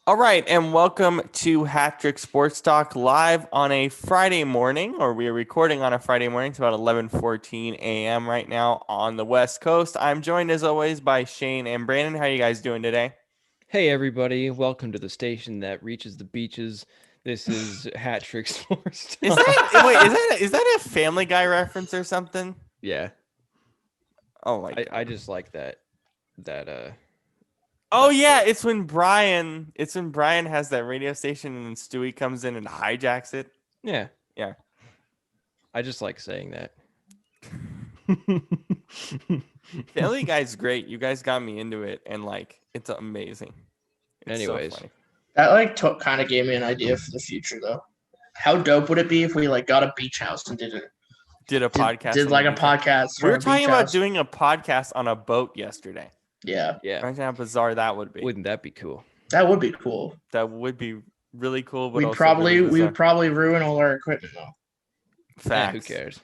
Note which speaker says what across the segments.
Speaker 1: All right, and welcome to Hat Trick Sports Talk live on a Friday morning, or we are recording on a Friday morning. It's about 11:14 a.m. right now on the West Coast. I'm joined as always by Shane and Brandon. How are you guys doing today?
Speaker 2: Hey everybody, welcome to the station that reaches the beaches. This is Hat Trick Sports
Speaker 1: Is
Speaker 2: Talk.
Speaker 1: that wait? Is that a Family Guy reference or something?
Speaker 2: Yeah,
Speaker 1: Oh my
Speaker 2: I
Speaker 1: god!
Speaker 2: just like that
Speaker 1: Oh
Speaker 2: that
Speaker 1: yeah,
Speaker 2: quote.
Speaker 1: it's when Brian has that radio station and then Stewie comes in and hijacks it.
Speaker 2: Yeah,
Speaker 1: Yeah.
Speaker 2: I just like saying that.
Speaker 1: Family Guy's great. You guys got me into it, and like, it's amazing. It's so
Speaker 2: Anyways,
Speaker 1: funny.
Speaker 3: That kind of gave me an idea for the future though. How dope would it be if we got a beach house and
Speaker 1: Did a
Speaker 3: did
Speaker 1: podcast
Speaker 3: did
Speaker 1: on the
Speaker 3: like a
Speaker 1: beach house.
Speaker 3: podcast
Speaker 1: We
Speaker 3: from
Speaker 1: were
Speaker 3: a beach
Speaker 1: talking about
Speaker 3: house?
Speaker 1: doing a podcast on a boat yesterday.
Speaker 3: Yeah,
Speaker 2: yeah,
Speaker 1: Imagine how bizarre that would be.
Speaker 2: wouldn't that be cool?
Speaker 3: that would be cool.
Speaker 1: That would be really cool, but
Speaker 3: We'd
Speaker 1: also really
Speaker 3: probably we
Speaker 1: bizarre.
Speaker 3: would probably ruin all our equipment though.
Speaker 2: Yeah, who
Speaker 1: Facts.
Speaker 2: cares?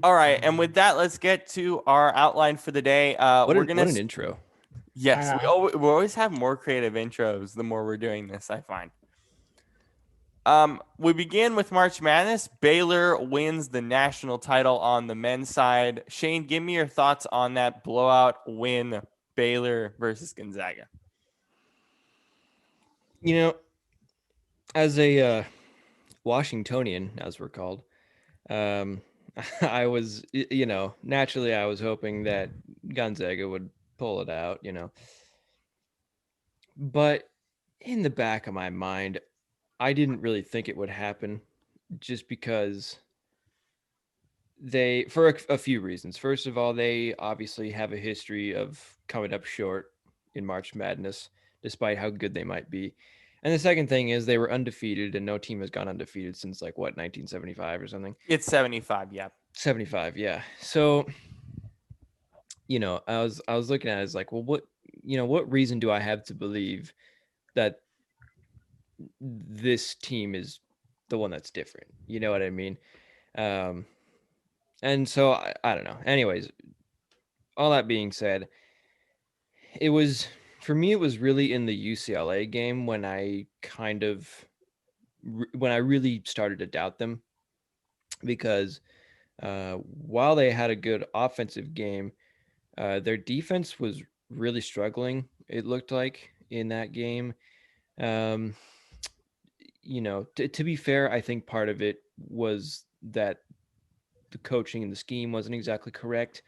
Speaker 1: All right, and with that, let's get to our outline for the day.
Speaker 2: What
Speaker 1: We're
Speaker 2: an
Speaker 1: gonna
Speaker 2: what an intro.
Speaker 1: yes, we always have more creative intros the more we're doing this, I find. We begin with March Madness. Baylor wins the national title on the men's side. Shane, give me your thoughts on that blowout win, Baylor versus Gonzaga.
Speaker 2: You know, as a Washingtonian, as we're called, um, I was, naturally I was hoping that Gonzaga would pull it out, But in the back of my mind, I didn't really think it would happen just because for a few reasons. First of all, they obviously have a history of coming up short in March Madness, despite how good they might be. And the second thing is they were undefeated, and no team has gone undefeated since 1975 or something.
Speaker 1: It's 75, yeah.
Speaker 2: 75, yeah. So, I was looking at it as like, well, what reason do I have to believe that this team is the one that's different? You know what I mean? Um, and so I don't know. Anyways, all that being said, it was for me. It was really in the UCLA game when when I really started to doubt them because while they had a good offensive game, their defense was really struggling. It looked like in that game. Um, to be fair, I think part of it was that the coaching and the scheme wasn't exactly correct,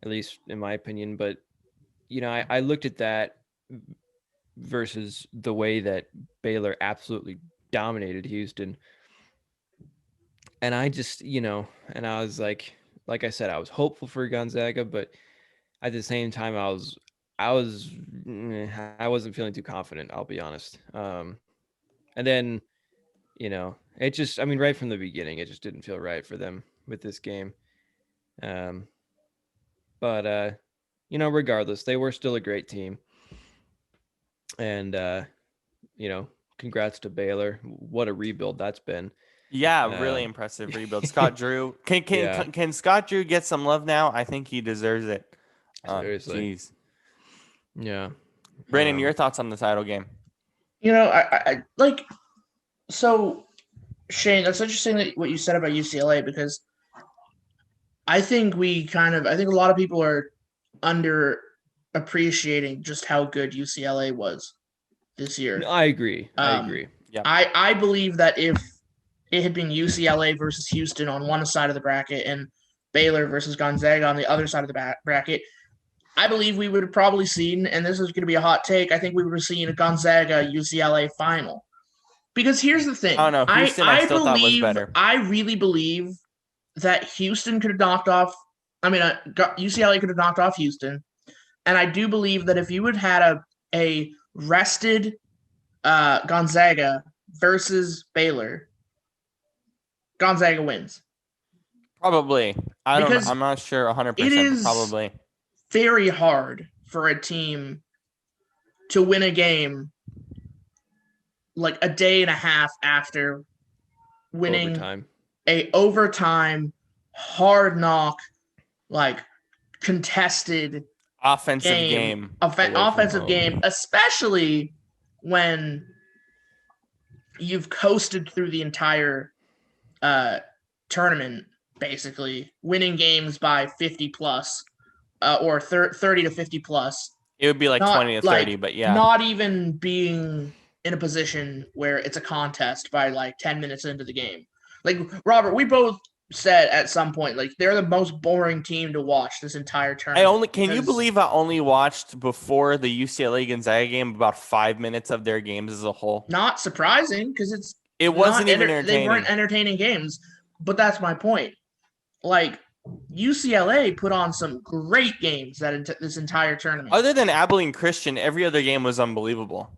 Speaker 2: at least in my opinion. But I looked at that versus the way that Baylor absolutely dominated Houston, and I just and I was like I said, I was hopeful for Gonzaga, but at the same time, I wasn't feeling too confident. I'll be honest. And then it just, I mean, right from the beginning, it just didn't feel right for them with this game. Um, but regardless, they were still a great team, and congrats to Baylor. What a rebuild that's been.
Speaker 1: Yeah, really
Speaker 2: Uh,
Speaker 1: impressive rebuild. Scott Drew. Can can
Speaker 2: yeah,
Speaker 1: can Scott Drew get some love now? I think he deserves it.
Speaker 2: seriously.
Speaker 1: Jeez.
Speaker 2: Yeah.
Speaker 1: Brandon,
Speaker 2: Um,
Speaker 1: your thoughts on the title game?
Speaker 3: I like so Shane. That's interesting that what you said about UCLA because I think a lot of people are under appreciating just how good UCLA was this
Speaker 2: no,
Speaker 3: year.
Speaker 2: I agree. I
Speaker 3: Um,
Speaker 2: agree.
Speaker 1: Yeah.
Speaker 3: I believe that if it had been UCLA versus Houston on one side of the bracket and Baylor versus Gonzaga on the other side of the bracket, I believe we would have probably seen, and this is going to be a hot take, I think we would have seen a Gonzaga UCLA final. Because here's the
Speaker 1: I don't
Speaker 3: thing.
Speaker 1: know. Houston, I still thought was better.
Speaker 3: I really believe that Houston could have knocked off, UCLA could have knocked off Houston. And I do believe that if you had had a rested Gonzaga versus Baylor, Gonzaga wins.
Speaker 1: Probably. I don't.
Speaker 3: Because
Speaker 1: I'm not sure 100%,
Speaker 3: it
Speaker 1: but
Speaker 3: is
Speaker 1: probably.
Speaker 3: very hard for a team to win a game like a day and a half after winning
Speaker 2: Overtime.
Speaker 3: a overtime hard knock like contested
Speaker 1: offensive game away from
Speaker 3: offensive
Speaker 1: home.
Speaker 3: game, especially when you've coasted through the entire tournament, basically winning games by 50 plus or 30 to 50 plus.
Speaker 1: It would be like 20 to 30, but yeah.
Speaker 3: Not even being in a position where it's a contest by like 10 minutes into the game. Like, Robert, we both said at some point, like, they're the most boring team to watch this entire tournament.
Speaker 1: Can you believe I only watched before the UCLA Gonzaga game about 5 minutes of their games as a whole?
Speaker 3: Not surprising, because
Speaker 1: it wasn't even entertaining.
Speaker 3: They weren't entertaining games, but that's my point. Like, UCLA put on some great games this entire tournament.
Speaker 1: Other than Abilene Christian, every other game was unbelievable.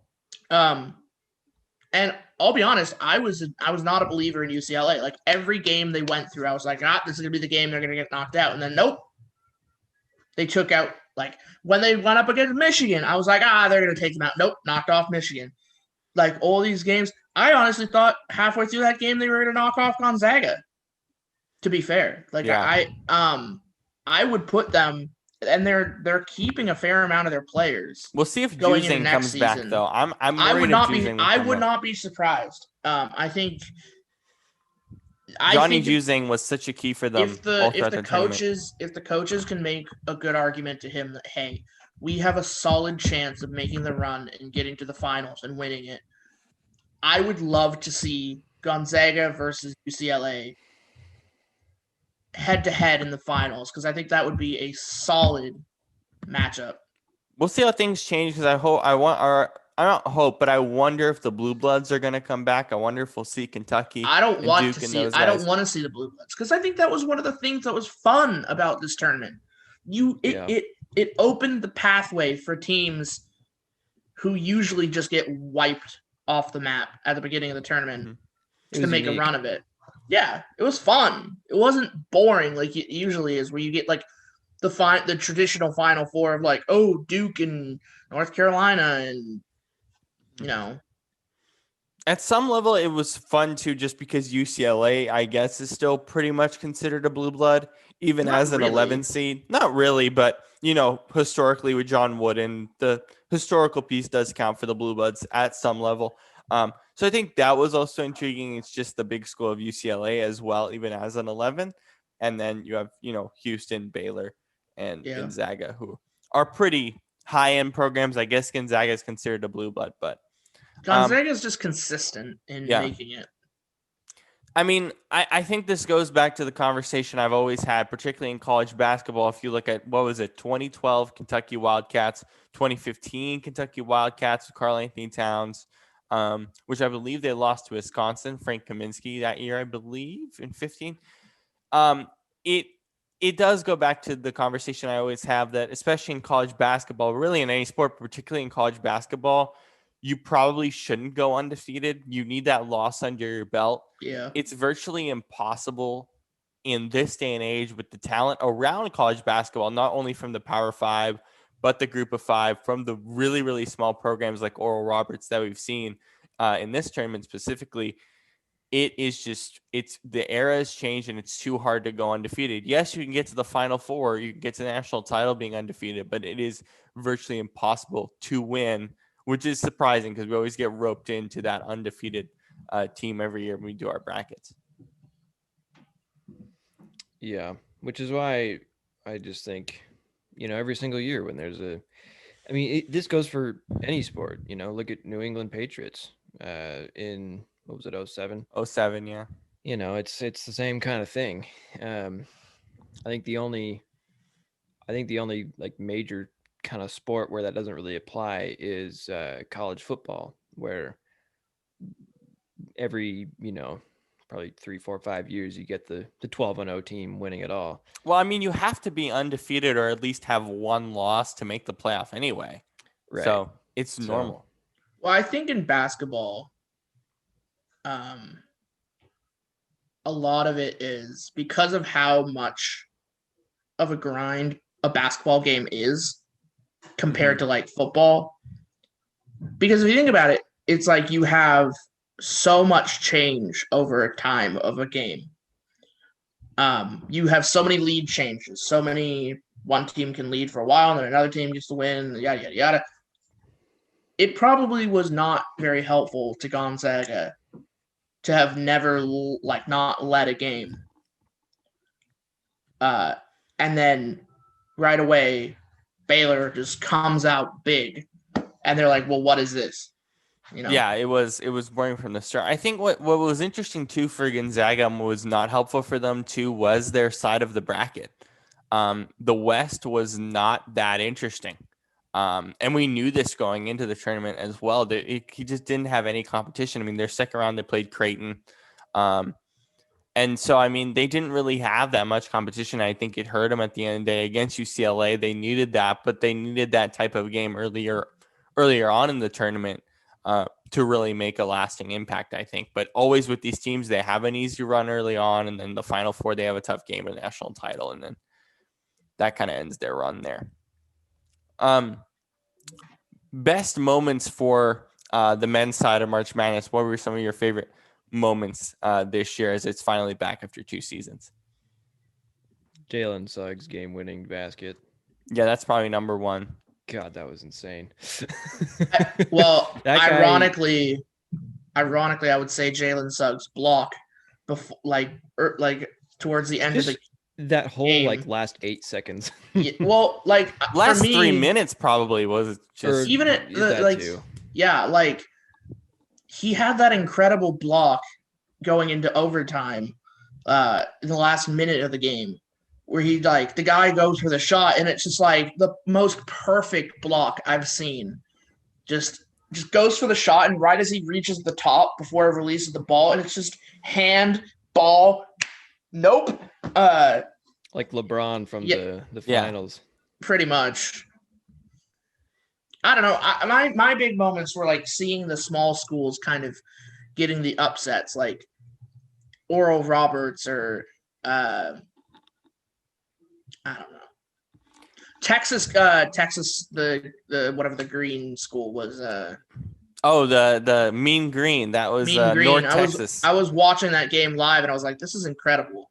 Speaker 3: And I'll be honest, I was not a believer in UCLA. Like, every game they went through, I was like, this is gonna be the game they're gonna get knocked out. And then nope, they took out, like, when they went up against Michigan, I was like, they're gonna take them out. Nope, knocked off Michigan. Like, all these games, I honestly thought halfway through that game they were gonna knock off Gonzaga. To be fair, like, yeah. I would put them, and they're keeping a fair amount of their players.
Speaker 1: We'll see if Juzang comes back, though. I would
Speaker 3: not be surprised. I think
Speaker 1: Johnny Juzang was such a key for them.
Speaker 3: If the coaches can make a good argument to him that, hey, we have a solid chance of making the run and getting to the finals and winning it, I would love to see Gonzaga versus UCLA head-to-head in the finals, because I think that would be a solid matchup.
Speaker 1: We'll see how things change, because I wonder if the Blue Bloods are going to come back. I wonder if we'll see Kentucky.
Speaker 3: I don't want to see the Blue Bloods, because I think that was one of the things that was fun about this tournament. It opened the pathway for teams who usually just get wiped off the map at the beginning of the tournament to make a run of it. Yeah, it was fun. It wasn't boring like it usually is, where you get like the traditional Final Four of like, Duke and North Carolina, and
Speaker 1: At some level, it was fun too, just because UCLA, I guess, is still pretty much considered a blue blood, even as an 11 seed. Not really, but historically with John Wooden, the historical piece does count for the Blue Bloods at some level. So I think that was also intriguing. It's just the big school of UCLA as well, even as an 11. And then you have, Houston, Baylor, and Gonzaga, who are pretty high-end programs. I guess Gonzaga is considered a blue blood, but
Speaker 3: Gonzaga is just consistent in making it.
Speaker 1: I mean, I think this goes back to the conversation I've always had, particularly in college basketball. If you look at, 2012 Kentucky Wildcats, 2015 Kentucky Wildcats with Karl Anthony Towns, which I believe they lost to Wisconsin, Frank Kaminsky that year, I believe, in 15. It does go back to the conversation I always have that, especially in college basketball, really in any sport, but particularly in college basketball, you probably shouldn't go undefeated. You need that loss under your belt.
Speaker 3: Yeah.
Speaker 1: It's virtually impossible in this day and age with the talent around college basketball, not only from the Power Five, but the Group of Five, from the really, really small programs like Oral Roberts that we've seen in this tournament specifically. The era has changed, and it's too hard to go undefeated. Yes, you can get to the Final Four, you can get to the national title being undefeated, but it is virtually impossible to win, which is surprising because we always get roped into that undefeated team every year when we do our brackets.
Speaker 2: Yeah, which is why I just think, every single year when there's this goes for any sport, look at New England Patriots in, what was it, 07?
Speaker 1: 07, yeah.
Speaker 2: It's the same kind of thing. I think the only like major kind of sport where that doesn't really apply is college football, where every probably 3, 4, 5 years you get the 12-0 team winning it all.
Speaker 1: Well, I mean, you have to be undefeated or at least have one loss to make the playoff anyway. Right. So it's normal.
Speaker 3: Well, I think in basketball, a lot of it is because of how much of a grind a basketball game is compared to like football. Because if you think about it, it's like you have so much change over time of a game. You have so many lead changes, so many one team can lead for a while and then another team gets to win, yada, yada, yada. It probably was not very helpful to Gonzaga to have never not led a game. And then right away, Baylor just comes out big, and they're like, "Well, what is this?"
Speaker 1: Yeah, it was boring from the start. I think what was interesting too for Gonzaga was not helpful for them too was their side of the bracket. The West was not that interesting. And we knew this going into the tournament as well. He just didn't have any competition. I mean, their second round, they played Creighton. And so, I mean, they didn't really have that much competition. I think it hurt them at the end of the day against UCLA. They needed that, but they needed that type of game earlier on in the tournament to really make a lasting impact, I think. But always with these teams, they have an easy run early on, and then the Final Four, they have a tough game of the national title, and then that kind of ends their run there. Best moments for the men's side of March Madness. What were some of your favorite moments this year as it's finally back after 2 seasons?
Speaker 2: Jalen Suggs game-winning basket.
Speaker 1: Yeah, that's probably number one.
Speaker 2: God, that was insane.
Speaker 3: Well,
Speaker 2: That guy-
Speaker 3: ironically, I would say Jalen Suggs block before, towards the end of the
Speaker 2: that whole
Speaker 3: game.
Speaker 2: last 8 seconds.
Speaker 3: well,
Speaker 1: Last
Speaker 3: for me,
Speaker 1: 3 minutes probably was just
Speaker 3: even at
Speaker 2: that too.
Speaker 3: yeah, he had that incredible block going into overtime in the last minute of the game where he the guy goes for the shot and it's just the most perfect block I've seen. Just goes for the shot and right as he reaches the top before it releases the ball and it's just hand, ball, nope.
Speaker 2: Like LeBron from the finals.
Speaker 3: Pretty much. I don't know. My big moments were seeing the small schools kind of getting the upsets, like Oral Roberts or I don't know. Texas, the whatever the green school was.
Speaker 1: the Mean Green. That was
Speaker 3: Mean Green.
Speaker 1: North Texas.
Speaker 3: I was watching that game live and I was like, this is incredible.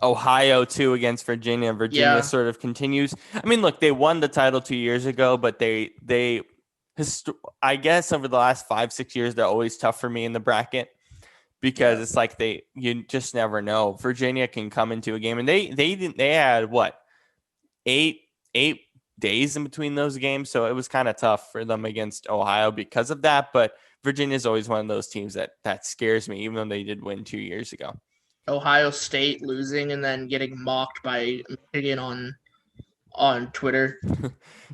Speaker 1: Ohio too against Virginia. Virginia sort of continues. I mean, look, they won the title 2 years ago, but I guess over the last 5-6 years, they're always tough for me in the bracket because it's you just never know. Virginia can come into a game and they had what 8 days in between those games, so it was kind of tough for them against Ohio because of that. But Virginia is always one of those teams that scares me, even though they did win 2 years ago.
Speaker 3: Ohio State losing and then getting mocked by Michigan on Twitter.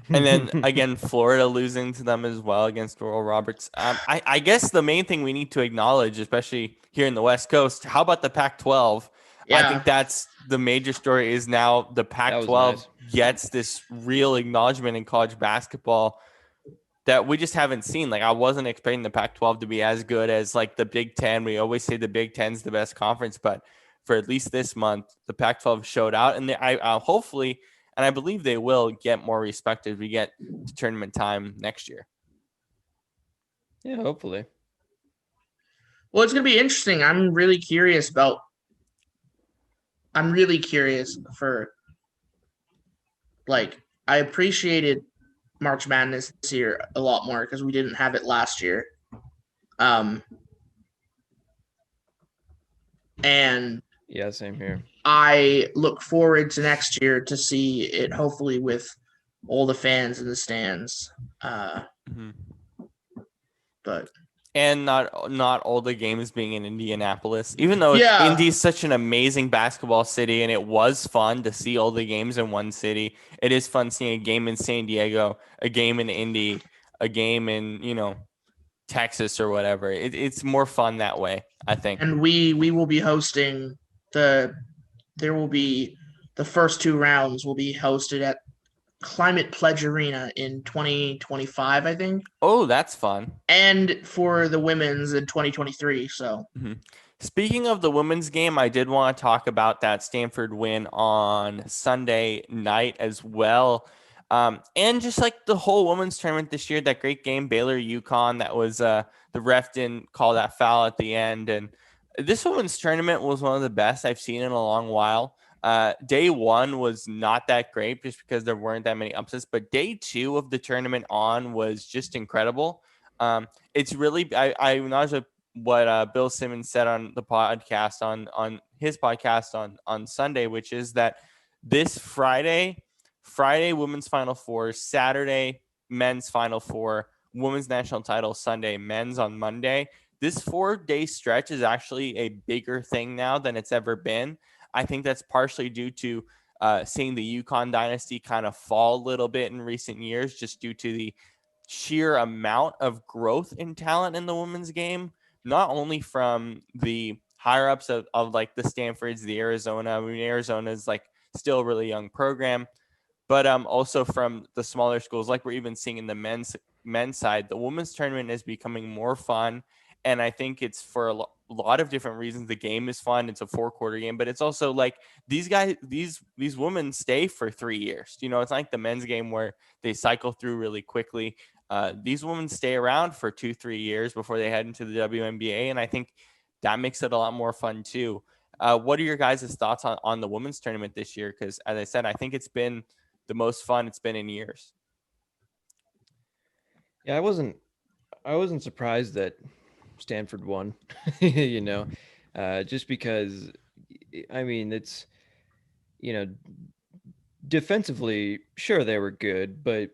Speaker 1: And then again, Florida losing to them as well against Oral Roberts. I guess the main thing we need to acknowledge, especially here in the West Coast, how about the Pac-12? Yeah. I think that's the major story is now the Pac-12 gets this real acknowledgement in college basketball that we just haven't seen. I wasn't expecting the Pac-12 to be as good as the Big Ten. We always say the Big Ten's the best conference, but for at least this month, the Pac-12 showed out, and I hopefully, and I believe they will get more respect as we get to tournament time next year.
Speaker 2: Yeah, hopefully.
Speaker 3: Well, it's gonna be interesting. I'm really curious for I appreciated March Madness this year a lot more because we didn't have it last year. And
Speaker 2: yeah, same here.
Speaker 3: I look forward to next year to see it hopefully with all the fans in the stands. But
Speaker 1: and not all the games being in Indianapolis, even though Indy's such an amazing basketball city and it was fun to see all the games in one city. It is fun seeing a game in San Diego, a game in Indy, a game in, Texas or whatever. It's more fun that way, I think.
Speaker 3: And we will be hosting the first 2 rounds will be hosted at Climate Pledge Arena in 2025, I think.
Speaker 1: Oh, that's fun.
Speaker 3: And for the women's in 2023. So,
Speaker 1: Speaking of the women's game, I did want to talk about that Stanford win on Sunday night as well. And just the whole women's tournament this year, that great game, Baylor UConn, that was the ref didn't call that foul at the end. And this women's tournament was one of the best I've seen in a long while. Day one was not that great just because there weren't that many upsets, but day two of the tournament on was just incredible. It's really I acknowledge what Bill Simmons said on the podcast on his podcast on Sunday, which is that this Friday women's Final Four, Saturday men's Final Four, women's national title Sunday, men's on Monday. This 4-day stretch is actually a bigger thing now than it's ever been. I think that's partially due to seeing the UConn dynasty kind of fall a little bit in recent years, just due to the sheer amount of growth in talent in the women's game, not only from the higher ups of like the Stanfords, the Arizona. I mean, Arizona is like still a really young program, but also from the smaller schools, like we're even seeing in the men's side. The women's tournament is becoming more fun, and I think it's for a lot of different reasons. The game is fun. It's a 4-quarter game, but it's also like these guys, these women stay for 3 years. You know, it's not like the men's game where they cycle through really quickly. These women stay around for 2-3 years before they head into the WNBA, and I think that makes it a lot more fun too. What are your guys' thoughts on the women's tournament this year? Because as I said, I think it's been the most fun it's been in years.
Speaker 2: Yeah, I wasn't surprised that Stanford won, you know, just because, I mean, it's, you know, defensively, sure, they were good, but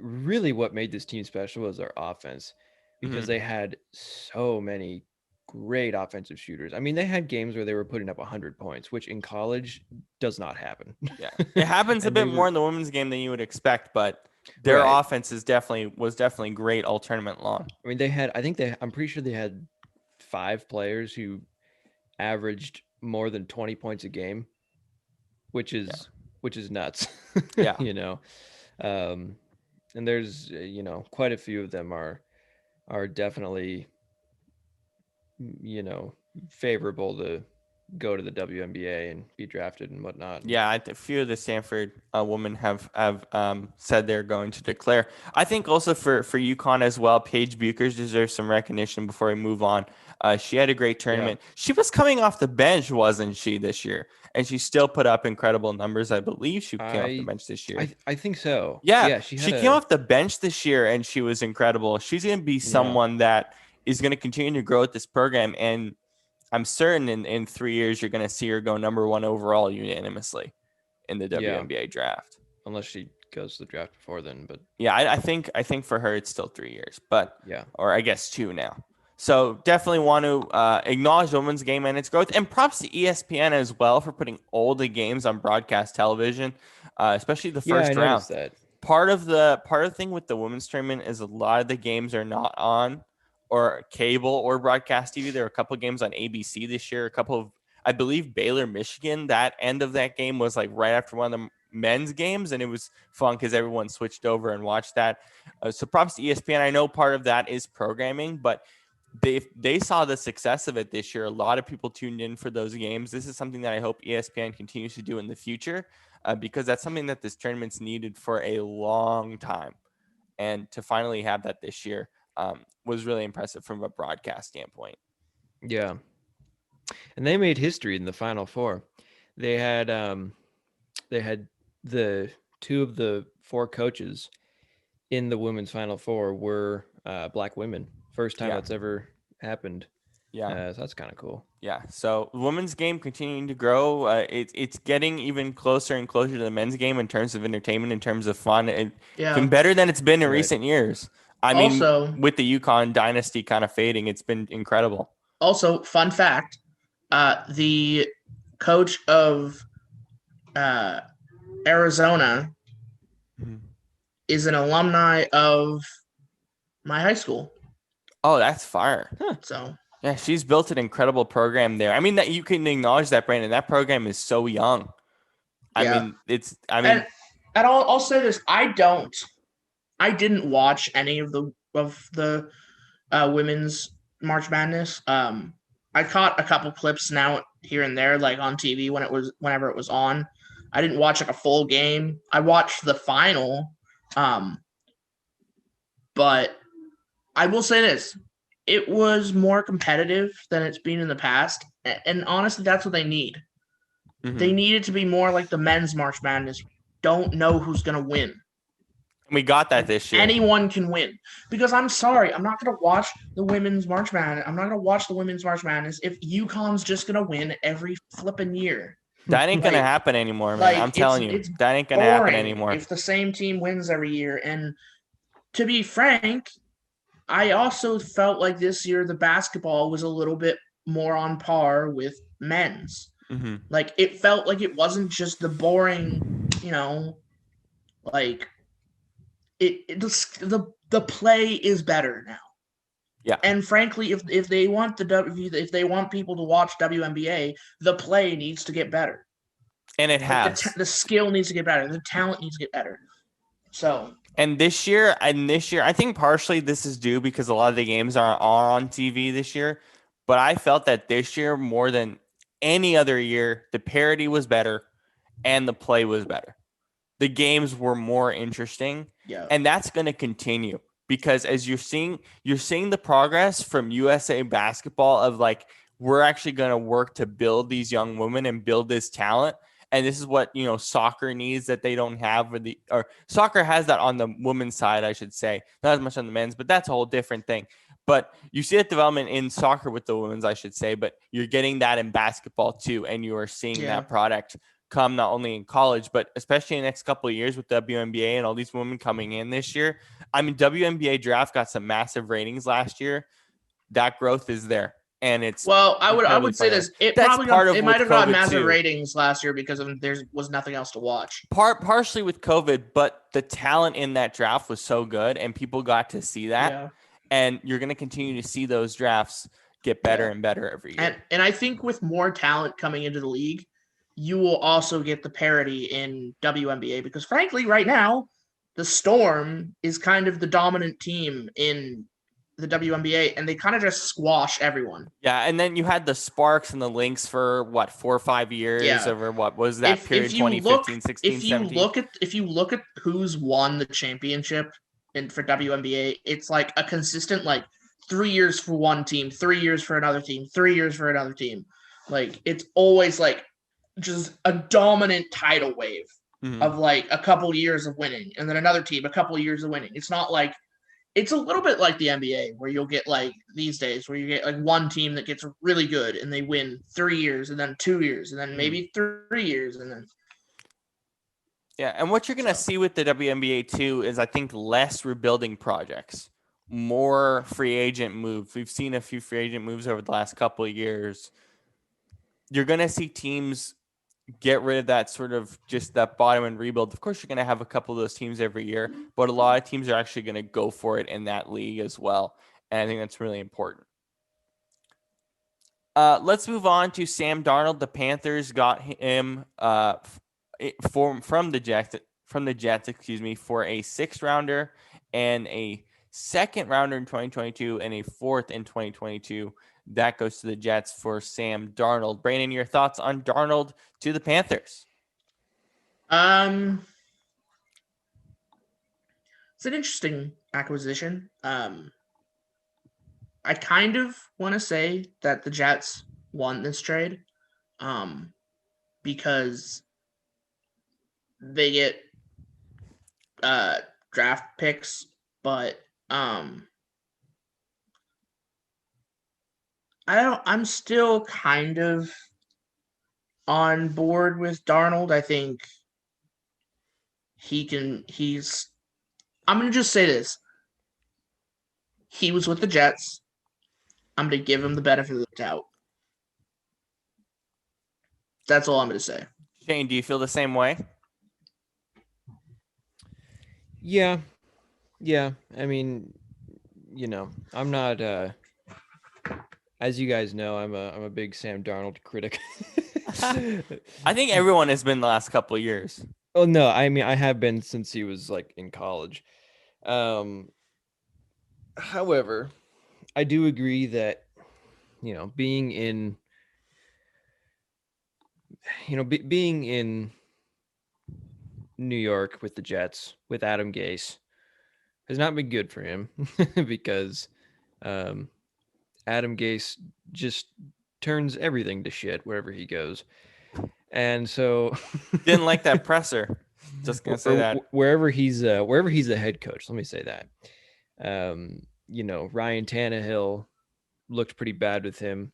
Speaker 2: really what made this team special was their offense, because they had so many great offensive shooters. I mean, they had games where they were putting up 100 points, which in college does not happen.
Speaker 1: Yeah, it happens a
Speaker 2: And
Speaker 1: bit
Speaker 2: they
Speaker 1: more
Speaker 2: were
Speaker 1: in the women's game than you would expect, but their
Speaker 2: right.
Speaker 1: offense was definitely great all tournament long.
Speaker 2: I mean, I'm pretty sure they had 5 players who averaged more than 20 points a game, which is nuts.
Speaker 1: Yeah.
Speaker 2: You know, and there's you know, quite a few of them are definitely, you know, favorable to go to the WNBA and be drafted and whatnot.
Speaker 1: Yeah, a few of the Stanford women have said they're going to declare. I think also for UConn as well, Paige Buchers deserves some recognition before we move on. She had a great tournament. Yeah. She was coming off the bench, wasn't she, this year? And she still put up incredible numbers. I believe she came off the bench this year.
Speaker 2: I think so.
Speaker 1: Yeah, she came off the bench this year, and she was incredible. She's going to be someone that is going to continue to grow with this program, and I'm certain in 3 years you're going to see her go number 1 overall unanimously in the WNBA draft.
Speaker 2: Unless she goes to the draft before then, but
Speaker 1: yeah, I think for her it's still 3 years, but
Speaker 2: yeah,
Speaker 1: or I guess 2 now. So definitely want to acknowledge the women's game and its growth, and props to ESPN as well for putting all the games on broadcast television, especially the first round.
Speaker 2: That.
Speaker 1: Part of the thing with the women's tournament is a lot of the games are not on or cable or broadcast TV. There were a couple of games on ABC this year. A couple of, I believe, Baylor, Michigan. That end of that game was like right after one of the men's games, and it was fun because everyone switched over and watched that. So props to ESPN. I know part of that is programming, but they saw the success of it this year. A lot of people tuned in for those games. This is something that I hope ESPN continues to do in the future, because that's something that this tournament's needed for a long time. And to finally have that this year was really impressive from a broadcast standpoint.
Speaker 2: Yeah. And they made history in the Final Four. They had the 2 of the 4 coaches in the women's Final Four were Black women. First time that's ever happened. Yeah. So that's kind of cool.
Speaker 1: Yeah. So the women's game continuing to grow. It's getting even closer and closer to the men's game in terms of entertainment, in terms of fun. It's been better than it's been in recent years. I mean, with the UConn dynasty kind of fading, it's been incredible.
Speaker 3: Also, fun fact, the coach of Arizona is an alumni of my high school.
Speaker 1: Oh, that's fire.
Speaker 3: So
Speaker 1: yeah, she's built an incredible program there. I mean, that you can acknowledge that, Brandon. That program is so young. And
Speaker 3: I'll say this: I didn't watch any of the women's March Madness. I caught a couple clips now here and there, like on TV whenever it was on. I didn't watch like a full game. I watched the final, but I will say this: it was more competitive than it's been in the past, and honestly, that's what they need. They need it to be more like the men's March Madness. Don't know who's going to win.
Speaker 1: We got that this year.
Speaker 3: Anyone can win. Because I'm sorry, I'm not going to watch the women's March Madness. I'm not going to watch the women's March Madness if UConn's just going to win every flipping year.
Speaker 1: That ain't going to happen anymore, man. I'm telling you. That ain't going to happen anymore.
Speaker 3: If the same team wins every year. And to be frank, I also felt like this year the basketball was a little bit more on par with men's.
Speaker 1: Mm-hmm.
Speaker 3: Like, it felt like it wasn't just the boring, like the play is better now.
Speaker 1: Yeah.
Speaker 3: And frankly, if they want people to watch WNBA, the play needs to get better.
Speaker 1: And it has.
Speaker 3: The skill needs to get better. The talent needs to get better. So.
Speaker 1: And this year, I think partially this is due because a lot of the games are on TV this year. But I felt that this year, more than any other year, the parity was better and the play was better. The games were more interesting.
Speaker 3: Yeah.
Speaker 1: And that's going to continue because as you're seeing the progress from USA basketball of like, we're actually going to work to build these young women and build this talent. And this is what, soccer needs that they don't have or soccer has that on the women's side, I should say, not as much on the men's, but that's a whole different thing. But you see that development in soccer with the women's, I should say, but you're getting that in basketball too. And you are seeing that product come not only in college, but especially in the next couple of years with WNBA and all these women coming in this year. I mean, WNBA draft got some massive ratings last year. That growth is there. And it's
Speaker 3: I would say this. It might have got massive ratings last year because there was nothing else to watch.
Speaker 1: Partially with COVID, but the talent in that draft was so good, and people got to see that.
Speaker 3: Yeah.
Speaker 1: And you're going to continue to see those drafts get better and better every year.
Speaker 3: And I think with more talent coming into the league, you will also get the parity in WNBA because, frankly, right now, the Storm is kind of the dominant team in the WNBA, and they kind of just squash everyone.
Speaker 1: Yeah, and then you had the Sparks and the Lynx for, 4 or 5 years over what was that period, 2015, 16, 17?
Speaker 3: If you look at who's won the championship for WNBA, it's like a consistent, 3 years for one team, 3 years for another team, 3 years for another team. Like, it's always, just a dominant tidal wave of, a couple years of winning, and then another team, a couple years of winning. It's not like it's a little bit like the NBA where you'll get these days where you get one team that gets really good and they win 3 years and then 2 years and then maybe 3 years and then.
Speaker 1: Yeah. And what you're going to see with the WNBA too is I think less rebuilding projects, more free agent moves. We've seen a few free agent moves over the last couple of years. You're going to see teams get rid of that sort of just that bottom and rebuild. Of course, you're going to have a couple of those teams every year, but a lot of teams are actually going to go for it in that league as well. And I think that's really important. Let's move on to Sam Darnold. The Panthers got him from the Jets, for a 6th rounder and a 2nd rounder in 2022 and a 4th in 2022. That goes to the Jets for Sam Darnold. Brandon, your thoughts on Darnold to the Panthers?
Speaker 3: It's an interesting acquisition. I kind of want to say that the Jets won this trade because they get draft picks, but I'm still kind of on board with Darnold. I think I'm going to just say this. He was with the Jets. I'm going to give him the benefit of the doubt. That's all I'm going to say.
Speaker 1: Shane, do you feel the same way?
Speaker 2: Yeah. I mean, I'm not, as you guys know, I'm a big Sam Darnold critic.
Speaker 1: I think everyone has been the last couple of years.
Speaker 2: Oh no, I mean I have been since he was in college. However, I do agree that being in being in New York with the Jets with Adam Gase has not been good for him because Adam Gase just turns everything to shit wherever he goes. And so
Speaker 1: Didn't like that presser. Just gonna say that.
Speaker 2: wherever he's the head coach, let me say that. Ryan Tannehill looked pretty bad with him.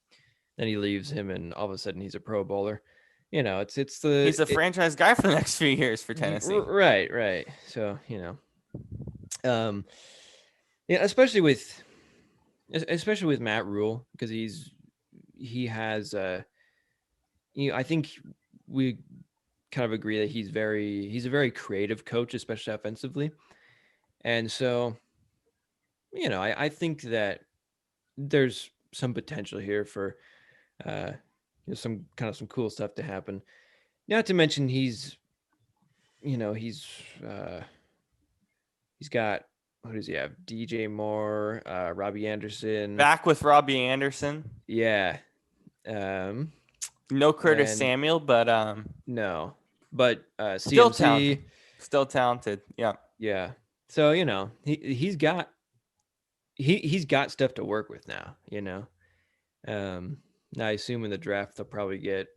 Speaker 2: Then he leaves him, and all of a sudden he's a Pro Bowler.
Speaker 1: He's a franchise guy for the next few years for Tennessee.
Speaker 2: Right. So especially with Matt Rule, because he has I think we kind of agree that he's a very creative coach, especially offensively. And so, I think that there's some potential here for some cool stuff to happen. Not to mention he's got, what does he have? DJ Moore, Robbie Anderson.
Speaker 1: Back with Robbie Anderson.
Speaker 2: Yeah.
Speaker 1: No Curtis Samuel, but
Speaker 2: no. But
Speaker 1: still
Speaker 2: CMC.
Speaker 1: talented. Still talented. Yeah.
Speaker 2: Yeah. So, he's got stuff to work with now, Now I assume in the draft they'll probably get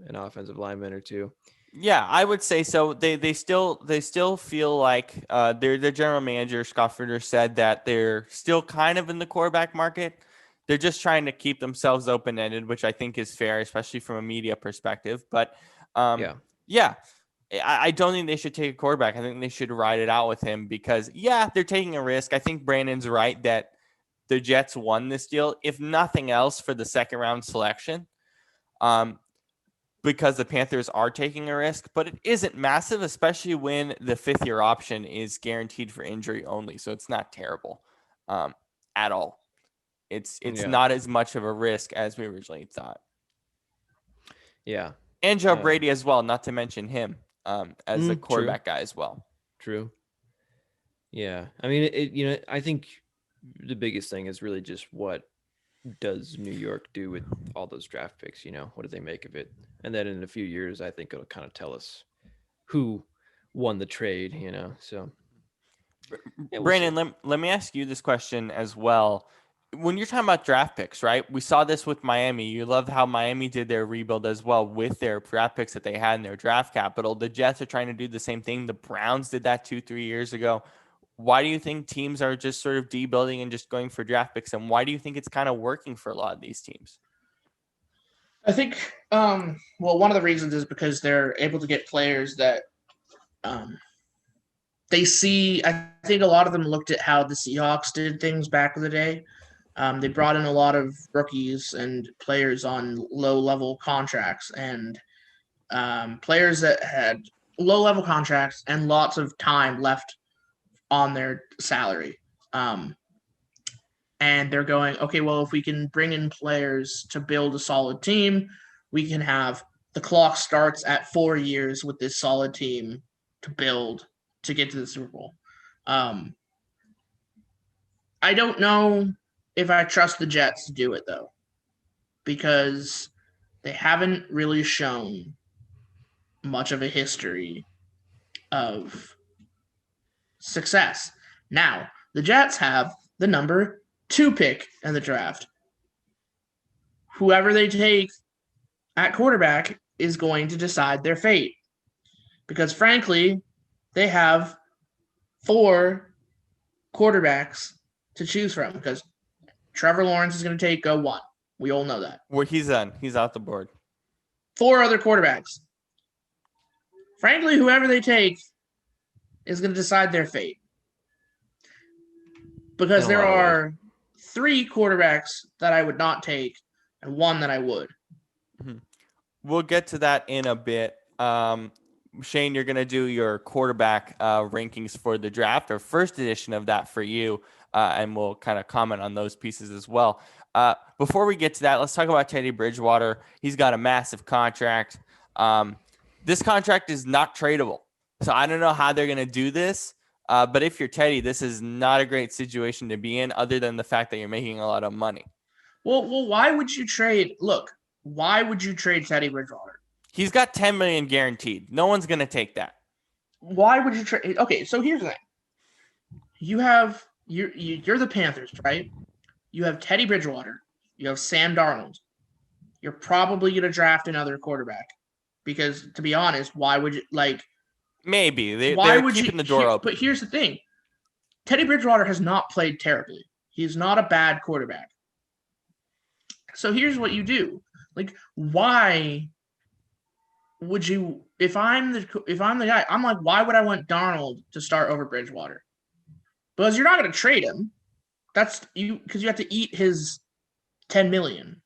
Speaker 2: an offensive lineman or two.
Speaker 1: Yeah, I would say so. They still feel like their general manager Scott Fritter said that they're still kind of in the quarterback market. They're just trying to keep themselves open-ended, which I think is fair, especially from a media perspective. But yeah, I don't think they should take a quarterback. I think they should ride it out with him because they're taking a risk. I think Brandon's right that the Jets won this deal, if nothing else, for the second round selection. Because the Panthers are taking a risk, but it isn't massive, especially when the 5th-year option is guaranteed for injury only. So it's not terrible at all. It's not as much of a risk as we originally thought.
Speaker 2: Yeah.
Speaker 1: And Joe Brady as well, not to mention him as a quarterback guy as well.
Speaker 2: True. Yeah. I mean, I think the biggest thing is really just what does New York do with all those draft picks? What do they make of it? And then in a few years, I think it'll kind of tell us who won the trade, so.
Speaker 1: Brandon, let me ask you this question as well. When you're talking about draft picks, right? We saw this with Miami. You love how Miami did their rebuild as well with their draft picks that they had in their draft capital. The Jets are trying to do the same thing. The Browns did that 2-3 years ago. Why do you think teams are just sort of debuilding and just going for draft picks? And why do you think it's kind of working for a lot of these teams?
Speaker 3: I think, one of the reasons is because they're able to get players that they see. I think a lot of them looked at how the Seahawks did things back in the day. They brought in a lot of rookies and players on low-level contracts and players that had low-level contracts and lots of time left on their salary. And they're going, okay, well, if we can bring in players to build a solid team, we can have the clock starts at 4 years with this solid team to build to get to the Super Bowl. I don't know if I trust the Jets to do it, though, because they haven't really shown much of a history of success. Now, the Jets have the number 2 pick in the draft. Whoever they take at quarterback is going to decide their fate. Because frankly, they have 4 quarterbacks to choose from. Because Trevor Lawrence is going to take 1. We all know that.
Speaker 1: Well, he's done. He's out the board.
Speaker 3: 4 other quarterbacks. Frankly, whoever they take is going to decide their fate. Because there are 3 quarterbacks that I would not take and 1 that I would.
Speaker 1: We'll get to that in a bit. Shane, you're going to do your quarterback rankings for the draft, or first edition of that for you, and we'll kind of comment on those pieces as well. Before we get to that, let's talk about Teddy Bridgewater. He's got a massive contract. This contract is not tradable. So I don't know how they're going to do this. But if you're Teddy, this is not a great situation to be in, other than the fact that you're making a lot of money.
Speaker 3: Well, why would you trade? Look, why would you trade Teddy Bridgewater?
Speaker 1: He's got $10 million guaranteed. No one's going to take that.
Speaker 3: Why would you trade? Okay, so here's the thing. You're the Panthers, right? You have Teddy Bridgewater. You have Sam Darnold. You're probably going to draft another quarterback. Because to be honest, why would you
Speaker 1: Maybe
Speaker 3: why
Speaker 1: they're
Speaker 3: would
Speaker 1: keeping
Speaker 3: you?
Speaker 1: the door open.
Speaker 3: But here's the thing: Teddy Bridgewater has not played terribly. He's not a bad quarterback. So here's what you do: why would you? If I'm the guy, I'm like, why would I want Darnold to start over Bridgewater? Because you're not going to trade him. That's you because you have to eat his $10 million.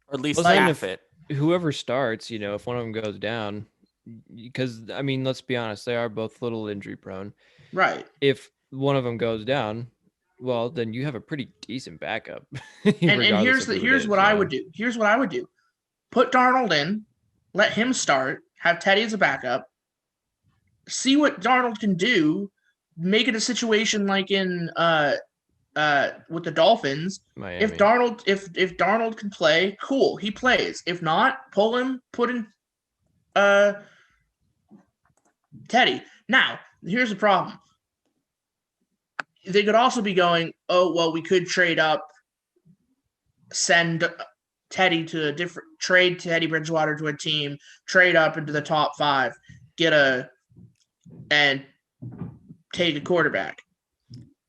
Speaker 1: Or at least
Speaker 2: Well, then
Speaker 1: half it.
Speaker 2: Whoever starts, if one of them goes down, because I mean, let's be honest, they are both a little injury prone.
Speaker 3: Right.
Speaker 2: If one of them goes down, well, then you have a pretty decent backup.
Speaker 3: And here's what I would do. Here's what I would do. Put Darnold in, let him start, have Teddy as a backup, see what Darnold can do, make it a situation like in with the Dolphins.
Speaker 2: Miami.
Speaker 3: If Darnold can play, cool, he plays. If not, pull him, put in Teddy. Now, here's the problem. They could also be going, oh, well, we could trade up, send Teddy to a different trade Teddy Bridgewater to a team, trade up into the top 5, and take a quarterback.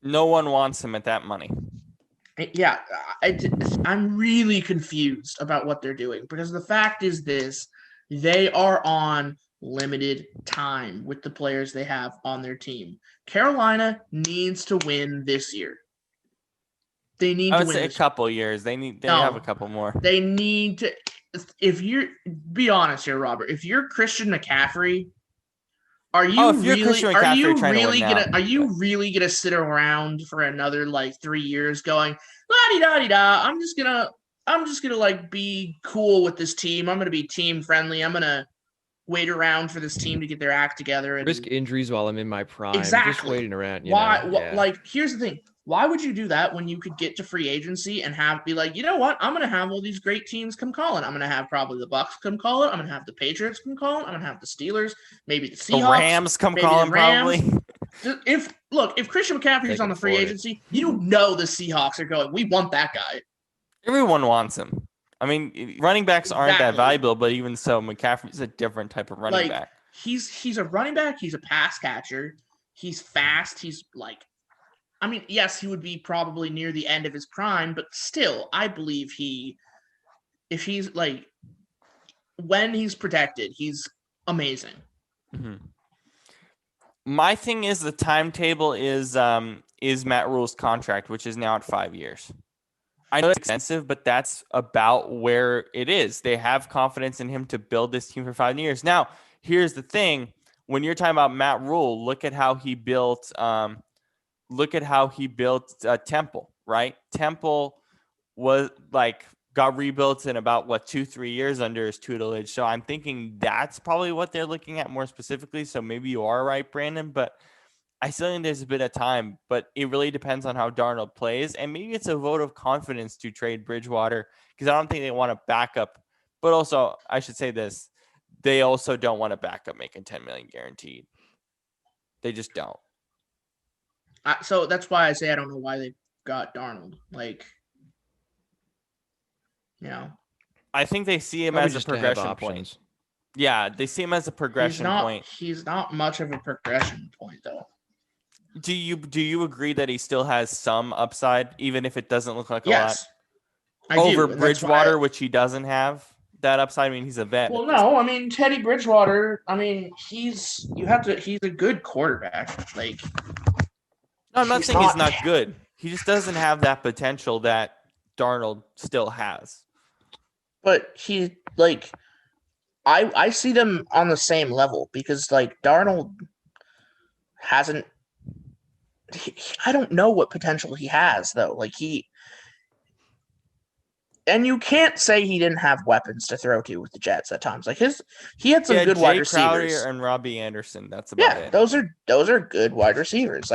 Speaker 1: No one wants him at that money.
Speaker 3: Yeah, I'm really confused about what they're doing because the fact is this: they are on limited time with the players they have on their team. Carolina needs to win this year. They need
Speaker 1: I
Speaker 3: to
Speaker 1: would
Speaker 3: win
Speaker 1: say a couple years. They have a couple more.
Speaker 3: They need to. If you're be honest here, Robert, if you're Christian McCaffrey, are you really gonna sit around for another 3 years going la-di-da-di-da? I'm just gonna be cool with this team. I'm gonna be team friendly. I'm gonna wait around for this team to get their act together and
Speaker 2: risk injuries while I'm in my prime.
Speaker 3: Exactly.
Speaker 2: Just waiting around.
Speaker 3: Here's the thing. Why would you do that when you could get to free agency and be like, you know what? I'm going to have all these great teams come calling. I'm going to have probably the Bucks come calling. I'm going to have the Patriots come calling. I'm going to have the Steelers, maybe the Seahawks.
Speaker 1: The Rams come calling probably.
Speaker 3: If Christian McCaffrey is on the free agency, the Seahawks are going, we want that guy.
Speaker 1: Everyone wants him. I mean, running backs aren't that valuable, but even so, McCaffrey's a different type of running back.
Speaker 3: He's a running back. He's a pass catcher. He's fast. He's yes, he would be probably near the end of his prime, but still, I believe when he's protected, he's amazing.
Speaker 1: Mm-hmm. My thing is the timetable is Matt Rule's contract, which is now at 5 years. I know it's expensive, but that's about where it is. They have confidence in him to build this team for 5 years. Now, here's the thing: when you're talking about Matt Rule, look at how he built. Temple. Right? Temple was got rebuilt in about 2-3 years under his tutelage. So I'm thinking that's probably what they're looking at more specifically. So maybe you are right, Brandon, but I still think there's a bit of time, but it really depends on how Darnold plays. And maybe it's a vote of confidence to trade Bridgewater because I don't think they want to back up. But also, I should say this, they also don't want to back up making $10 million guaranteed. They just don't.
Speaker 3: So that's why I say I don't know why they got Darnold.
Speaker 1: I think they see him as a progression point. Yeah, they see him as a progression point.
Speaker 3: He's not much of a progression point, though.
Speaker 1: Do you agree that he still has some upside, even if it doesn't look like a lot? Over Bridgewater, which he doesn't have that upside. I mean, he's a vet.
Speaker 3: Well, no, I mean Teddy Bridgewater. I mean, he's a good quarterback.
Speaker 1: No, I'm not saying he's not good. He just doesn't have that potential that Darnold still has.
Speaker 3: But he I see them on the same level because Darnold hasn't. I don't know what potential he has though. And you can't say he didn't have weapons to throw to with the Jets at times. He had some good wide receivers.
Speaker 1: Crowder and Robbie Anderson. That's about it.
Speaker 3: Those are good wide receivers.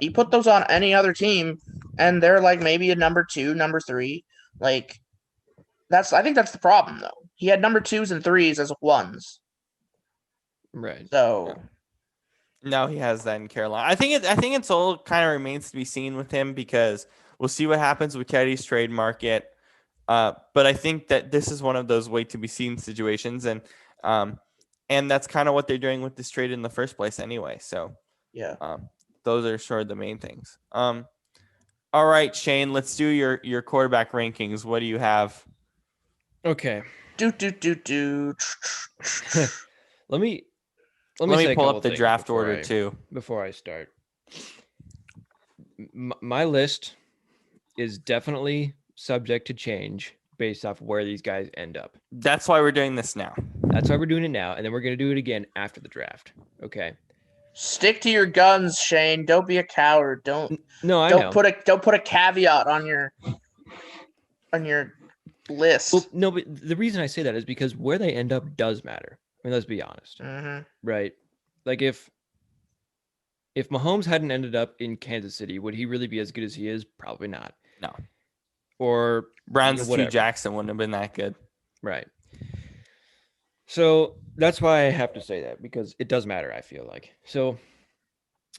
Speaker 3: He put those on any other team, and they're maybe a number 2, number 3. I think that's the problem though. He had number 2s and 3s as 1s.
Speaker 2: Right.
Speaker 3: So. Yeah.
Speaker 1: Now he has that in Carolina. I think it's all kind of remains to be seen with him because we'll see what happens with Teddy's trade market. But I think that this is one of those wait to be seen situations, and that's kind of what they're doing with this trade in the first place anyway. So
Speaker 3: Yeah.
Speaker 1: those are sort of the main things. All right, Shane, let's do your quarterback rankings. What do you have?
Speaker 2: Okay.
Speaker 3: Do.
Speaker 2: Let me
Speaker 1: Let me
Speaker 2: say a
Speaker 1: pull
Speaker 2: couple
Speaker 1: up the
Speaker 2: things
Speaker 1: draft order too.
Speaker 2: before I start. My list is definitely subject to change based off where these guys end up.
Speaker 1: That's why we're doing this now.
Speaker 2: That's why we're doing it now, and then we're going to do it again after the draft. Okay.
Speaker 3: Stick to your guns, Shane. Don't be a coward. Don't
Speaker 2: know.
Speaker 3: put a caveat on your list.
Speaker 2: Well, no, but the reason I say that is because where they end up does matter. I mean, let's be honest, right? Like if Mahomes hadn't ended up in Kansas City, would he really be as good as he is? Probably not.
Speaker 1: No.
Speaker 2: Or
Speaker 1: Browns Hugh Jackson wouldn't have been that good.
Speaker 2: Right. So that's why I have to say that, because it does matter, I feel like. So,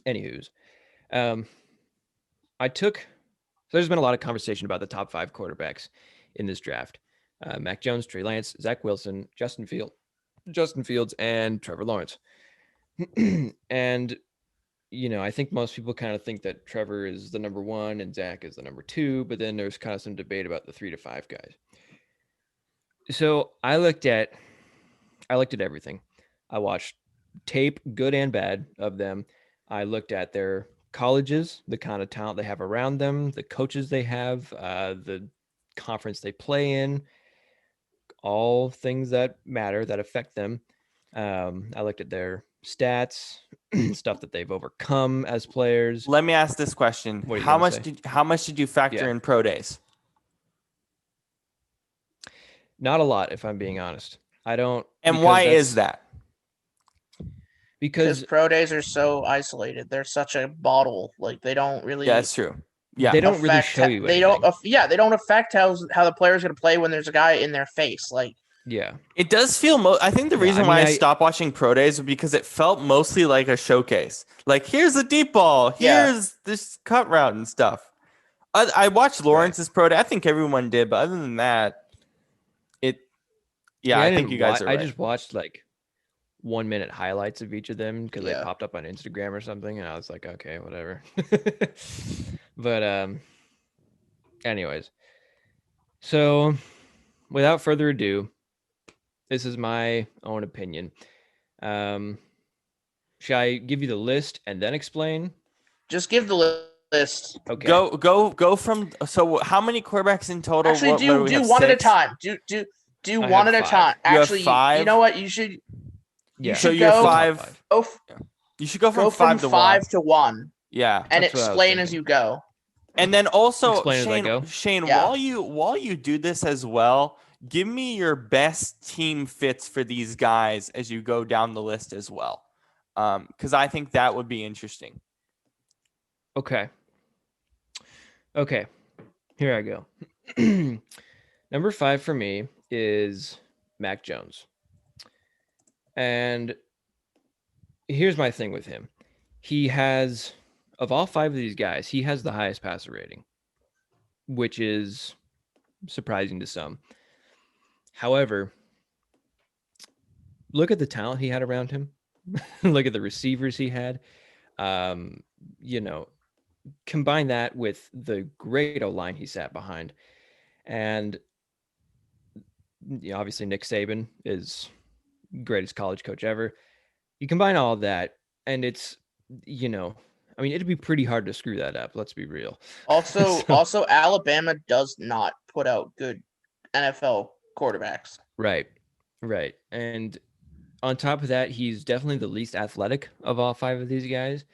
Speaker 2: anywho's, there's been a lot of conversation about the top 5 quarterbacks in this draft. Mac Jones, Trey Lance, Zach Wilson, Justin Fields, and Trevor Lawrence. And, I think most people kind of think that Trevor is the number 1 and Zach is the number 2, but then there's kind of some debate about the 3 to 5 guys. So I looked at everything. I watched tape, good and bad, of them. I looked at their colleges, the kind of talent they have around them, the coaches they have, the conference they play in, all things that matter, that affect them. I looked at their stats, stuff that they've overcome as players.
Speaker 1: Let me ask this question: How much did you factor in pro days?
Speaker 2: Not a lot, if I'm being honest. I don't.
Speaker 1: And why is that?
Speaker 3: Because pro days are so isolated. They're such a bottle. Like they don't really.
Speaker 1: Yeah, that's true. Yeah,
Speaker 2: they don't really show you.
Speaker 3: They don't. Yeah, they don't affect how the player's going to play when there's a guy in their face. Like.
Speaker 2: Yeah,
Speaker 1: it does feel. I think the reason why I stopped watching pro days was because it felt mostly like a showcase. Like here's the deep ball, here's this cut route and stuff. I watched Lawrence's pro day. I think everyone did, but other than that, I think you guys are right.
Speaker 2: I just watched like 1 minute highlights of each of them because they popped up on Instagram or something, and I was like, okay, whatever. But anyways, so without further ado, this is my own opinion. Should I give you the list and then explain?
Speaker 3: Just give the list.
Speaker 1: Okay. Go from. So how many quarterbacks in total?
Speaker 3: Actually, do one at a time. Do one at a time. Actually, you know what? You should.
Speaker 2: Yeah.
Speaker 1: So you're 5. You should go from 5
Speaker 3: to 1.
Speaker 1: Yeah.
Speaker 3: And explain as you go.
Speaker 1: And then also,
Speaker 2: Shane,
Speaker 1: while you do this as well, give me your best team fits for these guys as you go down the list as well, because I think that would be interesting.
Speaker 2: Okay. Here I go. Number 5 for me is Mac Jones. And here's my thing with him. He has, of all 5 of these guys, he has the highest passer rating, which is surprising to some. However, look at the talent he had around him. Look at the receivers he had. Combine that with the great O-line he sat behind. And obviously Nick Saban is greatest college coach ever. You combine all of that, and it's, it'd be pretty hard to screw that up. Let's be real.
Speaker 3: Also, Alabama does not put out good NFL quarterbacks.
Speaker 2: Right. And on top of that, he's definitely the least athletic of all 5 of these guys.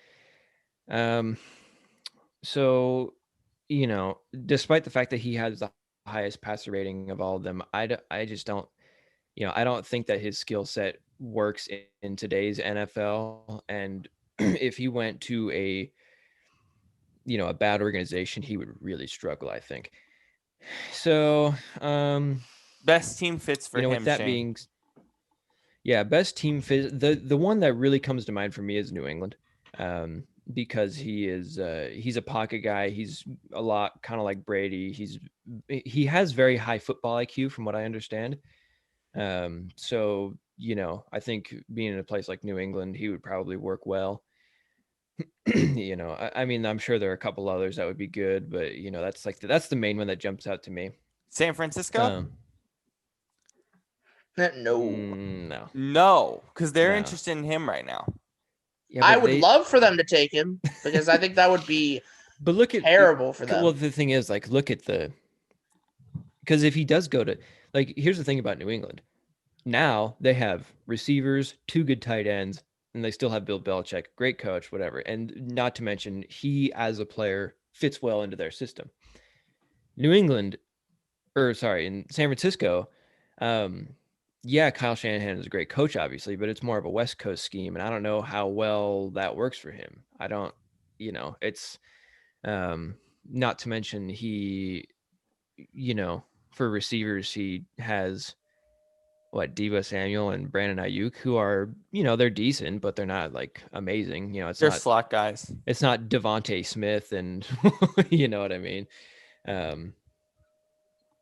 Speaker 2: So, despite the fact that he has the highest passer rating of all of them, I just don't, I don't think that his skill set works in today's NFL. And if he went to a bad organization, he would really struggle, I think. So,
Speaker 1: best team fits for him.
Speaker 2: With that being, best team fit. The one that really comes to mind for me is New England. because he's a pocket guy. He's a lot kind of like Brady. He has very high football IQ from what I understand. So, I think being in a place like New England, he would probably work well. I mean, I'm sure there are a couple others that would be good, but that's the main one that jumps out to me.
Speaker 1: San Francisco?
Speaker 3: No.
Speaker 1: No, because they're
Speaker 2: No.
Speaker 1: interested in him right now.
Speaker 2: Yeah,
Speaker 3: I would love for them to take him because I think that would be
Speaker 2: but look at
Speaker 3: terrible for them.
Speaker 2: Well, the thing is, like, look at because if he does go to, like, here's the thing about New England. Now they have receivers, 2 good tight ends, and they still have Bill Belichick, great coach, whatever. And not to mention, he as a player fits well into their system. New England, in San Francisco, yeah, Kyle Shanahan is a great coach, obviously, but it's more of a West Coast scheme, and I don't know how well that works for him. I don't, it's not to mention he, for receivers, he has Deebo Samuel and Brandon Ayuk, who are, they're decent, but they're not like amazing.
Speaker 1: They're slot guys.
Speaker 2: It's not Devontae Smith, and you know what I mean.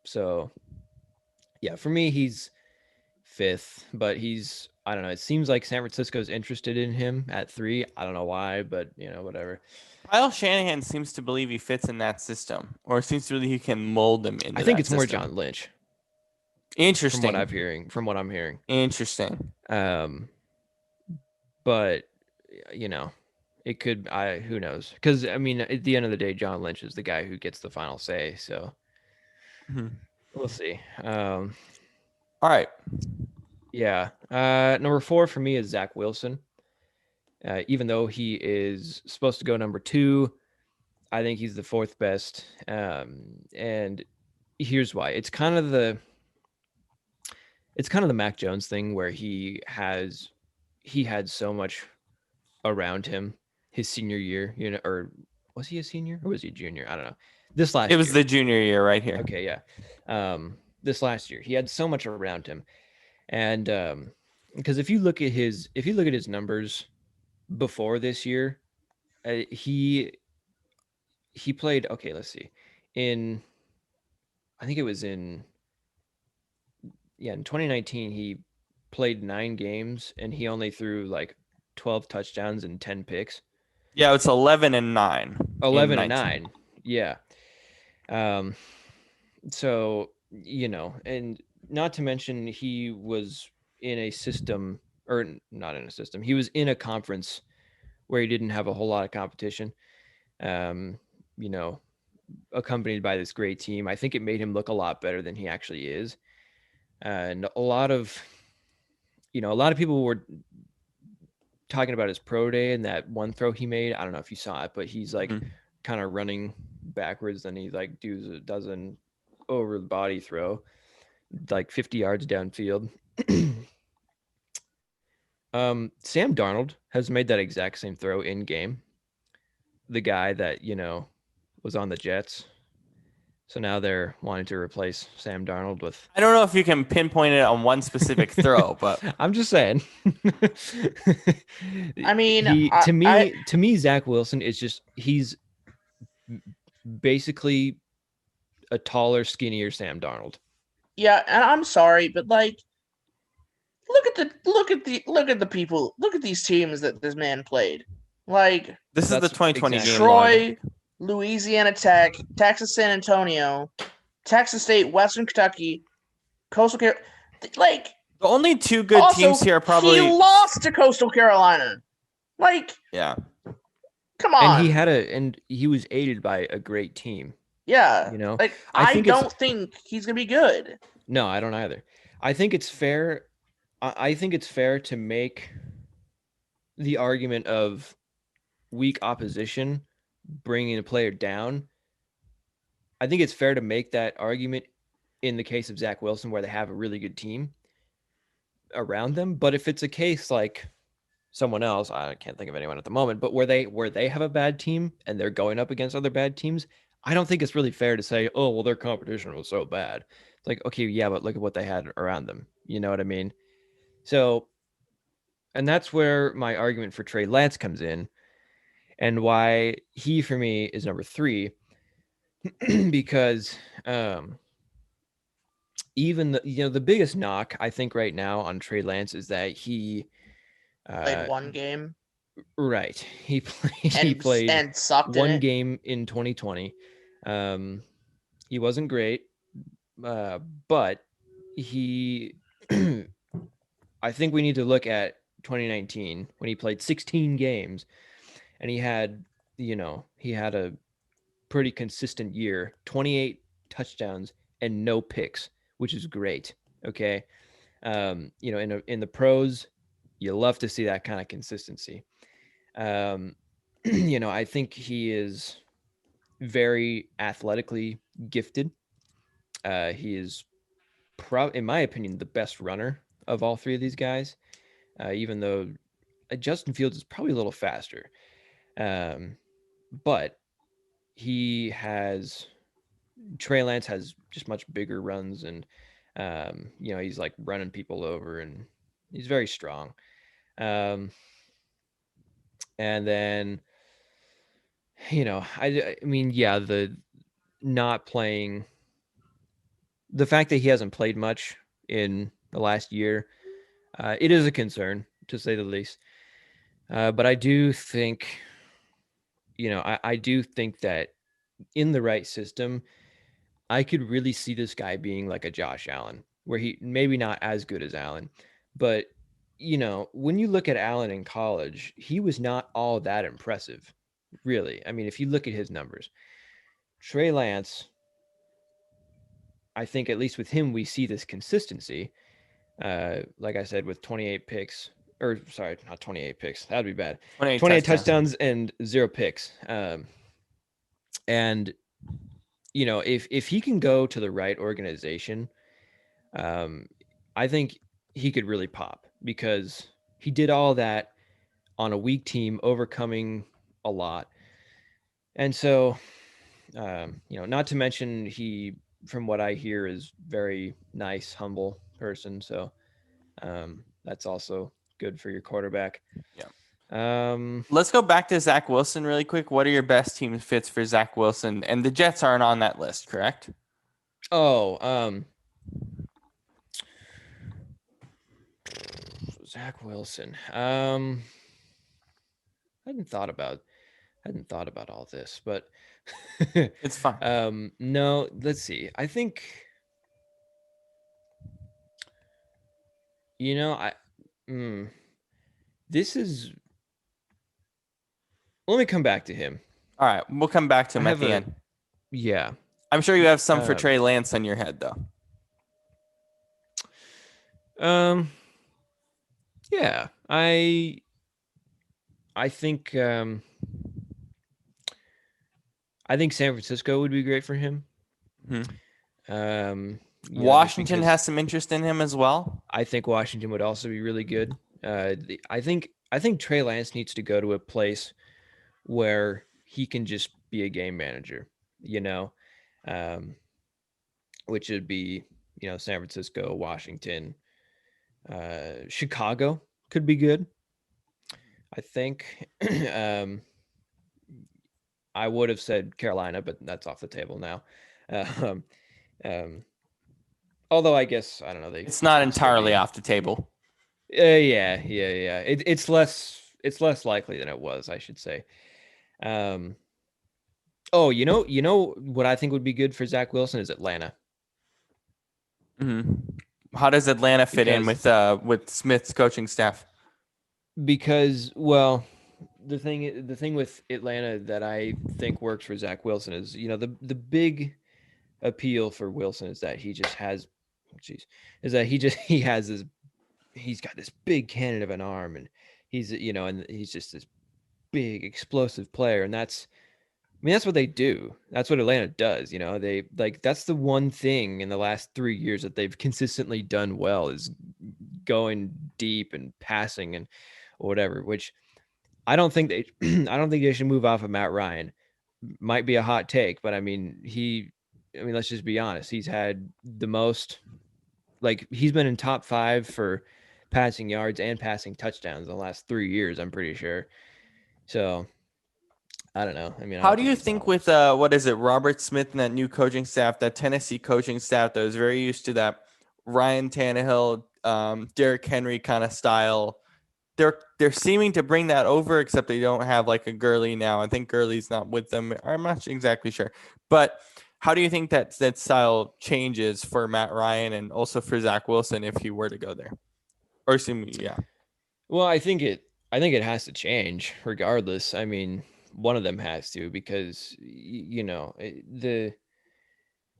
Speaker 2: So yeah, for me, he's 5th, but I don't know. It seems like San Francisco's interested in him at 3. I don't know why, but whatever.
Speaker 1: Kyle Shanahan seems to believe he fits in that system, or seems to believe he can mold them into.
Speaker 2: I think it's
Speaker 1: system.
Speaker 2: more John Lynch.
Speaker 1: Interesting.
Speaker 2: From what I'm hearing.
Speaker 1: Interesting.
Speaker 2: But it could. Who knows? Because I mean, at the end of the day, John Lynch is the guy who gets the final say. So we'll see.
Speaker 1: All right.
Speaker 2: Yeah. Number 4 for me is Zach Wilson. Even though he is supposed to go number 2, I think he's the 4th best. And here's why. It's kind of the Mac Jones thing where he had so much around him his senior year, or was he a senior or was he a junior? I don't know.
Speaker 1: It was the junior year right here.
Speaker 2: Okay, yeah. This last year, he had so much around him. And because if you look at his numbers before this year, he played, okay, let's see. I think it was in 2019 he played 9 games and he only threw like 12 touchdowns and 10 picks.
Speaker 1: Yeah, it's 11-9.
Speaker 2: 11-9. Yeah. So, and not to mention he was in a system, or not in a system. He was in a conference where he didn't have a whole lot of competition. Accompanied by this great team. I think it made him look a lot better than he actually is. And a lot of people were talking about his pro day and that one throw he made. I don't know if you saw it, but he's like kind of running backwards, then he like does an over the body throw, like 50 yards downfield. Sam Darnold has made that exact same throw in game. The guy that, was on the Jets. So now they're wanting to replace Sam Darnold with.
Speaker 1: I don't know if you can pinpoint it on one specific throw, but
Speaker 2: I'm just saying.
Speaker 3: I mean,
Speaker 2: to me, Zach Wilson is he's basically a taller, skinnier Sam Darnold.
Speaker 3: Yeah, and I'm sorry, but like, look at the people. Look at these teams that this man played. Like,
Speaker 1: this is the 2020 game.
Speaker 3: Troy, Louisiana Tech, Texas San Antonio, Texas State, Western Kentucky, Coastal Carolina. Like,
Speaker 1: the only 2 good teams here are probably.
Speaker 3: He lost to Coastal Carolina. Like,
Speaker 1: yeah,
Speaker 3: come on.
Speaker 2: And he was aided by a great team.
Speaker 3: Yeah, like I don't think he's gonna be good.
Speaker 2: No, I don't either. I think it's fair. I think it's fair to make the argument of weak opposition bringing a player down. I think it's fair to make that argument in the case of Zach Wilson where they have a really good team around them. But if it's a case like someone else, I can't think of anyone at the moment, but where they have a bad team and they're going up against other bad teams, I don't think it's really fair to say, oh, well, their competition was so bad. It's like, okay, yeah, but look at what they had around them. You know what I mean? So, and that's where my argument for Trey Lance comes in. And why he for me is number 3 because even the biggest knock I think right now on Trey Lance is that he
Speaker 3: Played one game
Speaker 2: right, he played
Speaker 3: and sucked in
Speaker 2: one
Speaker 3: it.
Speaker 2: game in 2020. He wasn't great, but he I think we need to look at 2019 when he played 16 games and he had a pretty consistent year, 28 touchdowns and no picks, which is great. Okay. In the pros, you love to see that kind of consistency. Um, I think he is very athletically gifted. He is, in my opinion, the best runner of all 3 of these guys, even though Justin Fields is probably a little faster. But Trey Lance has just much bigger runs and, he's like running people over and he's very strong. And then, I mean, yeah, the fact that he hasn't played much in the last year, it is a concern to say the least. But I do think, I do think that in the right system, I could really see this guy being like a Josh Allen, where he maybe not as good as Allen, but when you look at Allen in college, he was not all that impressive, really. I mean, if you look at his numbers, Trey Lance, I think at least with him, we see this consistency. Like I said, with 28 picks, or sorry, not 28 picks. That'd be bad. 28 touchdowns and 0 picks. And if he can go to the right organization, I think he could really pop because he did all that on a weak team, overcoming a lot. And so, not to mention he, from what I hear, is very nice, humble person. So that's also good for your quarterback.
Speaker 1: Yeah.
Speaker 2: Um,
Speaker 1: Let's go back to Zach Wilson really quick. What are your best team fits for Zach Wilson? And the Jets aren't on that list, correct?
Speaker 2: Zach Wilson. I hadn't thought about all this, but
Speaker 1: It's fine.
Speaker 2: No, let's see. I think this is. Let me come back to him.
Speaker 1: All right, we'll come back to him at the end.
Speaker 2: Yeah.
Speaker 1: I'm sure you have some for Trey Lance on your head, though.
Speaker 2: Yeah, I think San Francisco would be great for him.
Speaker 1: Mm-hmm. Washington has some interest in him as well.
Speaker 2: I think Washington would also be really good. I think Trey Lance needs to go to a place where he can just be a game manager, which would be, San Francisco, Washington, Chicago could be good. I think I would have said Carolina, but that's off the table now. Although I guess I don't know.
Speaker 1: It's not entirely off the table.
Speaker 2: Yeah. It's less likely than it was, I should say. Oh, what I think would be good for Zach Wilson is Atlanta.
Speaker 1: Mm-hmm. How does Atlanta fit in with Smith's coaching staff?
Speaker 2: Because, well, the thing with Atlanta that I think works for Zach Wilson is, the big appeal for Wilson is that he just has, he's got this big cannon of an arm, and he's just this big explosive player, and that's what they do. That's what Atlanta does. They that's the one thing in the last 3 years that they've consistently done well is going deep and passing and whatever, which I don't think they should move off of Matt Ryan. Might be a hot take, but let's just be honest. He's had the most, he's been in top 5 for passing yards and passing touchdowns in the last 3 years, I'm pretty sure. So I don't know. I mean, I
Speaker 1: How
Speaker 2: don't
Speaker 1: do
Speaker 2: think
Speaker 1: you
Speaker 2: he's
Speaker 1: think
Speaker 2: talented.
Speaker 1: with what is it, Robert Smith and that new coaching staff, that Tennessee coaching staff that was very used to that Ryan Tannehill, Derrick Henry kind of style? They're seeming to bring that over, except they don't have like a Gurley now. I think Gurley's not with them. I'm not exactly sure, but how do you think that style changes for Matt Ryan and also for Zach Wilson if he were to go there? Or yeah.
Speaker 2: Well, I think it has to change regardless. I mean, one of them has to because the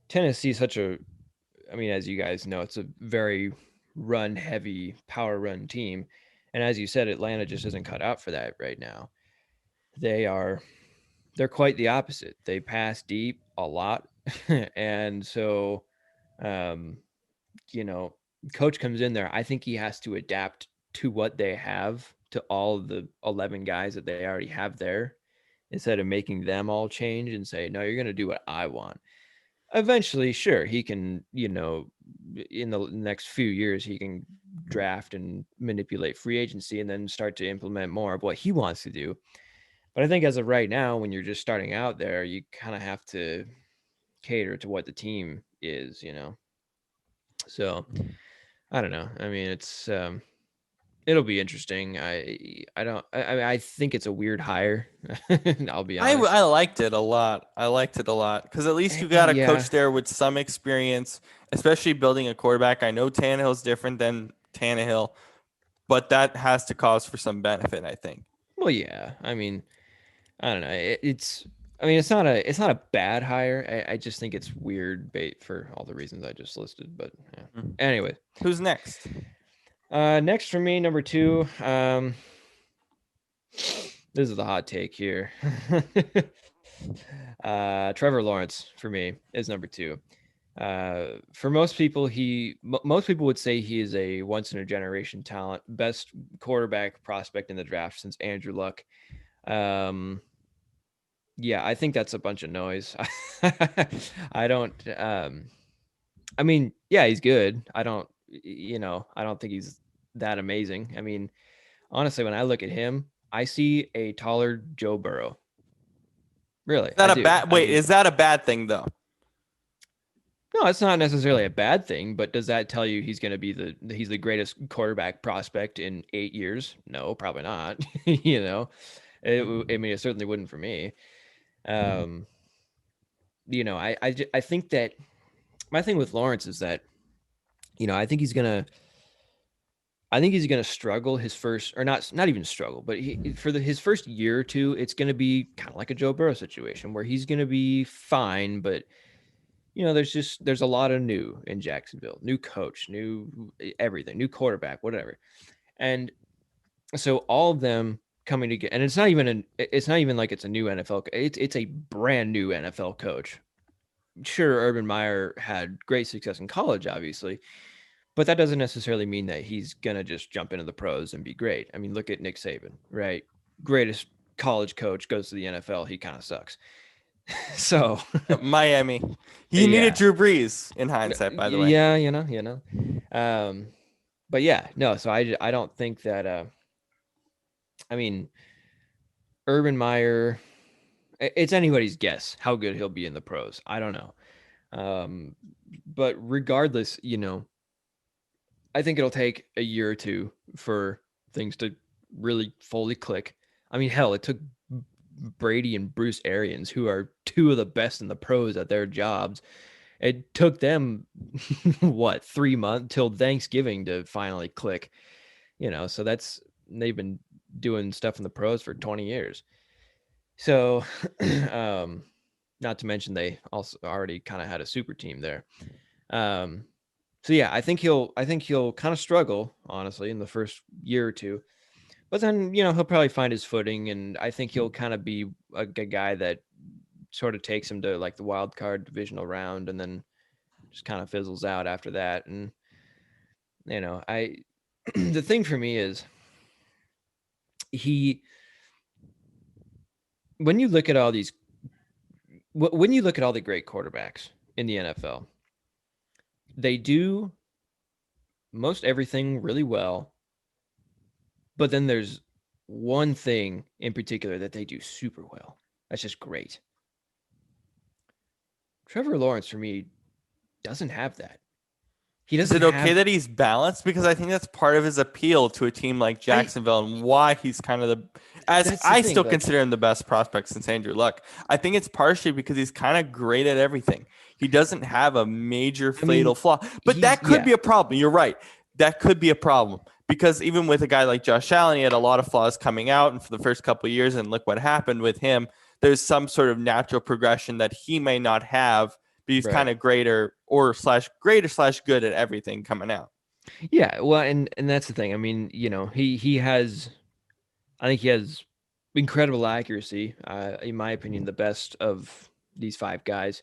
Speaker 2: Tennessee is such a I mean, as you guys know, it's a very run heavy power run team. And as you said, Atlanta just isn't cut out for that right now. They are they're quite the opposite. They pass deep a lot. And so um, you know, coach comes in there, I think he has to adapt to what they have, to all of the 11 guys that they already have there, instead of making them all change and say, no, you're going to do what I want. Eventually, sure, he can, in the next few years, he can draft and manipulate free agency and then start to implement more of what he wants to do. But I think as of right now, when you're just starting out there, you kind of have to cater to what the team is. So I don't know. I mean, it'll be interesting. I don't. I mean, I think it's a weird hire. I'll be honest.
Speaker 1: I liked it a lot. I liked it a lot because at least you got a
Speaker 2: Yeah.
Speaker 1: coach there with some experience, especially building a quarterback. I know Tannehill's different than Tannehill, but that has to cause for some benefit, I think.
Speaker 2: Well, yeah. I mean, I don't know. It's. I mean, it's not a bad hire. I just think it's weird bait for all the reasons I just listed. But yeah.
Speaker 1: Mhm.
Speaker 2: Anyway,
Speaker 1: Who's next?
Speaker 2: next for me, number two. This is the hot take here. Trevor Lawrence for me is number two. For most people, most people would say he is a once in a generation talent, best quarterback prospect in the draft since Andrew Luck. Um, yeah, I think that's a bunch of noise. I don't. I mean, yeah, he's good. I don't think he's that amazing. I mean, honestly, when I look at him, I see a taller Joe Burrow. Really,
Speaker 1: Is
Speaker 2: I
Speaker 1: that a
Speaker 2: do.
Speaker 1: bad
Speaker 2: I
Speaker 1: wait,
Speaker 2: mean,
Speaker 1: is that a bad thing though?
Speaker 2: no, it's not necessarily a bad thing, but does that tell you he's going to be he's the greatest quarterback prospect in 8 years? No, probably not. I mean, it certainly wouldn't for me. Um, I think that my thing with Lawrence is that I think he's gonna struggle his first, or not even struggle, but his first year or two, it's gonna be kind of like a Joe Burrow situation where he's gonna be fine, but there's a lot of new in Jacksonville, new coach, new everything, new quarterback, whatever. And so all of them coming together, and it's not even like it's a new NFL, it's a brand new NFL coach. Sure, Urban Meyer had great success in college, obviously, but that doesn't necessarily mean that he's gonna just jump into the pros and be great. I mean, look at Nick Saban, right? Greatest college coach, goes to the NFL, he kind of sucks. So
Speaker 1: Miami. He needed
Speaker 2: yeah.
Speaker 1: Drew Brees in hindsight, by the way.
Speaker 2: Yeah, um but yeah, no, so I don't think that I mean, Urban Meyer, it's anybody's guess how good he'll be in the pros. I don't know. Um but regardless, I think it'll take a year or two for things to really fully click. I mean, hell, it took Brady and Bruce Arians, who are two of the best in the pros at their jobs. It took them what, 3 months till Thanksgiving to finally click. So they've been doing stuff in the pros for 20 years. So, not to mention they also already kind of had a super team there. Um, so yeah, I think he'll kind of struggle, honestly, in the first year or two. But then, he'll probably find his footing, and I think he'll kind of be a guy that sort of takes him to like the wild card divisional round, and then just kind of fizzles out after that. And I the thing for me is he when you look at all these when you look at all the great quarterbacks in the NFL, they do most everything really well, but then there's one thing in particular that they do super well, That's just great. Trevor Lawrence, for me, doesn't have that. He
Speaker 1: Is
Speaker 2: doesn't
Speaker 1: it okay
Speaker 2: have.
Speaker 1: that he's balanced? Because I think that's part of his appeal to a team like Jacksonville and why he's kind of
Speaker 2: That's the
Speaker 1: I
Speaker 2: thing,
Speaker 1: still
Speaker 2: like-
Speaker 1: consider him the best prospect since Andrew Luck. I think it's partially because he's kind of great at everything. He doesn't have a major fatal flaw, but that could be a problem. You're right. That could be a problem because even with a guy like Josh Allen, he had a lot of flaws coming out, and for the first couple of years, and look what happened with him. There's some sort of natural progression that he may not have, but he's kind of greater / good at everything coming out.
Speaker 2: Yeah, well, and that's the thing. I mean, he has, I think he has incredible accuracy. In my opinion, the best of these five guys.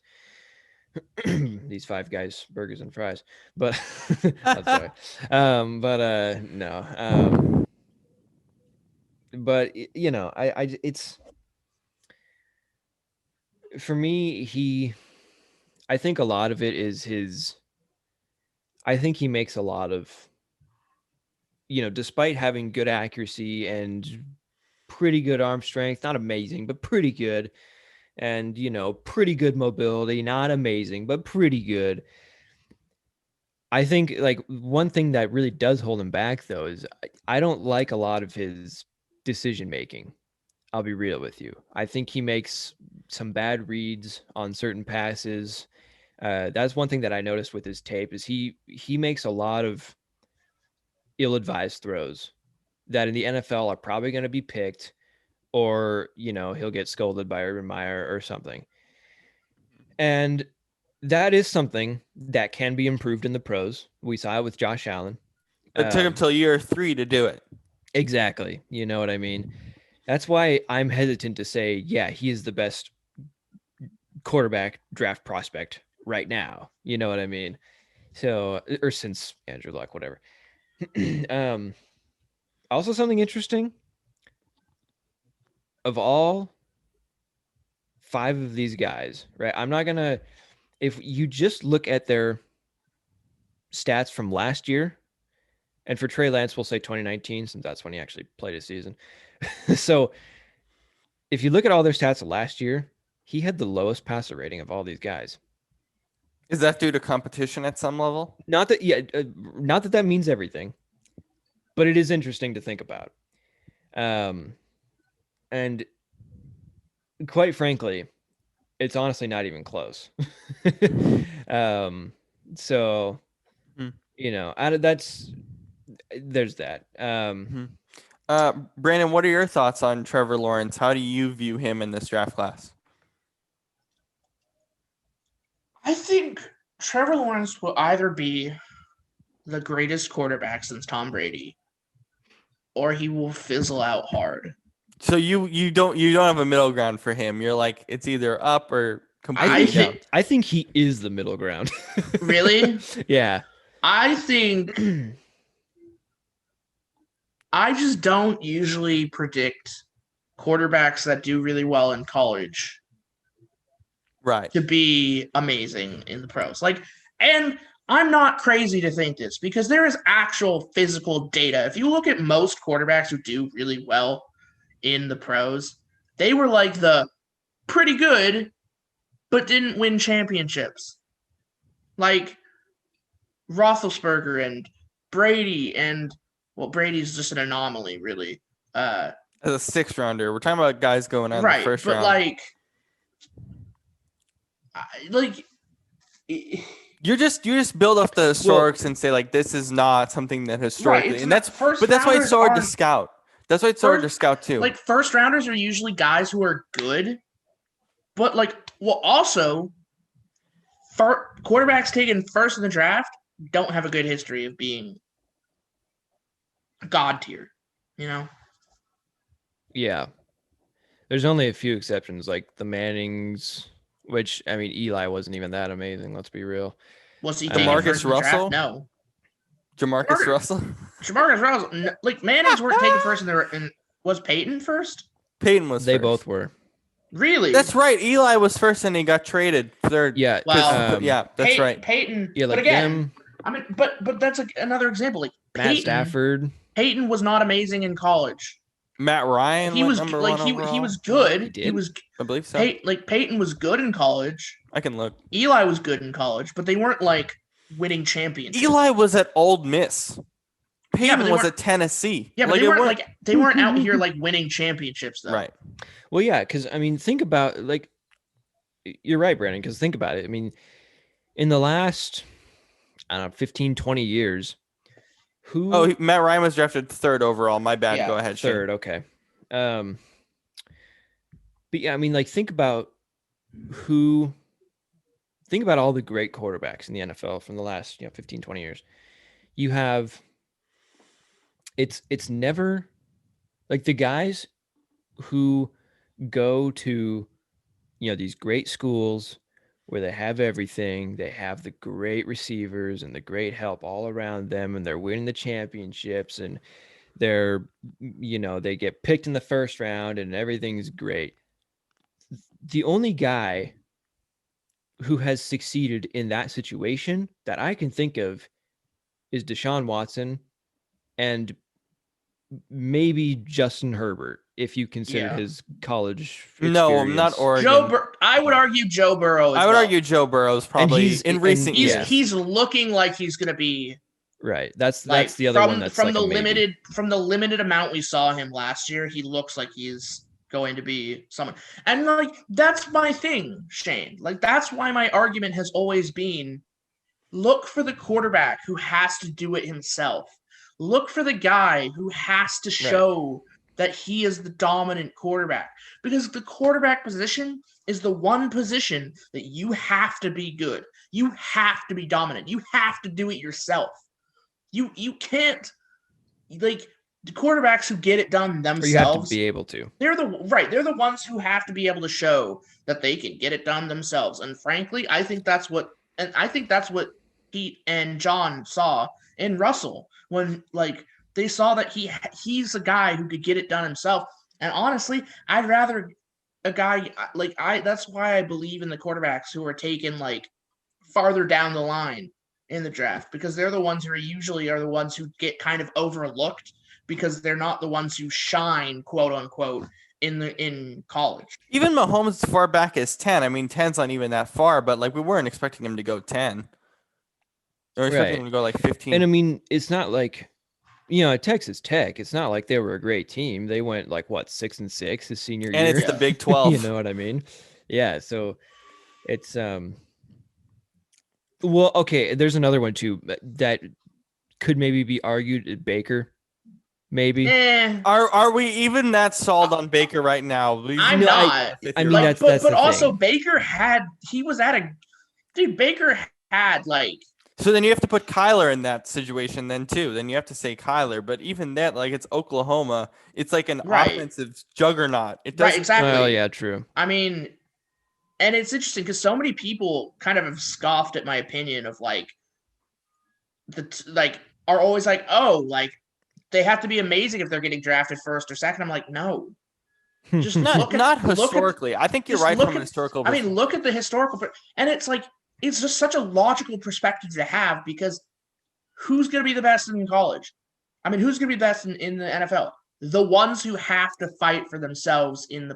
Speaker 2: These five guys, burgers and fries. But I'm sorry. No. But it's for me. I think a lot of it is his. I think he makes a lot of, despite having good accuracy and pretty good arm strength, not amazing, but pretty good, and, pretty good mobility, not amazing, but pretty good. I think like one thing that really does hold him back, though, is I don't like a lot of his decision making. I'll be real with you. I think he makes some bad reads on certain passes. That's one thing that I noticed with his tape is he makes a lot of ill-advised throws that in the NFL are probably going to be picked, or he'll get scolded by Urban Meyer or something. And that is something that can be improved in the pros. We saw it with Josh Allen.
Speaker 1: It took him till year 3 to do it.
Speaker 2: Exactly. You know what I mean? That's why I'm hesitant to say, yeah, he is the best quarterback draft prospect right now. You know what I mean? So, or since Andrew Luck, whatever. Also, something interesting. Of all 5 of these guys, right? I'm not gonna. If you just look at their stats from last year, and for Trey Lance, we'll say 2019, since that's when he actually played a season. So, if you look at all their stats of last year, he had the lowest passer rating of all these guys.
Speaker 1: Is that due to competition at some level?
Speaker 2: Not that that means everything, but it is interesting to think about. And quite frankly, it's honestly not even close. So, there's that.
Speaker 1: Brandon, what are your thoughts on Trevor Lawrence? How do you view him in this draft class?
Speaker 3: I think Trevor Lawrence will either be the greatest quarterback since Tom Brady, or he will fizzle out hard.
Speaker 1: So you don't have a middle ground for him. You're like it's either up or completely down.
Speaker 2: I think he is the middle ground.
Speaker 3: Really?
Speaker 2: Yeah.
Speaker 3: I think I just don't usually predict quarterbacks that do really well in college to be amazing in the pros. And I'm not crazy to think this because there is actual physical data. If you look at most quarterbacks who do really well in the pros, they were like the pretty good, but didn't win championships. Like Roethlisberger and Brady and, well, Brady's just an anomaly, really.
Speaker 1: As a 6th rounder, we're talking about guys going out in the first round. You just build up the historics and say like this is not something that historically, and that's why it's so hard to scout. That's why it's so hard to scout too.
Speaker 3: Like first rounders are usually guys who are good, but also quarterbacks taken first in the draft don't have a good history of being god tier,
Speaker 2: Yeah. There's only a few exceptions, like the Mannings, which, I mean, Eli wasn't even that amazing, let's be real.
Speaker 3: Was he taken first in the draft? No.
Speaker 1: Jamarcus Russell?
Speaker 3: Jamarcus Russell. Mannings weren't taken first was Peyton first?
Speaker 1: Peyton was
Speaker 2: They
Speaker 1: first.
Speaker 2: both were.
Speaker 3: Really?
Speaker 1: That's right. Eli was first and he got traded third.
Speaker 2: Yeah.
Speaker 3: Well,
Speaker 1: that's right.
Speaker 3: Peyton.
Speaker 2: Yeah,
Speaker 3: but again, but that's another example. Like
Speaker 2: Matt Stafford.
Speaker 3: Peyton was not amazing in college.
Speaker 1: Matt Ryan
Speaker 3: He
Speaker 1: went
Speaker 3: was
Speaker 1: number
Speaker 3: like
Speaker 1: one overall.
Speaker 3: he was good.
Speaker 2: He did?
Speaker 3: He was
Speaker 1: I believe so.
Speaker 3: Peyton was good in college.
Speaker 1: I can look.
Speaker 3: Eli was good in college, but they weren't like winning championships.
Speaker 1: Eli was at Old Miss. Peyton
Speaker 3: they
Speaker 1: was
Speaker 3: weren't-
Speaker 1: at Tennessee.
Speaker 3: Yeah, but they weren't out here like winning championships though.
Speaker 1: Right.
Speaker 2: Well, yeah, because I mean, think about like you're right, Brandon. Because think about it. I mean, in the last, I don't know, 15, 20 years,
Speaker 1: Matt Ryan was drafted 3rd overall. My bad.
Speaker 3: Yeah,
Speaker 1: Go ahead. Shane.
Speaker 2: 3rd? Okay. But yeah, I mean, like think about all the great quarterbacks in the NFL from the last 15, 20 years. You have it's never like the guys who go to these great schools where they have everything, they have the great receivers and the great help all around them, and they're winning the championships, and they're they get picked in the first round and everything's great. The only guy who has succeeded in that situation that I can think of is Deshaun Watson and maybe Justin Herbert, if you consider his college experience.
Speaker 1: No, not Oregon.
Speaker 3: I would argue Joe Burrow.
Speaker 1: I would argue Joe Burrow's probably in recent years.
Speaker 3: He's looking like he's going to be
Speaker 2: right. That's the other one. That's
Speaker 3: from the limited amount we saw him last year. He looks like he's going to be someone, and like that's my thing, Shane. Like that's why my argument has always been: look for the quarterback who has to do it himself. Look for the guy who has to show that he is the dominant quarterback, because the quarterback position is the one position that you have to be good. You have to be dominant. You have to do it yourself. You can't, like, the quarterbacks who get it done themselves.
Speaker 2: Or you have to be able to.
Speaker 3: They're the ones who have to be able to show that they can get it done themselves. And frankly, I think that's what Pete and John saw in Russell when like they saw that he's a guy who could get it done himself. And honestly, I'd rather a guy like that's why I believe in the quarterbacks who are taken like farther down the line in the draft, because they're the ones who are the ones who get kind of overlooked because they're not the ones who shine, quote unquote, in college.
Speaker 1: Even Mahomes as far back as 10. I mean, 10's not even that far, but like we weren't expecting him to go 10. They were expecting him to go like 15.
Speaker 2: And I mean, it's not like, at Texas Tech, it's not like they were a great team. They went like 6-6 his senior year.
Speaker 1: And it's the Big 12.
Speaker 2: You know what I mean? Yeah. So it's well, okay. There's another one too that could maybe be argued. Baker, maybe.
Speaker 1: Are we even that sold on Baker right now?
Speaker 3: I'm not.
Speaker 2: I mean, that's
Speaker 3: but
Speaker 2: the
Speaker 3: also
Speaker 2: thing.
Speaker 3: Baker had like.
Speaker 1: So then you have to put Kyler in that situation then too. Then you have to say Kyler, but even that, like, it's Oklahoma. It's like an offensive juggernaut. It doesn't.
Speaker 3: Right, exactly.
Speaker 2: Oh yeah, true.
Speaker 3: I mean, and it's interesting because so many people kind of have scoffed at my opinion of like are always like, oh, like they have to be amazing if they're getting drafted first or second. I'm like, no.
Speaker 1: Just not historically. I think you're right from an historical perspective.
Speaker 3: I mean, look at the historical, and it's like, it's just such a logical perspective to have, because who's going to be the best in college? I mean, who's going to be best in the NFL? The ones who have to fight for themselves in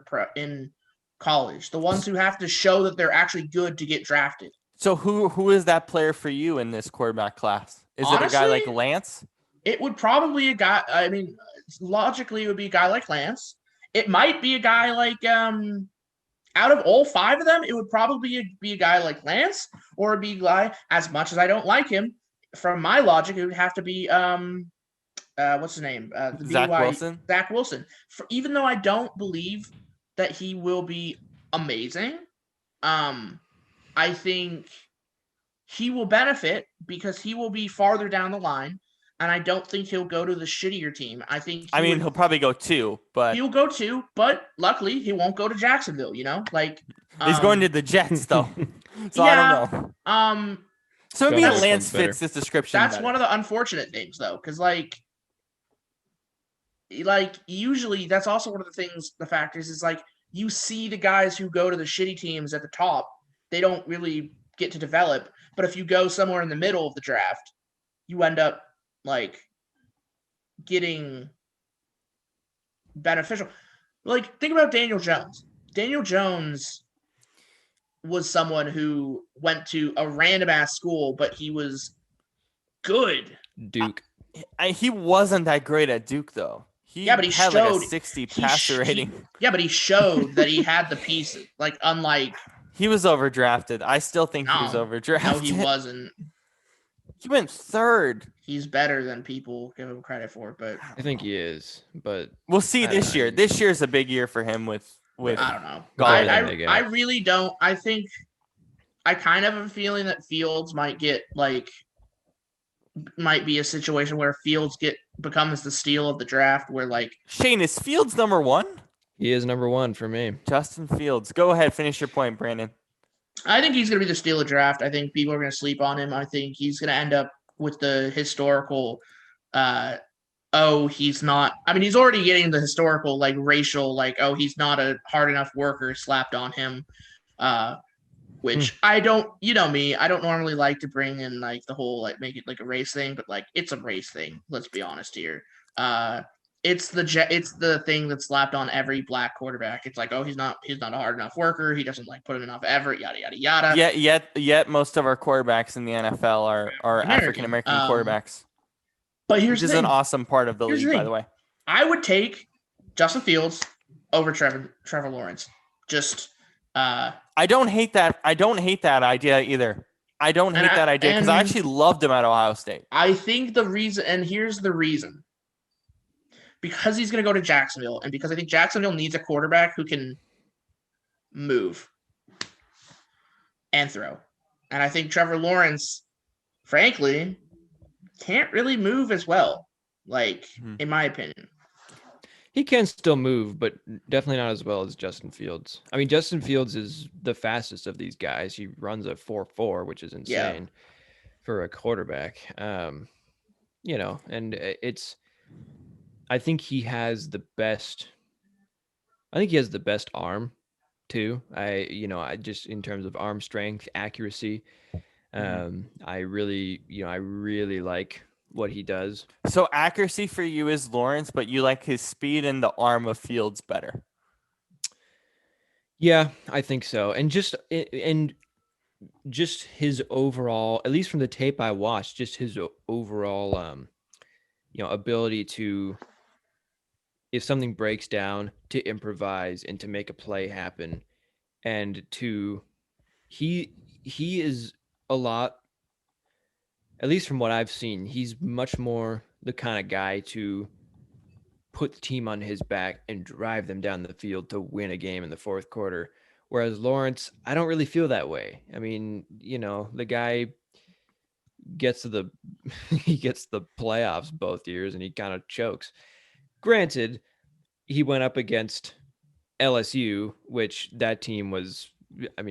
Speaker 3: college, the ones who have to show that they're actually good to get drafted.
Speaker 1: So who is that player for you in this quarterback class? Is it a guy like Lance?
Speaker 3: It would probably a guy. I mean, logically, it would be a guy like Lance. It might be a guy like out of all 5 of them, it would probably be a guy like Lance, or it'd be a guy, as much as I don't like him, from my logic, it would have to be what's his name?
Speaker 1: Zach Wilson.
Speaker 3: Zach Wilson. Even though I don't believe that he will be amazing, I think he will benefit because he will be farther down the line. And I don't think he'll go to the shittier team.
Speaker 1: He'll probably go 2, but
Speaker 3: he'll go 2. But luckily, he won't go to Jacksonville. Like
Speaker 1: he's going to the Jets, though. So yeah, I don't know. So maybe Lance fits this description.
Speaker 3: That's
Speaker 1: better.
Speaker 3: One of the unfortunate things, though, because like usually that's also one of the factors is like you see the guys who go to the shitty teams at the top, they don't really get to develop. But if you go somewhere in the middle of the draft, you end up like getting beneficial. Like, think about Daniel Jones. Daniel Jones was someone who went to a random ass school, but he was good.
Speaker 2: Duke.
Speaker 1: He wasn't that great at Duke, though. He
Speaker 3: Yeah, but he
Speaker 1: had like a
Speaker 3: showed
Speaker 1: 60 passer rating.
Speaker 3: but he showed that he had the pieces. Like, unlike
Speaker 1: He was overdrafted. I still think he was
Speaker 3: no,
Speaker 1: overdrafted.
Speaker 3: no, he wasn't.
Speaker 1: He went third.
Speaker 3: He's better than people give him credit for, but
Speaker 2: I think he is, but
Speaker 1: we'll see
Speaker 2: I don't
Speaker 1: this
Speaker 2: know.
Speaker 1: year. This year is a big year for him with
Speaker 3: I don't know.
Speaker 2: Better than they
Speaker 3: I
Speaker 2: get.
Speaker 3: really don't. I think I kind of have a feeling that Fields might be a situation where Fields becomes the steal of the draft, where like
Speaker 1: Shane, is Fields number one?
Speaker 2: He is number one for me.
Speaker 1: Justin Fields. Go ahead, finish your point, Brandon.
Speaker 3: I think he's going to be the steal of draft. I think people are going to sleep on him. I think he's going to end up with the historical. He's not. I mean, he's already getting the historical like racial like he's not a hard enough worker slapped on him. Which I don't, you know me, I don't normally like to bring in like the whole like make it like a race thing, but like it's a race thing. Let's be honest here. It's the thing that's slapped on every black quarterback. It's like, he's not a hard enough worker. He doesn't like put in enough effort. Yada yada yada.
Speaker 1: Yet most of our quarterbacks in the NFL are African American quarterbacks.
Speaker 3: But here's
Speaker 1: which is an awesome part of the league, by the way.
Speaker 3: I would take Justin Fields over Trevor Lawrence. Just
Speaker 1: I don't hate that. I don't hate that idea either. I don't hate that idea because I actually loved him at Ohio State.
Speaker 3: I think the reason, and here's the reason, because he's going to go to Jacksonville, and because I think Jacksonville needs a quarterback who can move and throw. And I think Trevor Lawrence, frankly, can't really move as well, in my opinion.
Speaker 2: He can still move, but definitely not as well as Justin Fields. I mean, Justin Fields is the fastest of these guys. He runs a 4.4, which is insane for a quarterback. And I think he has the best arm too. I just in terms of arm strength, accuracy, I really like what he does.
Speaker 1: So accuracy for you is Lawrence, but you like his speed and the arm of Fields better.
Speaker 2: Yeah, I think so. And just his overall, at least from the tape I watched, just his overall ability to, if something breaks down, to improvise and to make a play happen, and he is a lot, at least from what I've seen, he's much more the kind of guy to put the team on his back and drive them down the field to win a game in the fourth quarter. Whereas Lawrence, I don't really feel that way. I mean, the guy gets to the playoffs both years and he kind of chokes. Granted, he went up against LSU, which that team was,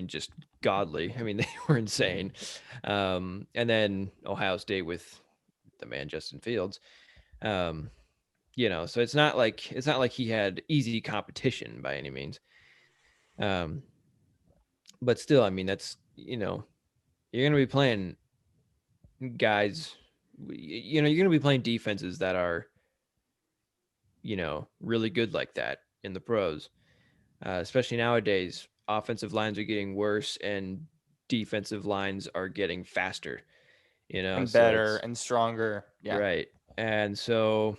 Speaker 2: just godly. I mean, they were insane. And then Ohio State with the man Justin Fields. So it's not like he had easy competition by any means. But still, I mean, that's, you're going to be playing guys, you're going to be playing defenses that are, really good like that in the pros, especially nowadays. Offensive lines are getting worse and defensive lines are getting faster,
Speaker 1: and better and stronger. Yeah.
Speaker 2: Right. And so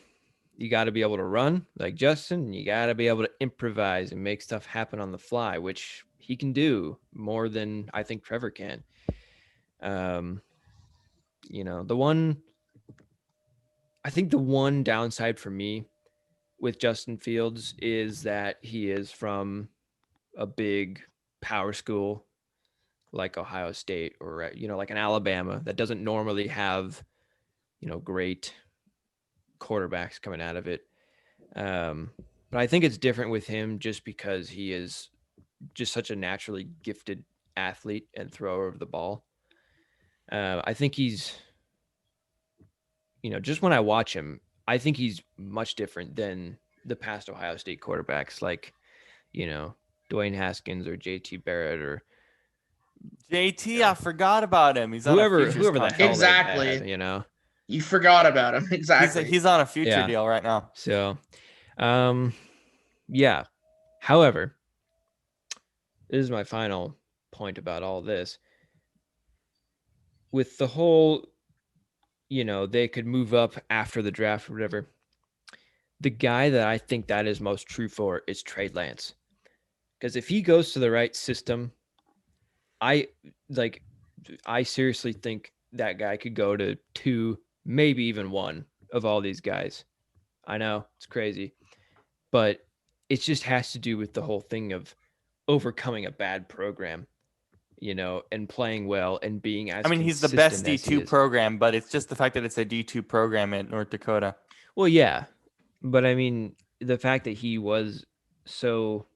Speaker 2: you got to be able to run like Justin. You got to be able to improvise and make stuff happen on the fly, which he can do more than I think Trevor can. The one downside for me with Justin Fields is that he is from a big power school like Ohio State or, like an Alabama that doesn't normally have, great quarterbacks coming out of it. But I think it's different with him just because he is just such a naturally gifted athlete and thrower of the ball. I think he's, just when I watch him, I think he's much different than the past Ohio State quarterbacks like, Dwayne Haskins or JT Barrett or
Speaker 1: JT. I forgot about him. He's on
Speaker 2: whoever
Speaker 1: a futures
Speaker 2: the
Speaker 1: contract.
Speaker 2: hell
Speaker 3: Exactly.
Speaker 2: they had,
Speaker 3: You forgot about him. Exactly.
Speaker 1: He's on a future deal right now.
Speaker 2: So, Yeah. However, this is my final point about all this. With the whole, they could move up after the draft or whatever. The guy that I think that is most true for is Trey Lance. Because if he goes to the right system, I seriously think that guy could go to 2, maybe even 1 of all these guys. I know it's crazy, but it just has to do with the whole thing of overcoming a bad program, and playing well and being as
Speaker 1: I mean, he's the best
Speaker 2: consistent as he
Speaker 1: D2
Speaker 2: is.
Speaker 1: program, but it's just the fact that it's a D2 program at North Dakota.
Speaker 2: Well, yeah, but I mean, the fact that he was so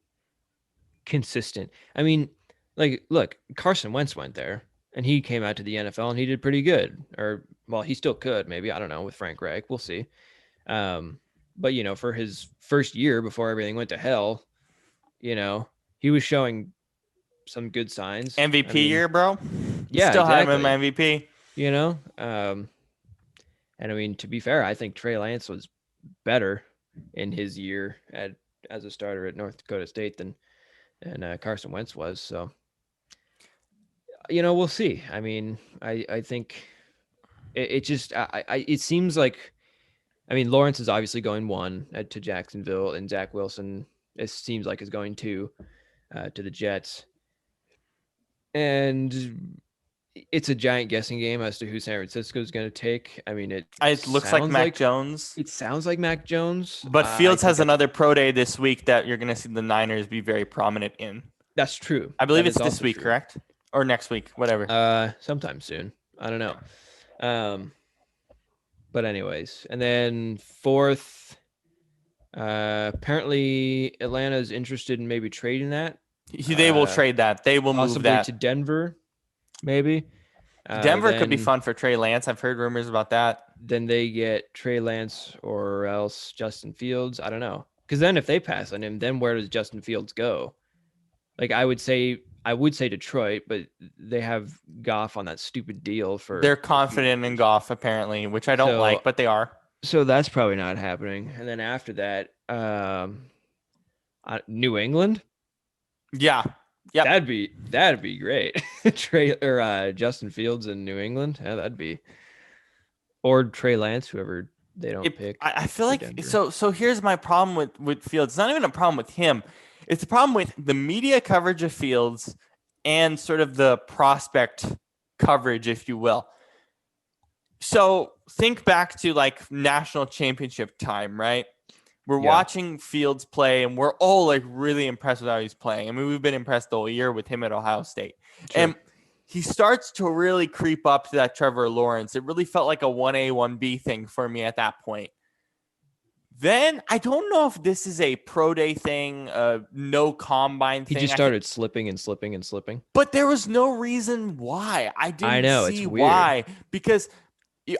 Speaker 2: consistent. I mean, look, Carson Wentz went there and he came out to the NFL and he did pretty good. Or, well, he still could, maybe. I don't know, with Frank Reich. We'll see. But, for his first year before everything went to hell, he was showing some good signs.
Speaker 1: MVP year, bro.
Speaker 2: Yeah,
Speaker 1: still
Speaker 2: exactly.
Speaker 1: have him in MVP.
Speaker 2: And I mean, to be fair, I think Trey Lance was better in his year as a starter at North Dakota State than Carson Wentz was. So, we'll see. I mean, I think it seems like, I mean, Lawrence is obviously going 1 to Jacksonville, and Zach Wilson, it seems like, is going 2 to the Jets. And it's a giant guessing game as to who San Francisco is going to take. I mean, it
Speaker 1: looks like Mac Jones.
Speaker 2: It sounds like Mac Jones.
Speaker 1: But Fields has another pro day this week that you're going to see the Niners be very prominent in.
Speaker 2: That's true.
Speaker 1: I believe it's this week, correct? Or next week, whatever.
Speaker 2: Sometime soon. I don't know. But anyways, and then 4th, apparently Atlanta is interested in maybe trading that.
Speaker 1: They will trade that. They will move that
Speaker 2: to Denver, maybe.
Speaker 1: Denver could be fun for Trey Lance. I've heard rumors about that.
Speaker 2: Then they get Trey Lance or else Justin Fields. I don't know. Because then if they pass on him, then where does Justin Fields go? Like, I would say Detroit, but they have Goff on that stupid deal for.
Speaker 1: They're confident in Goff, apparently, which I don't like, but they are.
Speaker 2: So that's probably not happening. And then after that, New England.
Speaker 1: Yeah. Yep.
Speaker 2: That'd be great. Trey or Justin Fields in New England. Yeah, that'd be. Or Trey Lance, whoever they don't pick.
Speaker 1: I feel like Denver. So here's my problem with Fields. It's not even a problem with him. It's a problem with the media coverage of Fields and sort of the prospect coverage, if you will. So think back to like national championship time, right? We're watching Fields play, and we're all like really impressed with how he's playing. I mean, we've been impressed the whole year with him at Ohio State. True. And he starts to really creep up to that Trevor Lawrence. It really felt like a 1A, 1B thing for me at that point. Then I don't know if this is a pro day thing, no combine thing.
Speaker 2: He just started slipping and slipping and slipping.
Speaker 1: But there was no reason why. I didn't see
Speaker 2: it's weird.
Speaker 1: Why. Because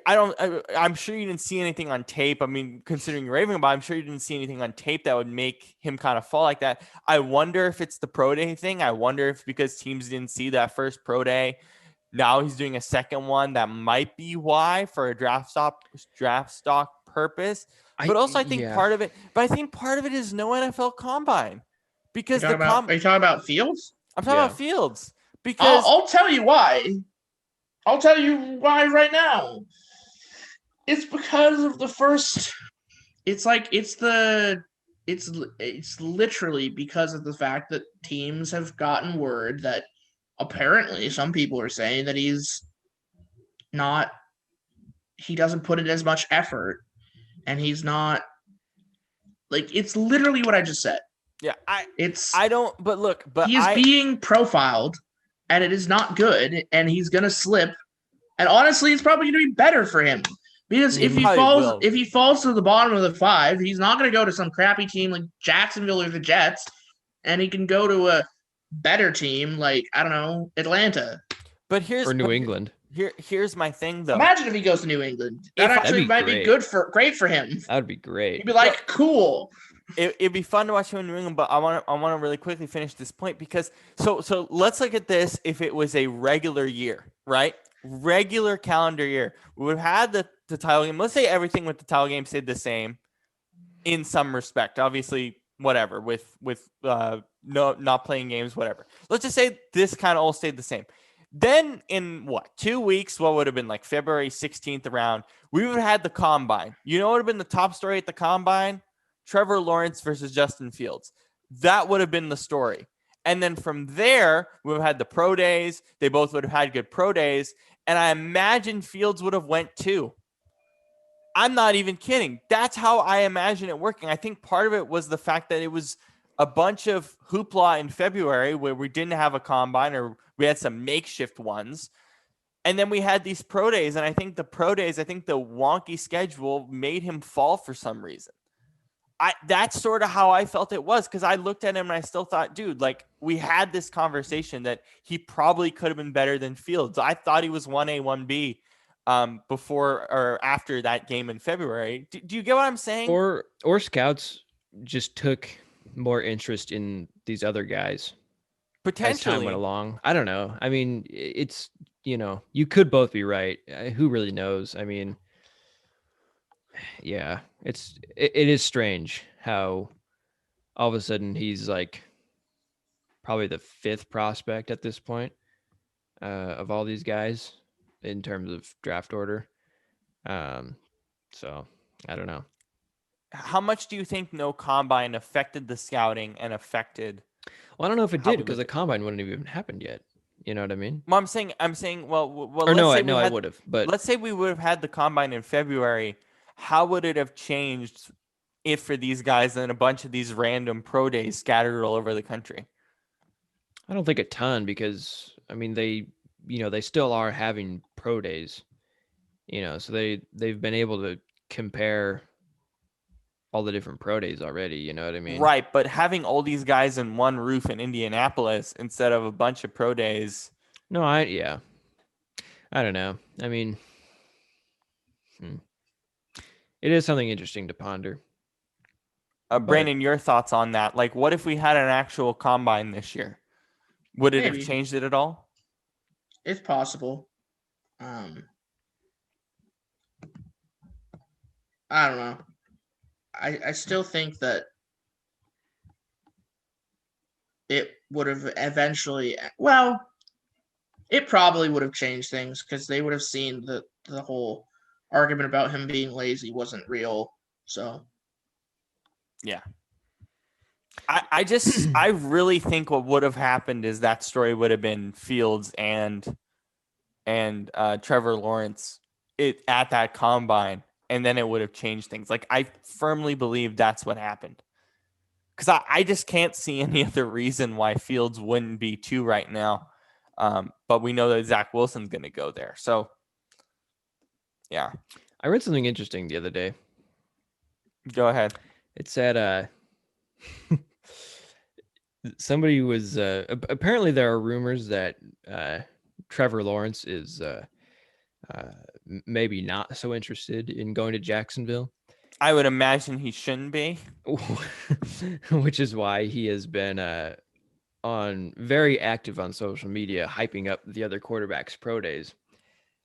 Speaker 1: I'm sure you didn't see anything on tape. I mean, considering you're raving about it, I'm sure you didn't see anything on tape that would make him kind of fall like that. I wonder if it's the pro day thing. I wonder if because teams didn't see that first pro day, now he's doing a second one. That might be why, for a draft stock purpose. But also, I think part of it is no NFL combine. Because
Speaker 3: are you talking about Fields?
Speaker 1: I'm talking about Fields. Because
Speaker 3: I'll tell you why. I'll tell you why right now. It's because of the first. It's literally because of the fact that teams have gotten word that apparently some people are saying that he doesn't put in as much effort, and he's not, like, it's literally what I just said.
Speaker 1: Yeah, he's
Speaker 3: being profiled. And it is not good, and he's gonna slip. And honestly, it's probably gonna be better for him because if he falls to the bottom of the 5, he's not gonna go to some crappy team like Jacksonville or the Jets, and he can go to a better team like, I don't know, Atlanta.
Speaker 2: But New England.
Speaker 1: Here's my thing, though.
Speaker 3: Imagine if he goes to New England. That actually might be great for him.
Speaker 2: That would be great.
Speaker 3: He'd be like, cool.
Speaker 1: It'd be fun to watch him in New England, but I want to really quickly finish this point because so let's look at this. If it was a regular year, right? Regular calendar year, we would have had the title game. Let's say everything with the title game stayed the same in some respect. Obviously, whatever with not playing games, whatever. Let's just say this kind of all stayed the same. Then in 2 weeks, what would have been like February 16th around, we would have had the combine. You know what would have been the top story at the combine? Trevor Lawrence versus Justin Fields. That would have been the story. And then from there, we would have had the pro days. They both would have had good pro days. And I imagine Fields would have went too. I'm not even kidding. That's how I imagine it working. I think part of it was the fact that it was a bunch of hoopla in February where we didn't have a combine or we had some makeshift ones. And then we had these pro days. And I think the wonky schedule made him fall for some reason. That's sort of how I felt it was, because I looked at him and I still thought, dude, like we had this conversation that he probably could have been better than Fields. I thought he was 1A, 1B before or after that game in February. Do you get what I'm saying?
Speaker 2: Or scouts just took more interest in these other guys
Speaker 1: potentially
Speaker 2: as time went along. I don't know. I mean, it's, you could both be right. Who really knows? I mean, yeah, it is strange how all of a sudden he's like probably the 5th prospect at this point of all these guys in terms of draft order. So I don't know.
Speaker 1: How much do you think no combine affected the scouting and affected?
Speaker 2: Well, I don't know if it did, because the combine wouldn't have even happened yet. You know what I mean?
Speaker 1: Well, I'm saying, well,
Speaker 2: or no, I would have. But
Speaker 1: let's say we would have had the combine in February. How would it have changed if for these guys and a bunch of these random pro days scattered all over the country?
Speaker 2: I don't think a ton, because I mean they still are having pro days. So they've been able to compare all the different pro days already. You know what I mean?
Speaker 1: Right, but having all these guys in one roof in Indianapolis instead of a bunch of pro days.
Speaker 2: No, I don't know. I mean, it is something interesting to ponder.
Speaker 1: Brandon, your thoughts on that? Like, what if we had an actual combine this year? Would it have changed it at all?
Speaker 3: It's possible. I don't know. I still think that it would have eventually, well, it probably would have changed things, because they would have seen that the whole argument about him being lazy wasn't real. So,
Speaker 1: yeah. I really think what would have happened is that story would have been Fields and Trevor Lawrence at that combine, and then it would have changed things. Like, I firmly believe that's what happened, because I just can't see any other reason why Fields wouldn't be 2 right now. But we know that Zach Wilson's going to go there. So, yeah.
Speaker 2: I read something interesting the other day.
Speaker 1: Go ahead.
Speaker 2: It said somebody was apparently there are rumors that Trevor Lawrence is maybe not so interested in going to Jacksonville.
Speaker 1: I would imagine he shouldn't be.
Speaker 2: Which is why he has been very active on social media, hyping up the other quarterbacks' pro days.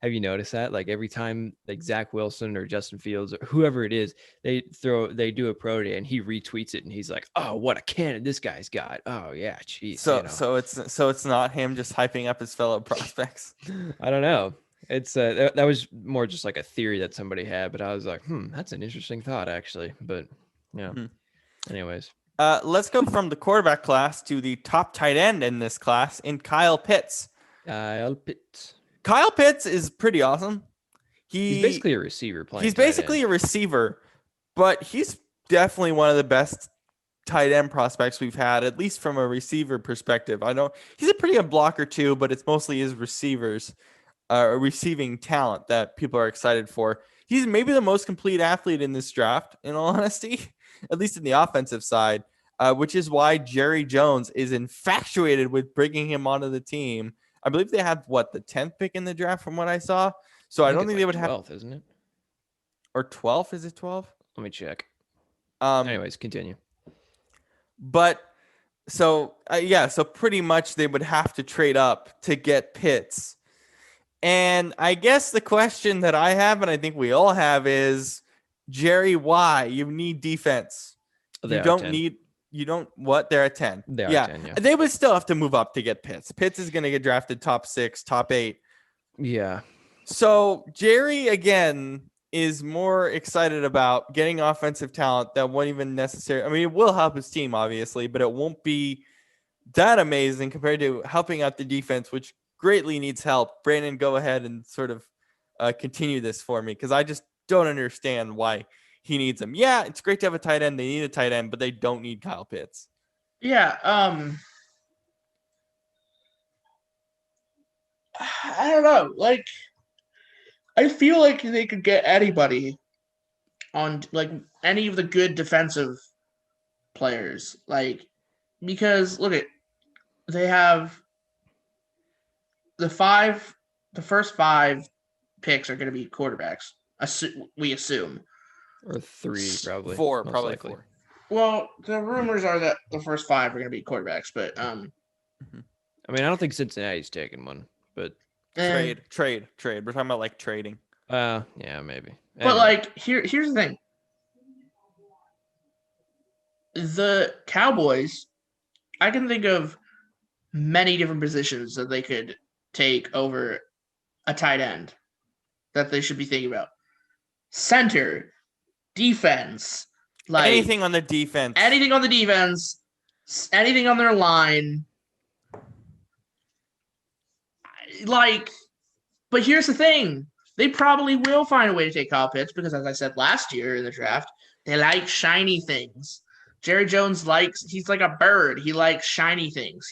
Speaker 2: Have you noticed that? Like, every time like Zach Wilson or Justin Fields or whoever it is, they do a pro day and he retweets it and he's like, "Oh, what a cannon this guy's got! Oh yeah, jeez."
Speaker 1: So it's not him just hyping up his fellow prospects.
Speaker 2: I don't know. It's that was more just like a theory that somebody had, but I was like, that's an interesting thought actually. But yeah. Anyways,
Speaker 1: let's go from the quarterback class to the top tight end in this class in Kyle Pitts. Kyle Pitts is pretty awesome. He's
Speaker 2: basically a receiver playing.
Speaker 1: He's basically a receiver, but he's definitely one of the best tight end prospects we've had, at least from a receiver perspective. I know he's a pretty good blocker too, but it's mostly his receiving talent that people are excited for. He's maybe the most complete athlete in this draft, in all honesty, at least in the offensive side, which is why Jerry Jones is infatuated with bringing him onto the team. I believe they have the 10th pick in the draft from what I saw. So I don't think they would
Speaker 2: 12th, isn't it?
Speaker 1: Or 12th? Is it 12?
Speaker 2: Let me check. Anyways, continue.
Speaker 1: But so pretty much they would have to trade up to get Pitts. And I guess the question that I have, and I think we all have, is, Jerry, why? You need defense. You don't need You don't what? They're at 10.
Speaker 2: They are
Speaker 1: yeah.
Speaker 2: 10, yeah.
Speaker 1: They would still have to move up to get Pitts. Pitts is going to get drafted top 6, top 8.
Speaker 2: Yeah.
Speaker 1: So Jerry, again, is more excited about getting offensive talent that won't even necessarily – I mean, it will help his team, obviously, but it won't be that amazing compared to helping out the defense, which greatly needs help. Brandon, go ahead and sort of continue this for me because I just don't understand why – he needs them. Yeah, it's great to have a tight end. They need a tight end, but they don't need Kyle Pitts.
Speaker 3: Yeah. I don't know. Like, I feel like they could get anybody on like any of the good defensive players. Like, because look at they have the first 5 picks are going to be quarterbacks. We assume.
Speaker 2: Or 3, probably.
Speaker 1: 4,
Speaker 2: most
Speaker 1: probably
Speaker 2: likely.
Speaker 1: 4.
Speaker 3: Well, the rumors are that the first 5 are going to be quarterbacks, but
Speaker 2: I mean, I don't think Cincinnati's taking one, but
Speaker 1: Trade. We're talking about like trading.
Speaker 2: yeah, maybe.
Speaker 3: But
Speaker 2: Anyway.
Speaker 3: like here's the thing. The Cowboys, I can think of many different positions that they could take over a tight end that they should be thinking about. Center, defense, like
Speaker 1: anything on the defense.
Speaker 3: anything on the defense, anything on their line. Like, but here's the thing. They probably will find a way to take Kyle Pitts because, as I said last year in the draft, they like shiny things. Jerry Jones he's like a bird. He likes shiny things.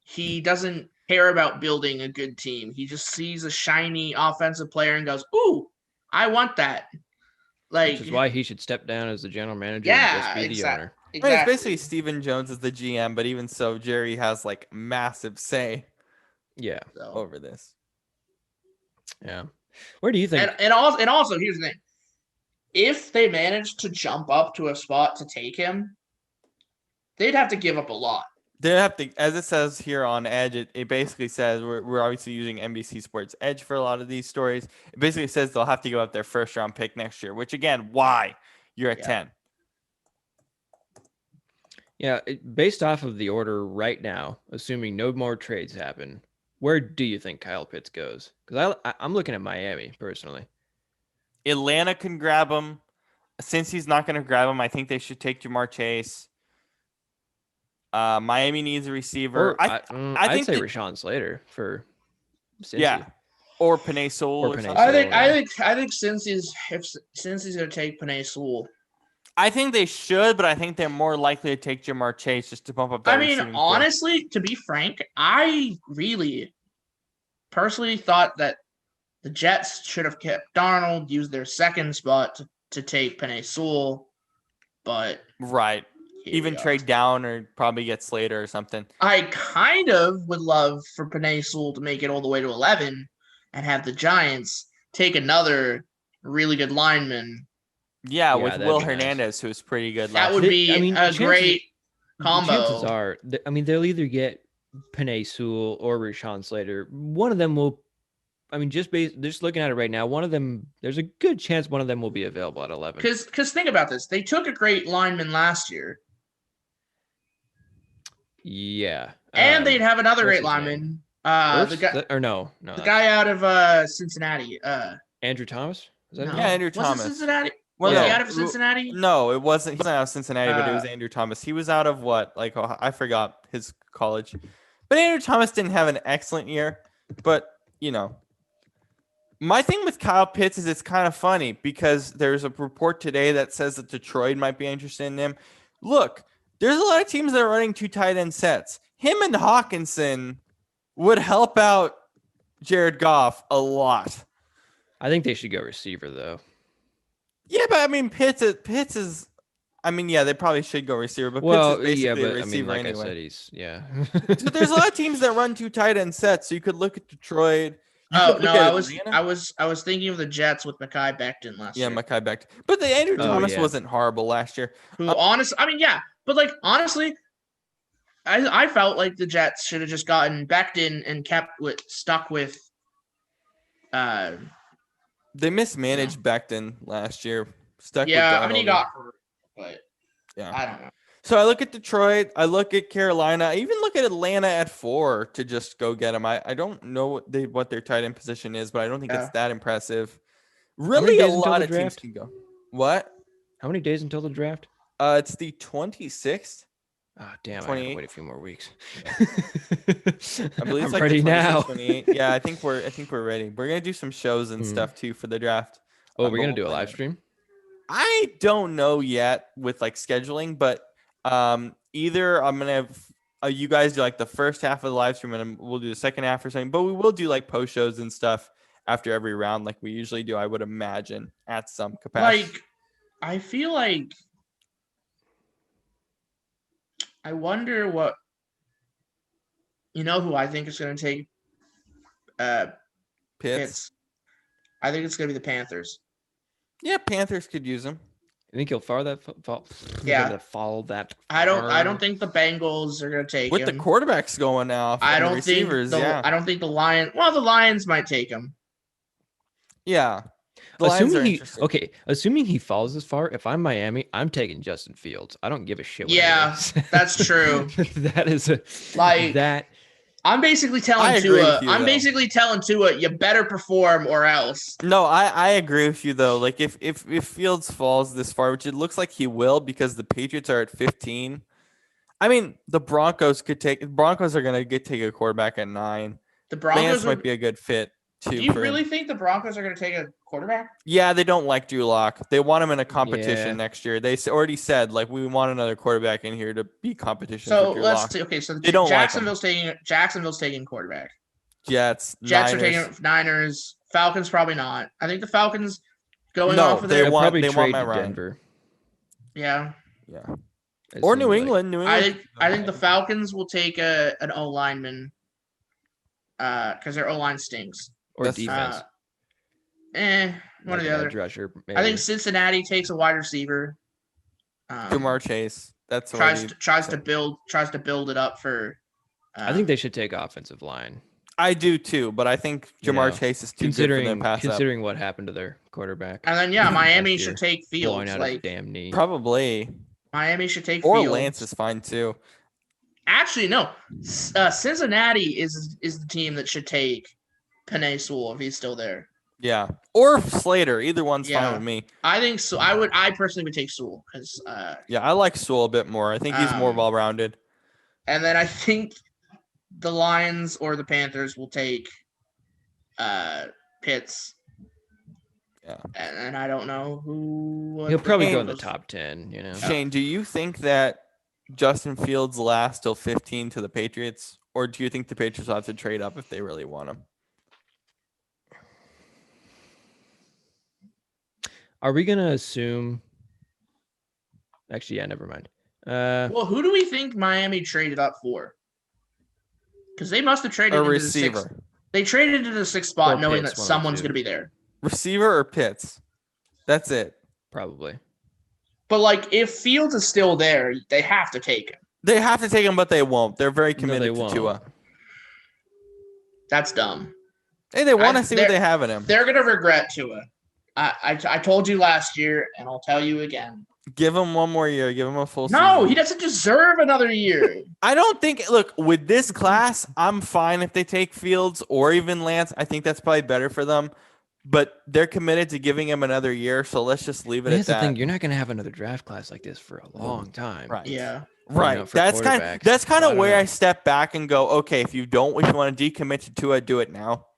Speaker 3: He doesn't care about building a good team. He just sees a shiny offensive player and goes, "Ooh, I want that." Like,
Speaker 2: which is why he should step down as the general manager
Speaker 3: yeah,
Speaker 2: and just be the owner.
Speaker 1: I mean, it's basically Stephen Jones as the GM, but even so, Jerry has like massive say over this.
Speaker 2: Yeah. Where do you think?
Speaker 3: And also, here's the thing. If they manage to jump up to a spot to take him, they'd have to give up a lot.
Speaker 1: They have to, as it says here on Edge, it basically says we're obviously using NBC Sports Edge for a lot of these stories. It basically says they'll have to give up their first round pick next year, which again, why? You're at 10.
Speaker 2: Yeah, based off of the order right now, assuming no more trades happen, where do you think Kyle Pitts goes? Because I'm looking at Miami personally.
Speaker 1: Atlanta can grab him. Since he's not going to grab him, I think they should take Jamar Chase. Miami needs a receiver.
Speaker 2: Or, I'd say Rashawn Slater for Cincy.
Speaker 1: Yeah, or Penei Sewell.
Speaker 3: I think Cincy's going to take Penei Sewell.
Speaker 1: I think they should, but I think they're more likely to take Jamar Chase just to bump up that receiving core.
Speaker 3: Honestly, to be frank, I really personally thought that the Jets should have kept Darnold, used their second spot to take Penei Sewell, but
Speaker 1: right. Even trade down or probably get Slater or something.
Speaker 3: I kind of would love for Penei Sewell to make it all the way to 11 and have the Giants take another really good lineman.
Speaker 1: Yeah, with Will Hernandez, who's pretty good.
Speaker 3: That would be a great combo.
Speaker 2: Chances are, they'll either get Penei Sewell or Rashawn Slater. One of them will. I mean, just looking at it right now, one of them. There's a good chance one of them will be available at 11.
Speaker 3: Because think about this, they took a great lineman last year.
Speaker 2: Yeah,
Speaker 3: and they'd have another great lineman. The guy out of Cincinnati.
Speaker 2: Andrew Thomas.
Speaker 3: Is that
Speaker 1: Andrew Thomas.
Speaker 3: Was it Cincinnati?
Speaker 1: Well,
Speaker 3: was he out of Cincinnati?
Speaker 1: No, it wasn't. He wasn't out of Cincinnati, but it was Andrew Thomas. He was out of what? Like, I forgot his college. But Andrew Thomas didn't have an excellent year. But, my thing with Kyle Pitts is it's kind of funny because there's a report today that says that Detroit might be interested in him. Look, there's a lot of teams that are running 2 tight end sets. Him and Hawkinson would help out Jared Goff a lot.
Speaker 2: I think they should go receiver, though.
Speaker 1: Yeah, but I mean, Pitts is. I mean, yeah, they probably should go receiver, but Pitts is basically a receiver
Speaker 2: like
Speaker 1: anyway.
Speaker 2: I said,
Speaker 1: So there's a lot of teams that run 2 tight end sets. So you could look at Detroit.
Speaker 3: I was thinking of the Jets with Mekhi Becton last year.
Speaker 1: Yeah, Mekhi Becton, but the Andrew Thomas wasn't horrible last year.
Speaker 3: Honestly, I felt like the Jets should have just gotten Becton and stuck with.
Speaker 1: They mismanaged Becton last year.
Speaker 3: He got hurt, but yeah, I don't know.
Speaker 1: So I look at Detroit, I look at Carolina, I even look at Atlanta at 4 to just go get them. I don't know what their tight end position is, but I don't think it's that impressive.
Speaker 2: How many
Speaker 1: Really, a
Speaker 2: days until
Speaker 1: lot
Speaker 2: the
Speaker 1: of teams
Speaker 2: draft?
Speaker 1: can go. What?
Speaker 2: How many days until the draft?
Speaker 1: It's the 26th.
Speaker 2: Oh, damn, I
Speaker 1: 28.
Speaker 2: gotta wait a few more weeks.
Speaker 1: I believe it's
Speaker 2: I'm
Speaker 1: like
Speaker 2: ready
Speaker 1: the 26th,
Speaker 2: now.
Speaker 1: 28. Yeah, I think we're ready. We're gonna do some shows and stuff too for the draft.
Speaker 2: Oh, we're
Speaker 1: but
Speaker 2: gonna
Speaker 1: we'll
Speaker 2: do a
Speaker 1: find
Speaker 2: live
Speaker 1: out.
Speaker 2: stream?
Speaker 1: I don't know yet with like scheduling, but either I'm gonna have you guys do like the first half of the live stream and we'll do the second half or something. But we will do like post shows and stuff after every round, like we usually do. I would imagine at some capacity.
Speaker 3: Like, I feel like I wonder what who I think is going to take
Speaker 1: Pitts.
Speaker 3: I think it's going to be the Panthers.
Speaker 1: Yeah, Panthers could use him.
Speaker 2: You think he'll follow that?
Speaker 3: Yeah.
Speaker 2: Follow that.
Speaker 3: I don't think the Bengals are going to take
Speaker 1: With
Speaker 3: him.
Speaker 1: the quarterbacks going off.
Speaker 3: I
Speaker 1: and
Speaker 3: don't
Speaker 1: the receivers,
Speaker 3: think
Speaker 1: yeah.
Speaker 3: I don't think the Lions. Well, the Lions might take him.
Speaker 1: Yeah. The Lions are interesting.
Speaker 2: Assuming he falls this far, if I'm Miami, I'm taking Justin Fields. I don't give a shit.
Speaker 3: Yeah, that's true.
Speaker 2: That is that.
Speaker 3: I'm basically telling Tua. I'm basically telling Tua, you better perform or else.
Speaker 1: No, I agree with you though. Like if Fields falls this far, which it looks like he will, because the Patriots are at 15. I mean, the Broncos are gonna take a quarterback at 9.
Speaker 3: The Broncos
Speaker 1: might be a good fit too.
Speaker 3: Do you really think the Broncos are going to take a quarterback?
Speaker 1: Yeah, they don't like Drew Lock. They want him in a competition next year. They already said like we want another quarterback in here to be competition.
Speaker 3: So
Speaker 1: for Drew
Speaker 3: let's
Speaker 1: Lock.
Speaker 3: see. Okay, so
Speaker 1: they don't
Speaker 3: Jacksonville's taking quarterback.
Speaker 1: Jets
Speaker 3: are taking Niners. Falcons probably not. I think the Falcons off of
Speaker 2: they
Speaker 3: their
Speaker 2: want
Speaker 1: Matt Ryan.
Speaker 2: Denver.
Speaker 3: Yeah.
Speaker 1: Or New England.
Speaker 3: I think the Falcons will take an O lineman because their O line stinks.
Speaker 2: Or defense.
Speaker 3: One or the other.
Speaker 2: Rusher,
Speaker 3: I think Cincinnati takes a wide receiver.
Speaker 1: Jamar Chase. That's
Speaker 3: tries to build it up for.
Speaker 2: I think they should take offensive line.
Speaker 1: I do too, but I think Jamar Chase is too good for them to pass
Speaker 2: considering what happened to their quarterback.
Speaker 3: And then Miami should take Fields.
Speaker 2: Blowing out his damn knee.
Speaker 1: Probably.
Speaker 3: Miami should take
Speaker 1: Or
Speaker 3: Fields.
Speaker 1: Lance is fine too.
Speaker 3: Actually, no. Cincinnati is the team that should take Penei Sewell if he's still there.
Speaker 1: Yeah, or Slater. Either one's fine with me.
Speaker 3: I think so. I personally would take Sewell because.
Speaker 1: I like Sewell a bit more. I think he's more well-rounded.
Speaker 3: And then I think the Lions or the Panthers will take Pitts.
Speaker 1: Yeah,
Speaker 3: and I don't know who.
Speaker 2: He'll probably go in the top 10.
Speaker 1: Shane, do you think that Justin Fields lasts till 15 to the Patriots, or do you think the Patriots will have to trade up if they really want him?
Speaker 2: Are we gonna assume? Actually, yeah, never mind.
Speaker 3: Well, who do we think Miami traded up for? Because they must have traded
Speaker 1: a receiver.
Speaker 3: They traded into the 6th spot, knowing that someone's going to be there.
Speaker 1: Receiver or Pitts? That's it.
Speaker 2: Probably.
Speaker 3: But if Fields is still there, they have to take him.
Speaker 1: They have to take him, but they won't. They're very committed to Tua.
Speaker 3: That's dumb.
Speaker 1: Hey, they want to see what they have in him.
Speaker 3: They're going to regret Tua. I told you last year, and I'll tell you again.
Speaker 1: Give him one more year. Give him a full season.
Speaker 3: No, he doesn't deserve another year.
Speaker 1: I don't think. Look, with this class, I'm fine if they take Fields or even Lance. I think that's probably better for them. But they're committed to giving him another year, so let's just leave it at that.
Speaker 2: That's the thing. You're not going to have another draft class like this for a long time.
Speaker 1: Right.
Speaker 3: Yeah.
Speaker 1: Right. That's kind of where I step back and go, okay, if you want to decommit to Tua, do it now.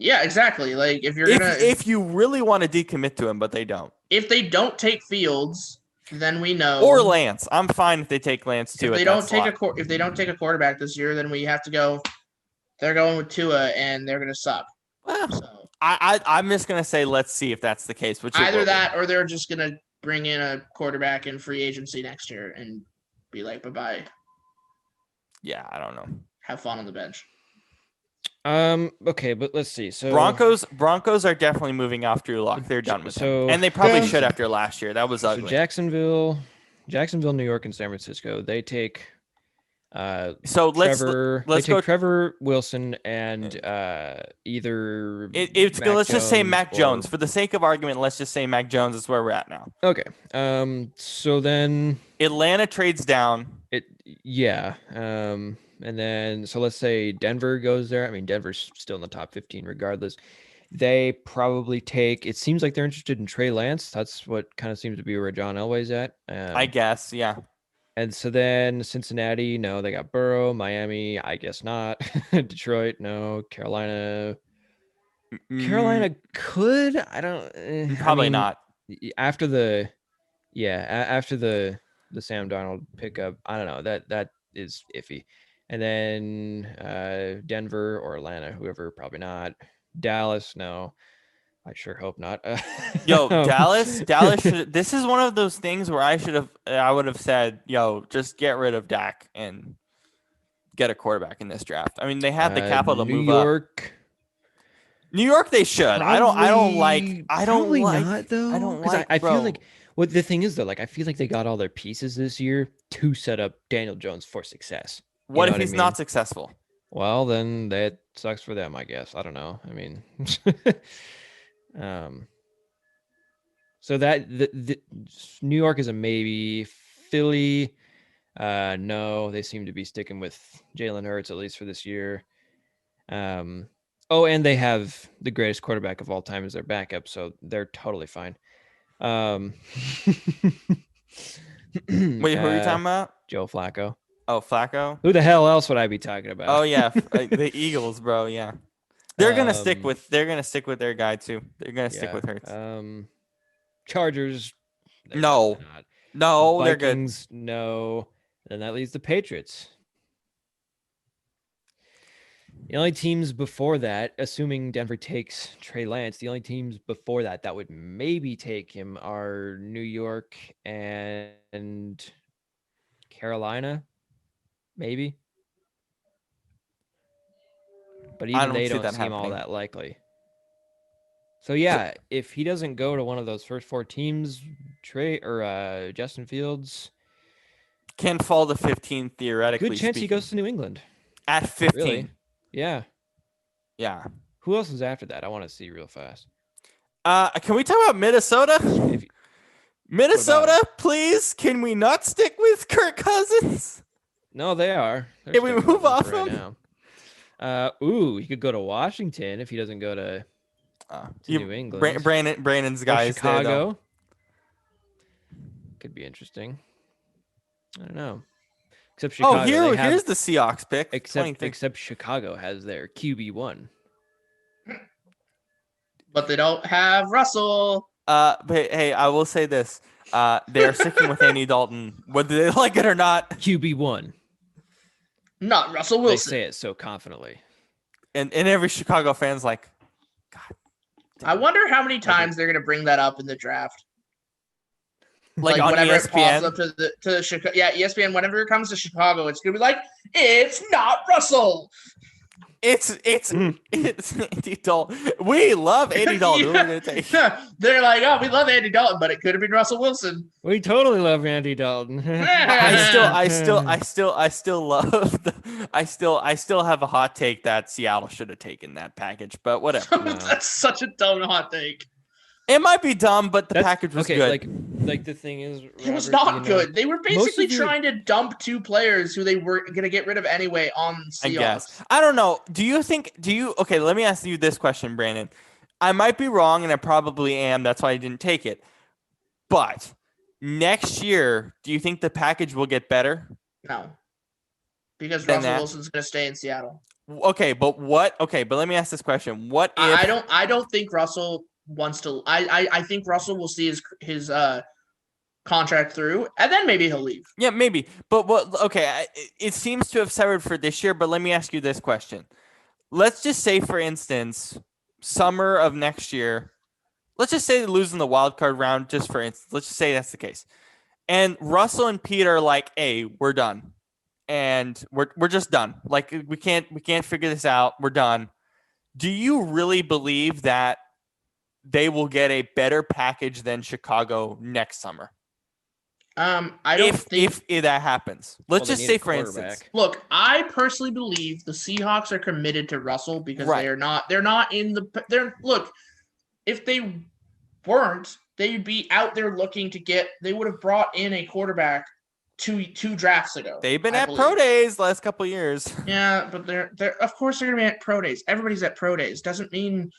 Speaker 3: Yeah, exactly.
Speaker 1: If you really want to decommit to him, but they don't.
Speaker 3: If they don't take Fields, then we know.
Speaker 1: Or Lance. I'm fine if they take Lance too.
Speaker 3: If they don't take a quarterback this year, then we have to go. They're going with Tua, and they're going to suck.
Speaker 1: Well, so. I'm just going to say let's see if that's the case.
Speaker 3: Either that, or they're just going to bring in a quarterback in free agency next year and be like, bye-bye.
Speaker 1: Yeah, I don't know.
Speaker 3: Have fun on the bench.
Speaker 2: Okay, but let's see. So
Speaker 1: Broncos are definitely moving off Drew Lock. They're done with him. And they probably should after last year. That was ugly.
Speaker 2: So Jacksonville, New York, and San Francisco, they take
Speaker 1: So let's
Speaker 2: They take
Speaker 1: go.
Speaker 2: Trevor Wilson and either
Speaker 1: Let's just say Mac
Speaker 2: or-
Speaker 1: Jones for the sake of argument. Let's just say Mac Jones is where we're at now.
Speaker 2: Okay. So then
Speaker 1: Atlanta trades down.
Speaker 2: and then so let's say Denver goes there. I mean, Denver's still in the top 15 regardless. They probably take. It seems like they're interested in Trey Lance. That's what kind of seems to be where John Elway's at.
Speaker 1: I guess, yeah.
Speaker 2: And so then Cincinnati, no, they got Burrow. Miami, I guess not. Detroit, no. Carolina could. I don't.
Speaker 1: Probably not.
Speaker 2: After the Sam Darnold pickup, I don't know. That is iffy. And then Denver or Atlanta, whoever, probably not. Dallas, no. I sure hope not.
Speaker 1: Yo, Dallas should. This is one of those things where I would have said, yo, just get rid of Dak and get a quarterback in this draft. I mean, they had the capital to move up. New York, they should. I don't like.
Speaker 2: Not though.
Speaker 1: I don't like.
Speaker 2: I feel like what the thing is though. Like I feel like they got all their pieces this year to set up Daniel Jones for success.
Speaker 1: What if he's not successful?
Speaker 2: Well, then that sucks for them, I guess. I don't know. I mean, so that the New York is a maybe. Philly, no, they seem to be sticking with Jalen Hurts at least for this year. Oh, and they have the greatest quarterback of all time as their backup, so they're totally fine. Wait,
Speaker 1: who are you talking about?
Speaker 2: Joe Flacco.
Speaker 1: Oh, Flacco.
Speaker 2: Who the hell else would I be talking about?
Speaker 1: Oh yeah, the Eagles, bro. Yeah, they're gonna stick with their guy too. They're gonna stick with Hurts.
Speaker 2: Chargers.
Speaker 1: No, they're good.
Speaker 2: Vikings, no. Then that leaves the Patriots. The only teams before that, assuming Denver takes Trey Lance, the only teams before that would maybe take him are New York and Carolina, maybe. But even they don't seem all that likely. So yeah, if he doesn't go to one of those first four teams, Trey or Justin Fields
Speaker 1: can fall to 15 theoretically.
Speaker 2: Good chance he goes to New England
Speaker 1: at 15.
Speaker 2: Really? Yeah.
Speaker 1: Yeah.
Speaker 2: Who else is after that? I want to see real fast.
Speaker 1: Can we talk about Minnesota? Minnesota, please. Can we not stick with Kirk Cousins?
Speaker 2: No, they are.
Speaker 1: Can we move off him?
Speaker 2: He could go to Washington if he doesn't go to New England.
Speaker 1: Brandon's guys.
Speaker 2: Chicago.
Speaker 1: There,
Speaker 2: could be interesting. I don't know. Except Chicago.
Speaker 1: Here's the Seahawks pick.
Speaker 2: Except Chicago has their QB1.
Speaker 3: But they don't have Russell.
Speaker 1: But hey, I will say this. They're sticking with Andy Dalton, whether they like it or not.
Speaker 2: QB1.
Speaker 3: Not Russell Wilson.
Speaker 2: They say it so confidently.
Speaker 1: And every Chicago fan's like, God.
Speaker 3: I wonder how many times they're going to bring that up in the draft.
Speaker 1: Like on
Speaker 3: whenever
Speaker 1: ESPN?
Speaker 3: it pops up to Chicago. Yeah, ESPN, whenever it comes to Chicago, it's going to be like, it's not Russell.
Speaker 1: It's Andy Dalton. We love Andy Dalton.
Speaker 3: Yeah. They're like, oh, we love Andy Dalton, but it could have been Russell Wilson.
Speaker 2: We totally love Andy Dalton.
Speaker 1: I still have a hot take that Seattle should have taken that package, but whatever.
Speaker 3: No. That's such a dumb hot take.
Speaker 1: It might be dumb, but the package was good.
Speaker 2: Like the thing is, Robert,
Speaker 3: it was not good. They were basically trying to dump two players who they were going to get rid of anyway on Seahawks.
Speaker 1: I guess. I don't know. Okay, let me ask you this question, Brandon. I might be wrong, and I probably am. That's why I didn't take it. But next year, do you think the package will get better?
Speaker 3: No. Because Russell Wilson's going to stay in Seattle.
Speaker 1: Okay, but let me ask this question. What if
Speaker 3: I don't think Russell wants to. I think Russell will see his contract through, and then maybe he'll leave.
Speaker 1: Yeah, maybe. But what? Okay, it seems to have severed for this year. But let me ask you this question: let's just say, for instance, summer of next year. Let's just say they lose in the wild card round. Just for instance, let's just say that's the case, and Russell and Pete are like, "Hey, we're done, and we're just done. Like we can't figure this out. We're done." Do you really believe that they will get a better package than Chicago next summer?
Speaker 3: I don't think.
Speaker 1: If that happens, let's
Speaker 2: Well, they
Speaker 1: just
Speaker 2: need
Speaker 1: say
Speaker 2: a
Speaker 1: for instance,
Speaker 2: quarterback.
Speaker 3: Look, I personally believe the Seahawks are committed to Russell because
Speaker 1: Right.
Speaker 3: they're not in the. Look, if they weren't, they'd be out there looking to get. They would have brought in a quarterback two drafts ago.
Speaker 1: they've been
Speaker 3: I
Speaker 1: at pro
Speaker 3: believe.
Speaker 1: days last couple of years.
Speaker 3: Yeah, but they're of course they're gonna be at pro days. Everybody's at pro days. Doesn't mean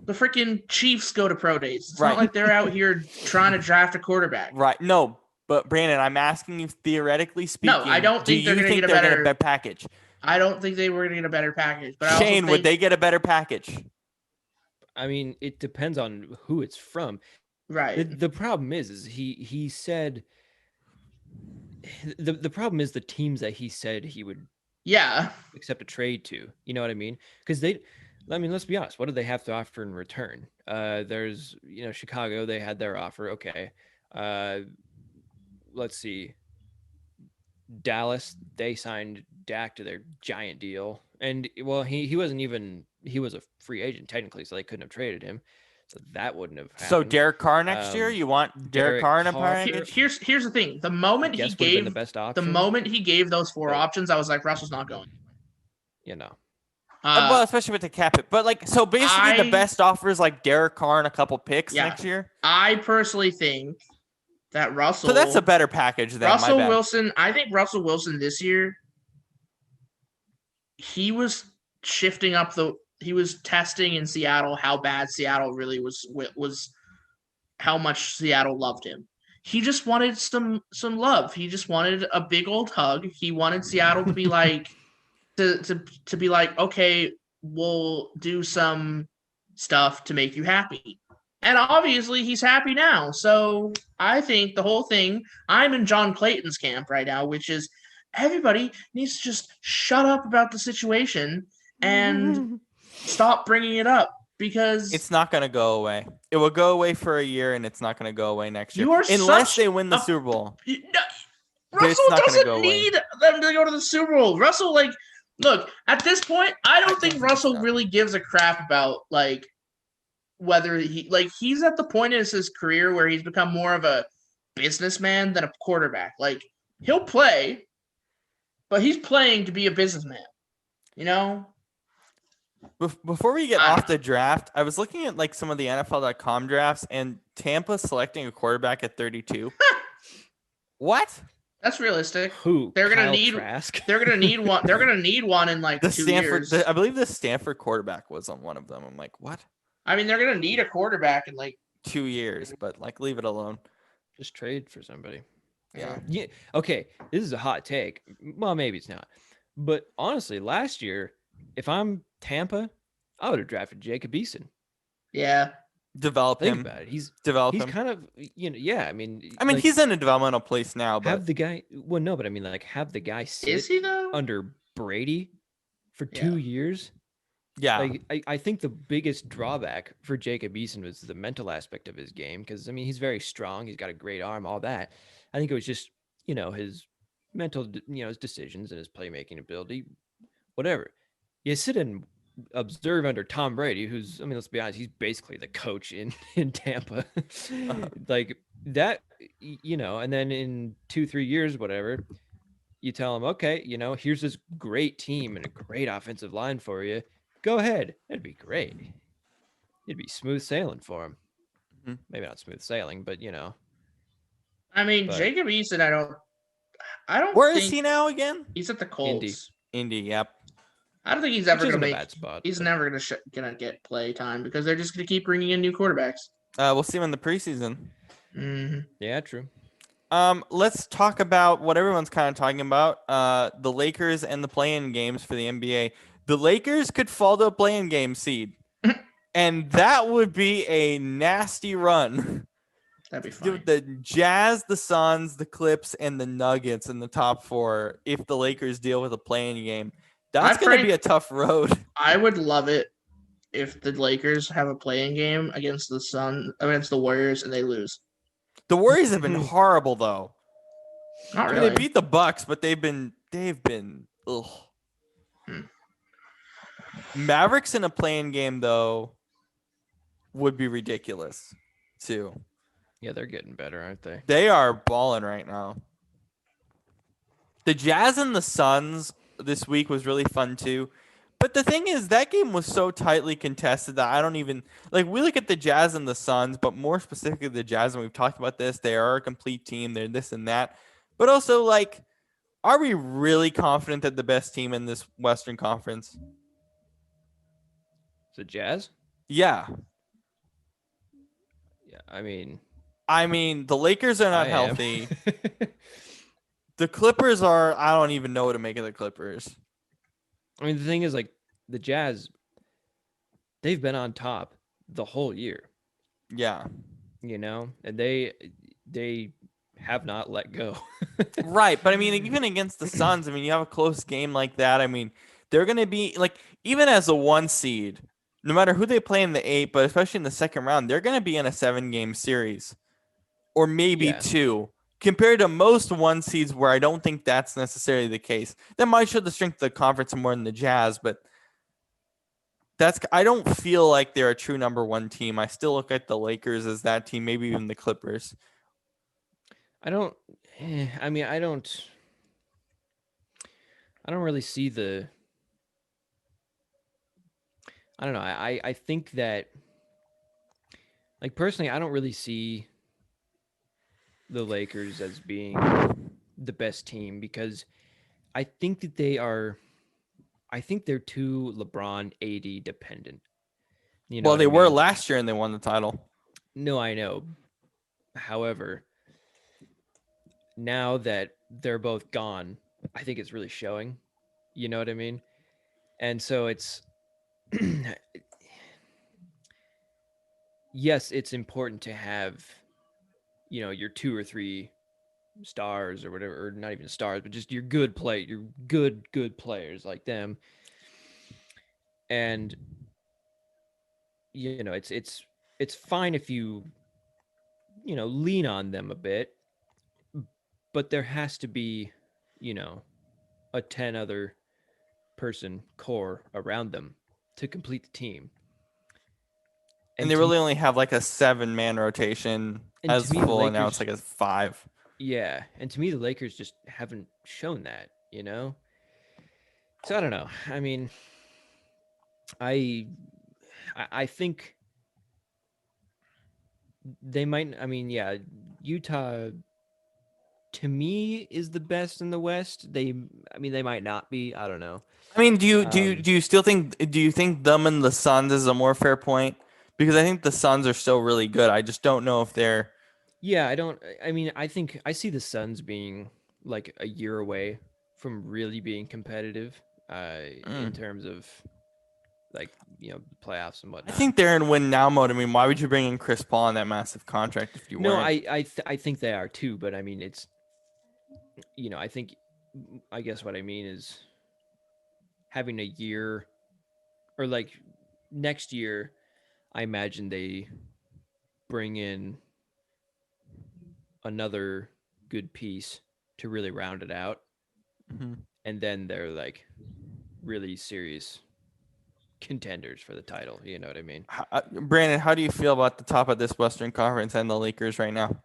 Speaker 3: the freaking Chiefs go to pro days. It's
Speaker 1: Right.
Speaker 3: not like they're out here trying to draft a quarterback.
Speaker 1: Right. No, but Brandon, I'm asking you theoretically speaking.
Speaker 3: No, I don't think they're
Speaker 1: do you
Speaker 3: gonna
Speaker 1: think
Speaker 3: get a
Speaker 1: they're
Speaker 3: better
Speaker 1: gonna better package?
Speaker 3: I don't think they were gonna get a better package. But I also
Speaker 1: Shane,
Speaker 3: think,
Speaker 1: would they get a better package?
Speaker 2: I mean, it depends on who it's from.
Speaker 3: right.
Speaker 2: The problem is he said the problem is the teams that he said he would
Speaker 3: Yeah.
Speaker 2: accept a trade to. You know what I mean? Because let's be honest. What do they have to offer in return? There's Chicago. They had their offer. Okay. Let's see. Dallas. They signed Dak to their giant deal, and well, he wasn't even he was a free agent technically, so they couldn't have traded him. So that wouldn't have happened.
Speaker 1: So Derek Carr next year? You want Derek Carr in a package?
Speaker 3: Here's the thing. The
Speaker 2: I
Speaker 3: moment
Speaker 2: guess
Speaker 3: he
Speaker 2: would have been
Speaker 3: gave
Speaker 2: the best
Speaker 3: the
Speaker 2: option.
Speaker 3: moment he gave those four
Speaker 2: But-
Speaker 3: options, I was like, Russell's not going.
Speaker 1: Well, especially with the cap it. But so basically the
Speaker 3: I-
Speaker 1: best offer is like Derek Carr and a couple picks
Speaker 3: Yeah.
Speaker 1: next year.
Speaker 3: I personally think that Russell.
Speaker 1: So that's a better package than
Speaker 3: Russell
Speaker 1: my bad.
Speaker 3: Wilson. I think Russell Wilson this year. He was shifting up He was testing in Seattle how bad Seattle really was, how much Seattle loved him. He just wanted some love. He just wanted a big old hug. He wanted Seattle to be like to be like, okay, we'll do some stuff to make you happy. And obviously he's happy now. So I think the whole thing, I'm in John Clayton's camp right now, which is everybody needs to just shut up about the situation and stop bringing it up because
Speaker 1: It's not going to go away. It will go away for a year, and it's not going to go away next year
Speaker 3: You are
Speaker 1: unless
Speaker 3: such
Speaker 1: they win the
Speaker 3: a-
Speaker 1: Super Bowl.
Speaker 3: No,
Speaker 1: But it's
Speaker 3: Russell
Speaker 1: not gonna
Speaker 3: doesn't
Speaker 1: go away.
Speaker 3: need them to go to the Super Bowl. Russell, look, at this point, I don't think
Speaker 1: think
Speaker 3: Russell
Speaker 1: so.
Speaker 3: really gives a crap about whether he's at the point in his career where he's become more of a businessman than a quarterback. He'll play, but he's playing to be a businessman. You know?
Speaker 1: Before we get
Speaker 3: I-
Speaker 1: off the draft, I was looking at some of the NFL.com drafts, and Tampa selecting a quarterback at 32. What?
Speaker 3: That's realistic.
Speaker 2: Who?
Speaker 3: They're gonna
Speaker 2: Kyle
Speaker 3: need-
Speaker 2: Trask?
Speaker 3: They're gonna need one. They're gonna need one in
Speaker 1: The
Speaker 3: 2
Speaker 1: Stanford,
Speaker 3: years.
Speaker 1: I believe the Stanford quarterback was on one of them. I'm like, what?
Speaker 3: I mean, they're gonna need a quarterback in
Speaker 1: 2 years, but leave it alone.
Speaker 2: Just trade for somebody.
Speaker 1: Yeah.
Speaker 2: Yeah. Okay. This is a hot take. Well, maybe it's not. But honestly, last year, if I'm Tampa, I would have drafted Jacob Eason.
Speaker 3: Yeah.
Speaker 1: Develop
Speaker 2: Think
Speaker 1: him.
Speaker 2: about it. He's
Speaker 1: Develop him.
Speaker 2: kind of yeah. I mean,
Speaker 1: He's in a developmental place now, but
Speaker 2: have the guy. Well, no, but I mean, have the guy sit
Speaker 3: Is he though?
Speaker 2: under Brady for
Speaker 3: Yeah.
Speaker 2: 2 years.
Speaker 1: yeah.
Speaker 2: I think the biggest drawback for Jacob Eason was the mental aspect of his game because he's very strong, he's got a great arm, all that. I think it was just his mental his decisions and his playmaking ability, whatever. You sit and observe under Tom Brady, who's let's be honest, he's basically the coach in Tampa, like that, and then in 2-3 years, whatever. You tell him, okay, here's this great team and a great offensive line for you. Go ahead. It'd be great. It'd be smooth sailing for him.
Speaker 1: Mhm.
Speaker 2: Maybe not smooth sailing, but
Speaker 3: I mean,
Speaker 2: But-
Speaker 3: Jacob Eason, I don't
Speaker 1: Where
Speaker 3: think
Speaker 1: is he now again?
Speaker 3: he's at the Colts.
Speaker 1: Indy, yep.
Speaker 3: I don't think he's
Speaker 2: which
Speaker 3: ever
Speaker 2: isn't
Speaker 3: gonna
Speaker 2: a
Speaker 3: make.
Speaker 2: bad spot.
Speaker 3: He's
Speaker 2: but-
Speaker 3: never gonna get play time because they're just gonna keep bringing in new quarterbacks.
Speaker 1: We'll see him in the preseason.
Speaker 3: Mm-hmm.
Speaker 2: Yeah, true.
Speaker 1: Let's talk about what everyone's kind of talking about. The Lakers and the play-in games for the NBA. The Lakers could fall to a play-in game seed, and that would be a nasty run.
Speaker 3: That'd be funny.
Speaker 1: The Jazz, the Suns, the Clips, and the Nuggets in the top 4. If the Lakers deal with a play-in game, that's going to be a tough road.
Speaker 3: I would love it if the Lakers have a playing game against the Warriors, and they lose.
Speaker 1: The Warriors have been horrible, though.
Speaker 3: Not
Speaker 1: I mean,
Speaker 3: really.
Speaker 1: they beat the Bucks, but they've been ugh. Mavericks in a play-in game though would be ridiculous too.
Speaker 2: Yeah, they're getting better, aren't they?
Speaker 1: They are balling right now. The Jazz and the Suns this week was really fun too. But the thing is, that game was so tightly contested that I don't even like. We look at the Jazz and the Suns, but more specifically the Jazz, and we've talked about this. They are a complete team. They're this and that. But also, like, are we really confident that the best team in this Western Conference?
Speaker 2: Is it Jazz?
Speaker 1: Yeah.
Speaker 2: Yeah, I mean,
Speaker 1: The Lakers are not
Speaker 2: I am.
Speaker 1: healthy. The Clippers are. I don't even know what to make of the Clippers.
Speaker 2: I mean, the thing is, like, the Jazz, they've been on top the whole year,
Speaker 1: Yeah.
Speaker 2: and they have not let go.
Speaker 1: Right, but even against the Suns, you have a close game like that. They're going to be like, even as a 1 seed, no matter who they play in the 8, but especially in the second round, they're going to be in a 7-game series or maybe
Speaker 2: Yeah.
Speaker 1: 2 compared to most 1 seeds where I don't think that's necessarily the case. That might show the strength of the conference more than the Jazz, but I don't feel like they're a true number 1 team. I still look at the Lakers as that team, maybe even the Clippers.
Speaker 2: I don't. I mean, I don't really see the. I don't know. I think that, like, personally, I don't really see the Lakers as being the best team because I think that they are. I think they're too LeBron AD dependent. You know
Speaker 1: Well,
Speaker 2: what I
Speaker 1: they were
Speaker 2: mean?
Speaker 1: last year and they won the title.
Speaker 2: No, I know. However, now that they're both gone, I think it's really showing. You know what I mean? And so it's yes, it's important to have your 2 or 3 stars or whatever, or not even stars, but just your good players like them. And it's fine if you lean on them a bit, but there has to be, a 10 other person core around them to complete the team.
Speaker 1: And they
Speaker 2: to
Speaker 1: really only have like a 7-man rotation
Speaker 2: and
Speaker 1: as
Speaker 2: to me the
Speaker 1: full, and now
Speaker 2: Lakers,
Speaker 1: it's like a 5.
Speaker 2: yeah, and to me the Lakers just haven't shown that, So I don't know. I mean, I think they might. I mean, yeah, Utah to me is the best in the West. They might not be. I don't know.
Speaker 1: Do you still think them and the Suns is a more fair point? Because I think the Suns are still really good. I just don't know if they're.
Speaker 2: Yeah, I don't. I mean, I think I see the Suns being like a year away from really being competitive, in terms of like playoffs and
Speaker 1: I
Speaker 2: whatnot.
Speaker 1: think they're in win now mode. Why would you bring in Chris Paul on that massive contract if you
Speaker 2: No,
Speaker 1: weren't?
Speaker 2: I think they are too, but I mean it's I think I guess what I mean is having a year or like next year, I imagine they bring in another good piece to really round it out,
Speaker 1: Mhm.
Speaker 2: and then they're like really serious contenders for the title. You know what I mean?
Speaker 1: Brandon, how do you feel about the top of this Western Conference and the Lakers right now?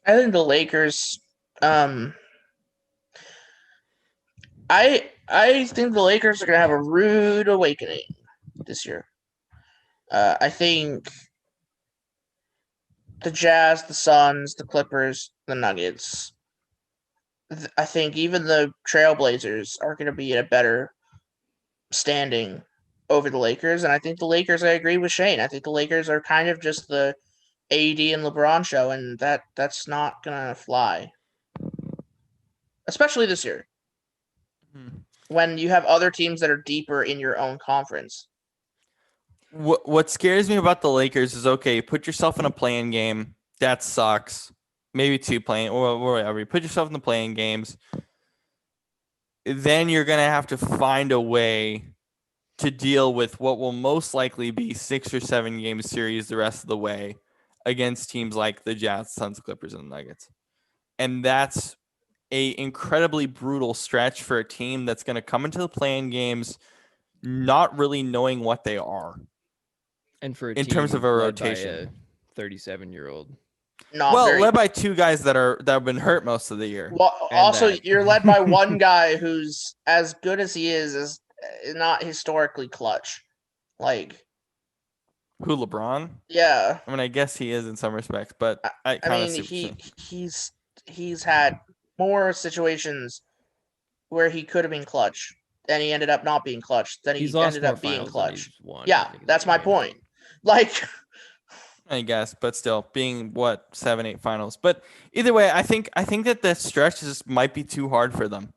Speaker 3: I think the Lakers. I think the Lakers are gonna have a rude awakening this year. I think the Jazz, the Suns, the Clippers, the Nuggets. I think even the Trailblazers are going to be in a better standing over the Lakers, and I think the Lakers. I agree with Shane. I think the Lakers are kind of just the AD and LeBron show, and that's not gonna fly, especially this year
Speaker 1: Hmm.
Speaker 3: when you have other teams that are deeper in your own conference.
Speaker 1: What scares me about the Lakers is, okay, put yourself in a playing game. That sucks. Maybe 2 playing or whatever. You put yourself in the playing games. Then you're gonna have to find a way to deal with what will most likely be 6 or 7 game series the rest of the way against teams like the Jazz, Suns, Clippers, and the Nuggets. And that's a incredibly brutal stretch for a team that's going to come into the playing games not really knowing what they are
Speaker 2: And for a
Speaker 1: in terms of
Speaker 2: team
Speaker 1: a
Speaker 2: led by a
Speaker 1: rotation.
Speaker 2: 37-year-old.
Speaker 1: Led by two guys that have been hurt most of the year.
Speaker 3: Well, also, you're led by one guy who's as good as he is not historically clutch. Like,
Speaker 1: who, LeBron?
Speaker 3: Yeah.
Speaker 1: I mean, I guess he is in some respects, but I mean,
Speaker 3: he's had more situations where he could have been clutch, and he ended up not being clutch. Then he ended up being clutch. Yeah, that's my point. Like,
Speaker 1: I guess, but still, being 7-8 finals. But either way, I think that the stretch might be too hard for them,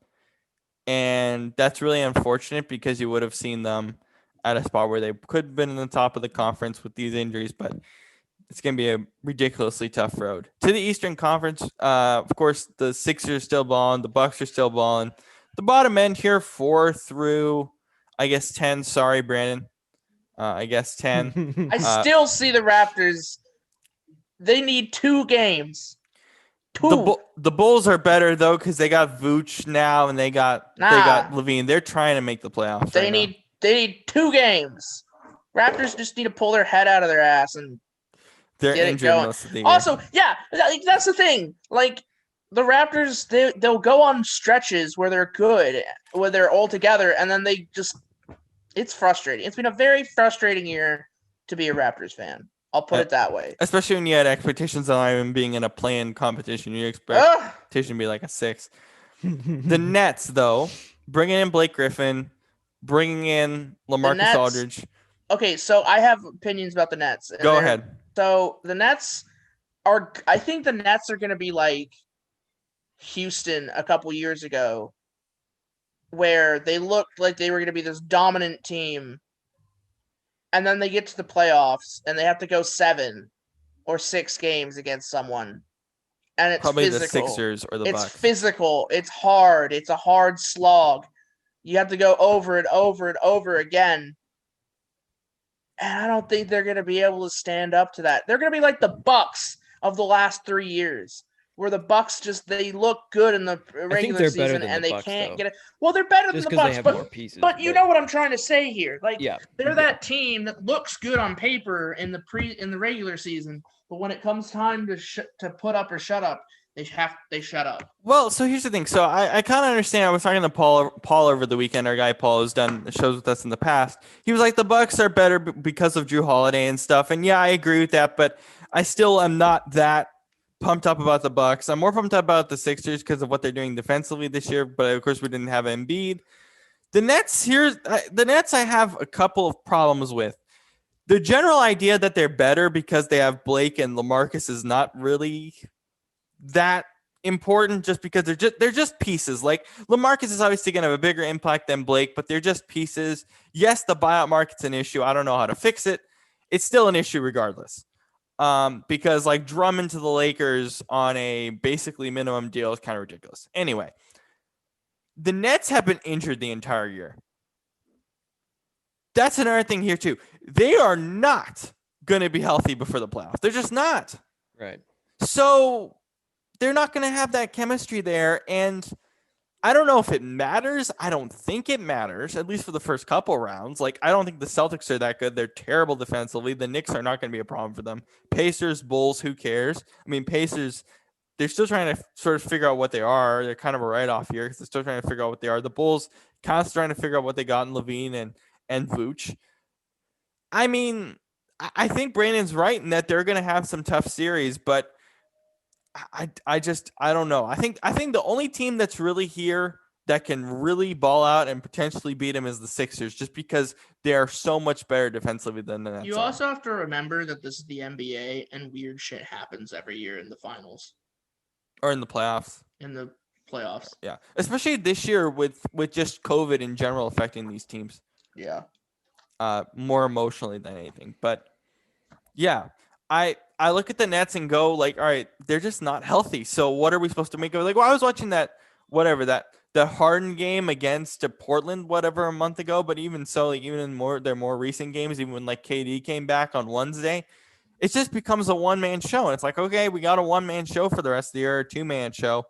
Speaker 1: and that's really unfortunate because you would have seen them at a spot where they could have been in the top of the conference with these injuries, but it's going to be a ridiculously tough road. To the Eastern Conference, of course, the Sixers still balling, the Bucks are still balling. The bottom end here, 4 through, I guess, 10. Sorry, Brandon. I guess 10.
Speaker 3: I still see the Raptors. They need 2 games. 2.
Speaker 1: The Bulls are better though because they got Vooch now and they got Levine. They're trying to make the playoffs. They
Speaker 3: need 2 games. Raptors just need to pull their head out of their ass and
Speaker 1: they're
Speaker 3: get
Speaker 1: injured
Speaker 3: it going.
Speaker 1: most of the year.
Speaker 3: Also, yeah, that's the thing. Like, the Raptors, they'll go on stretches where they're good, where they're all together, and then they just – it's frustrating. It's been a very frustrating year to be a Raptors fan. I'll put it that way.
Speaker 1: Especially when you had expectations on even being in a play-in competition. You expect to be like a 6. The Nets, though, bringing in Blake Griffin, bringing in LaMarcus Aldridge.
Speaker 3: Okay, so I have opinions about the Nets.
Speaker 1: Go ahead.
Speaker 3: So the Nets I think the Nets are going to be like Houston a couple years ago, where they looked like they were going to be this dominant team, and then they get to the playoffs and they have to go 7 or 6 games against someone, and it's
Speaker 1: probably
Speaker 3: physical.
Speaker 1: The Sixers or the Bucks.
Speaker 3: It's physical. It's hard. It's a hard slog. You have to go over and over and over again. And I don't think they're going to be able to stand up to that. They're going to be like the Bucks of the last 3 years, where the Bucks they look good in the regular season and they can't get it. Well, they're better than the Bucks, but you know what I'm trying to say here. Like, they're that team that looks good on paper in the regular season, but when it comes time to put up or shut up, they shut up.
Speaker 1: Well, so here's the thing. So I kind of understand. I was talking to Paul over the weekend. Our guy Paul has done shows with us in the past. He was like, the Bucks are better because of Drew Holiday and stuff. And yeah, I agree with that. But I still am not that pumped up about the Bucks. I'm more pumped up about the Sixers because of what they're doing defensively this year. But of course, we didn't have Embiid. The Nets, I have a couple of problems with. The general idea that they're better because they have Blake and LaMarcus is not really that important, just because they're just pieces. Like, LaMarcus is obviously going to have a bigger impact than Blake, but they're just pieces. Yes, the buyout market's an issue. I don't know how to fix it. It's still an issue regardless. Because like Drummond to the Lakers on a basically minimum deal is kind of ridiculous. Anyway, the Nets have been injured the entire year. That's another thing here too. They are not going to be healthy before the playoffs. They're just not.
Speaker 2: Right.
Speaker 1: So they're not going to have that chemistry there. And I don't know if it matters. I don't think it matters, at least for the first couple rounds. Like, I don't think the Celtics are that good. They're terrible defensively. The Knicks are not going to be a problem for them. Pacers, Bulls, who cares? I mean, Pacers, they're still trying to sort of figure out what they are. They're kind of a write-off here because they're still trying to figure out what they are. The Bulls kind of trying to figure out what they got in Levine and Vooch. I mean, I think Brandon's right in that they're going to have some tough series, but I don't know. I think the only team that's really here that can really ball out and potentially beat them is the Sixers, just because they are so much better defensively than the Nets.
Speaker 3: You also have to remember that this is the NBA and weird shit happens every year in the finals
Speaker 1: or in the playoffs.
Speaker 3: Yeah,
Speaker 1: especially this year with just COVID in general affecting these teams.
Speaker 3: Yeah.
Speaker 1: More emotionally than anything, but yeah, I look at the Nets and go like, all right, they're just not healthy. So what are we supposed to make of it? Like, well, I was watching the Harden game against Portland, a month ago. But even so, like, even in their more recent games, even when like KD came back on Wednesday, it just becomes a one-man show. And it's like, okay, we got a one-man show for the rest of the year, a two-man show,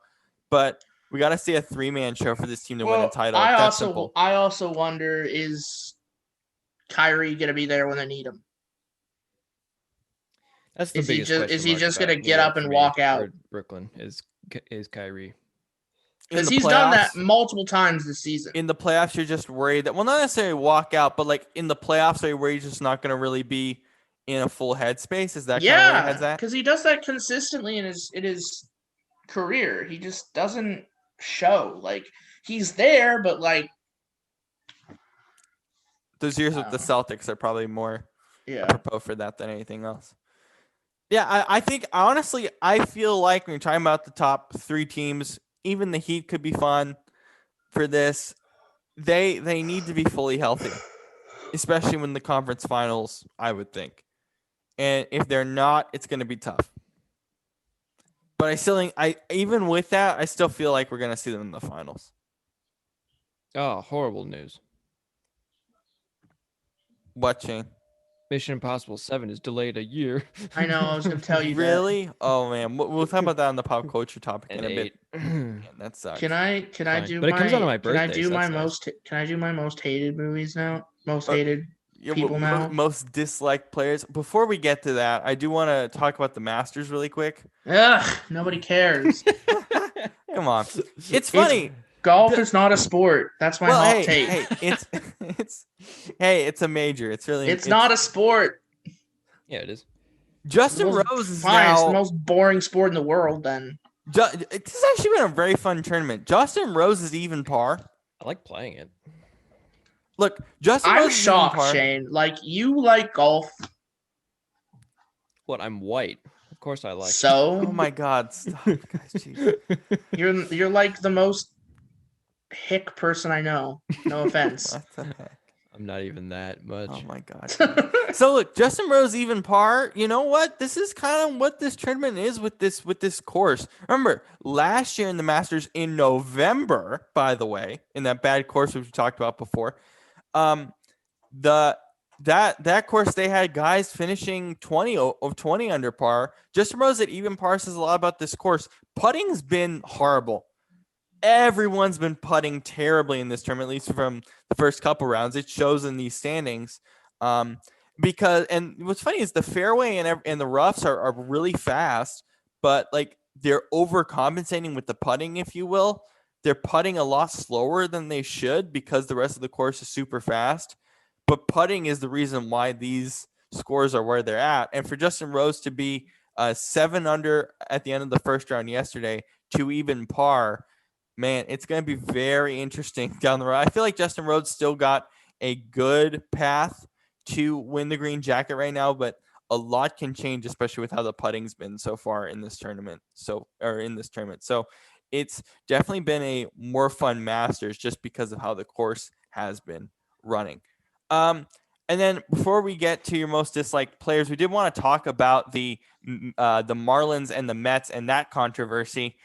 Speaker 1: but we got to see a three-man show for this team to win a title.
Speaker 3: I also wonder, is Kyrie going to be there when they need him?
Speaker 2: That's the
Speaker 3: Is he
Speaker 2: biggest
Speaker 3: just
Speaker 2: question
Speaker 3: is he
Speaker 2: mark
Speaker 3: just
Speaker 2: about
Speaker 3: gonna
Speaker 2: New
Speaker 3: get
Speaker 2: York
Speaker 3: up
Speaker 2: for
Speaker 3: and
Speaker 2: me,
Speaker 3: walk out?
Speaker 2: or Brooklyn is Kyrie.
Speaker 1: In
Speaker 3: Because
Speaker 1: the
Speaker 3: he's done that
Speaker 1: playoffs,
Speaker 3: multiple times this season.
Speaker 1: in the playoffs, you're just worried that, well, not necessarily walk out, but like in the playoffs, are you worried he's just not going to really be in a full headspace? Is that kind of where your head's
Speaker 3: Yeah,
Speaker 1: at?
Speaker 3: because he does that consistently in his career. He just doesn't show. Like he's there, but like
Speaker 1: Those years
Speaker 3: I
Speaker 1: with the
Speaker 3: don't know.
Speaker 1: Celtics are probably more
Speaker 3: Yeah.
Speaker 1: apropos for that than anything else. Yeah, I think honestly, I feel like when you're talking about the top three teams, even the Heat could be fun for this. They need to be fully healthy, especially when the conference finals, I would think. And if they're not, it's going to be tough. But I still think even with that, I still feel like we're going to see them in the finals.
Speaker 2: Oh, horrible news.
Speaker 1: What, Shane?
Speaker 2: Mission Impossible 7 is delayed a year.
Speaker 3: I know. I was gonna tell you that.
Speaker 1: Really? Oh man, we'll talk about that on the pop culture topic in
Speaker 2: And
Speaker 1: a bit.
Speaker 2: 8.
Speaker 1: Man, that sucks.
Speaker 3: Can I
Speaker 2: Fine.
Speaker 3: do
Speaker 2: But it comes out on my
Speaker 3: can I
Speaker 2: birthday,
Speaker 3: do
Speaker 2: so
Speaker 3: my
Speaker 2: that's nice.
Speaker 3: most can I do my most hated movies now? Most
Speaker 1: Uh,
Speaker 3: hated
Speaker 1: Yeah,
Speaker 3: people now.
Speaker 1: most disliked players. Before we get to that, I do want to talk about the Masters really quick.
Speaker 3: Ugh, nobody cares.
Speaker 1: Come on, it's funny.
Speaker 3: Golf is not a sport. That's my hot take.
Speaker 1: hey, it's a major. It's really
Speaker 3: It's not a sport.
Speaker 2: Yeah, it is.
Speaker 1: Justin
Speaker 3: It's the most-
Speaker 1: Rose is
Speaker 3: fine. It's the
Speaker 1: now.
Speaker 3: most boring sport in the world. Then
Speaker 1: This has actually been a very fun tournament. Justin Rose is even par.
Speaker 2: I like playing it.
Speaker 1: Look, Justin
Speaker 3: I'm
Speaker 1: Rose is even
Speaker 3: shocked,
Speaker 1: par.
Speaker 3: Shane. Like you like golf,
Speaker 2: What? I'm white. Of course I like it.
Speaker 3: so
Speaker 1: Oh my God! Stop, guys. Jeez.
Speaker 3: you're like the most hick person I know. No offense.
Speaker 1: What the heck?
Speaker 2: I'm not even that much.
Speaker 1: Oh my God. So look, Justin Rose even par. You know what? This is kind of what this tournament is with this course. Remember, last year in the Masters in November, by the way, in that bad course which we talked about before, that course they had guys finishing 20 under par. Justin Rose at even par says a lot about this course. Putting's been horrible. Everyone's been putting terribly in this tournament, at least from the first couple rounds. It shows in these standings. Because what's funny is the fairway and the roughs are really fast, but like they're overcompensating with the putting, if you will. They're putting a lot slower than they should because the rest of the course is super fast. But putting is the reason why these scores are where they're at. And for Justin Rose to be 7 under at the end of the first round yesterday to even par, man, it's going to be very interesting down the road. I feel like Justin Rhodes still got a good path to win the green jacket right now, but a lot can change, especially with how the putting's been so far in this tournament. So it's definitely been a more fun Masters just because of how the course has been running. And then before we get to your most disliked players, we did want to talk about the Marlins and the Mets and that controversy.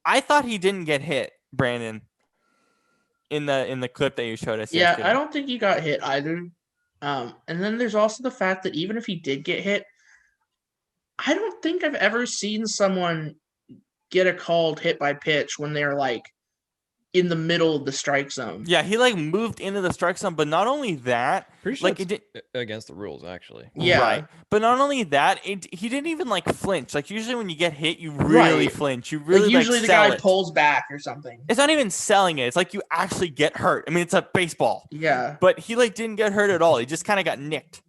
Speaker 1: I thought he didn't get hit, Brandon, in the clip that you showed us
Speaker 3: Yeah,
Speaker 1: yesterday.
Speaker 3: I don't think he got hit either. And then there's also the fact that even if he did get hit, I don't think I've ever seen someone get a called hit by pitch when they're like in the middle of the strike zone.
Speaker 1: Yeah, he like moved into the strike zone, but not only that,
Speaker 2: Pretty sure
Speaker 1: like it
Speaker 2: it's
Speaker 1: did.
Speaker 2: against the rules, actually.
Speaker 3: Yeah.
Speaker 1: Right. But not only that, he didn't even like flinch. Like usually when you get hit, you really
Speaker 3: Right.
Speaker 1: flinch. You really
Speaker 3: usually
Speaker 1: like
Speaker 3: the
Speaker 1: sell
Speaker 3: guy
Speaker 1: it.
Speaker 3: pulls back or something.
Speaker 1: It's not even selling it. It's like you actually get hurt. I mean, it's a baseball.
Speaker 3: Yeah.
Speaker 1: But he like didn't get hurt at all. He just kind of got nicked.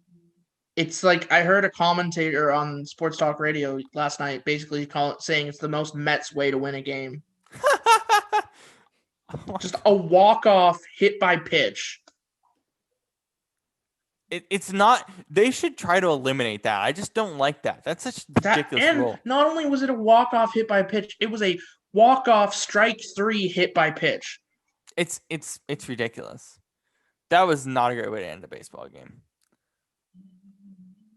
Speaker 3: It's like I heard a commentator on Sports Talk Radio last night basically saying it's the most Mets way to win a game. Just a walk-off hit by pitch.
Speaker 1: It's not. They should try to eliminate that. I just don't like that. That's such a ridiculous
Speaker 3: And
Speaker 1: rule.
Speaker 3: not only was it a walk-off hit by pitch, it was a walk-off strike 3 hit by pitch.
Speaker 1: It's ridiculous. That was not a great way to end a baseball game.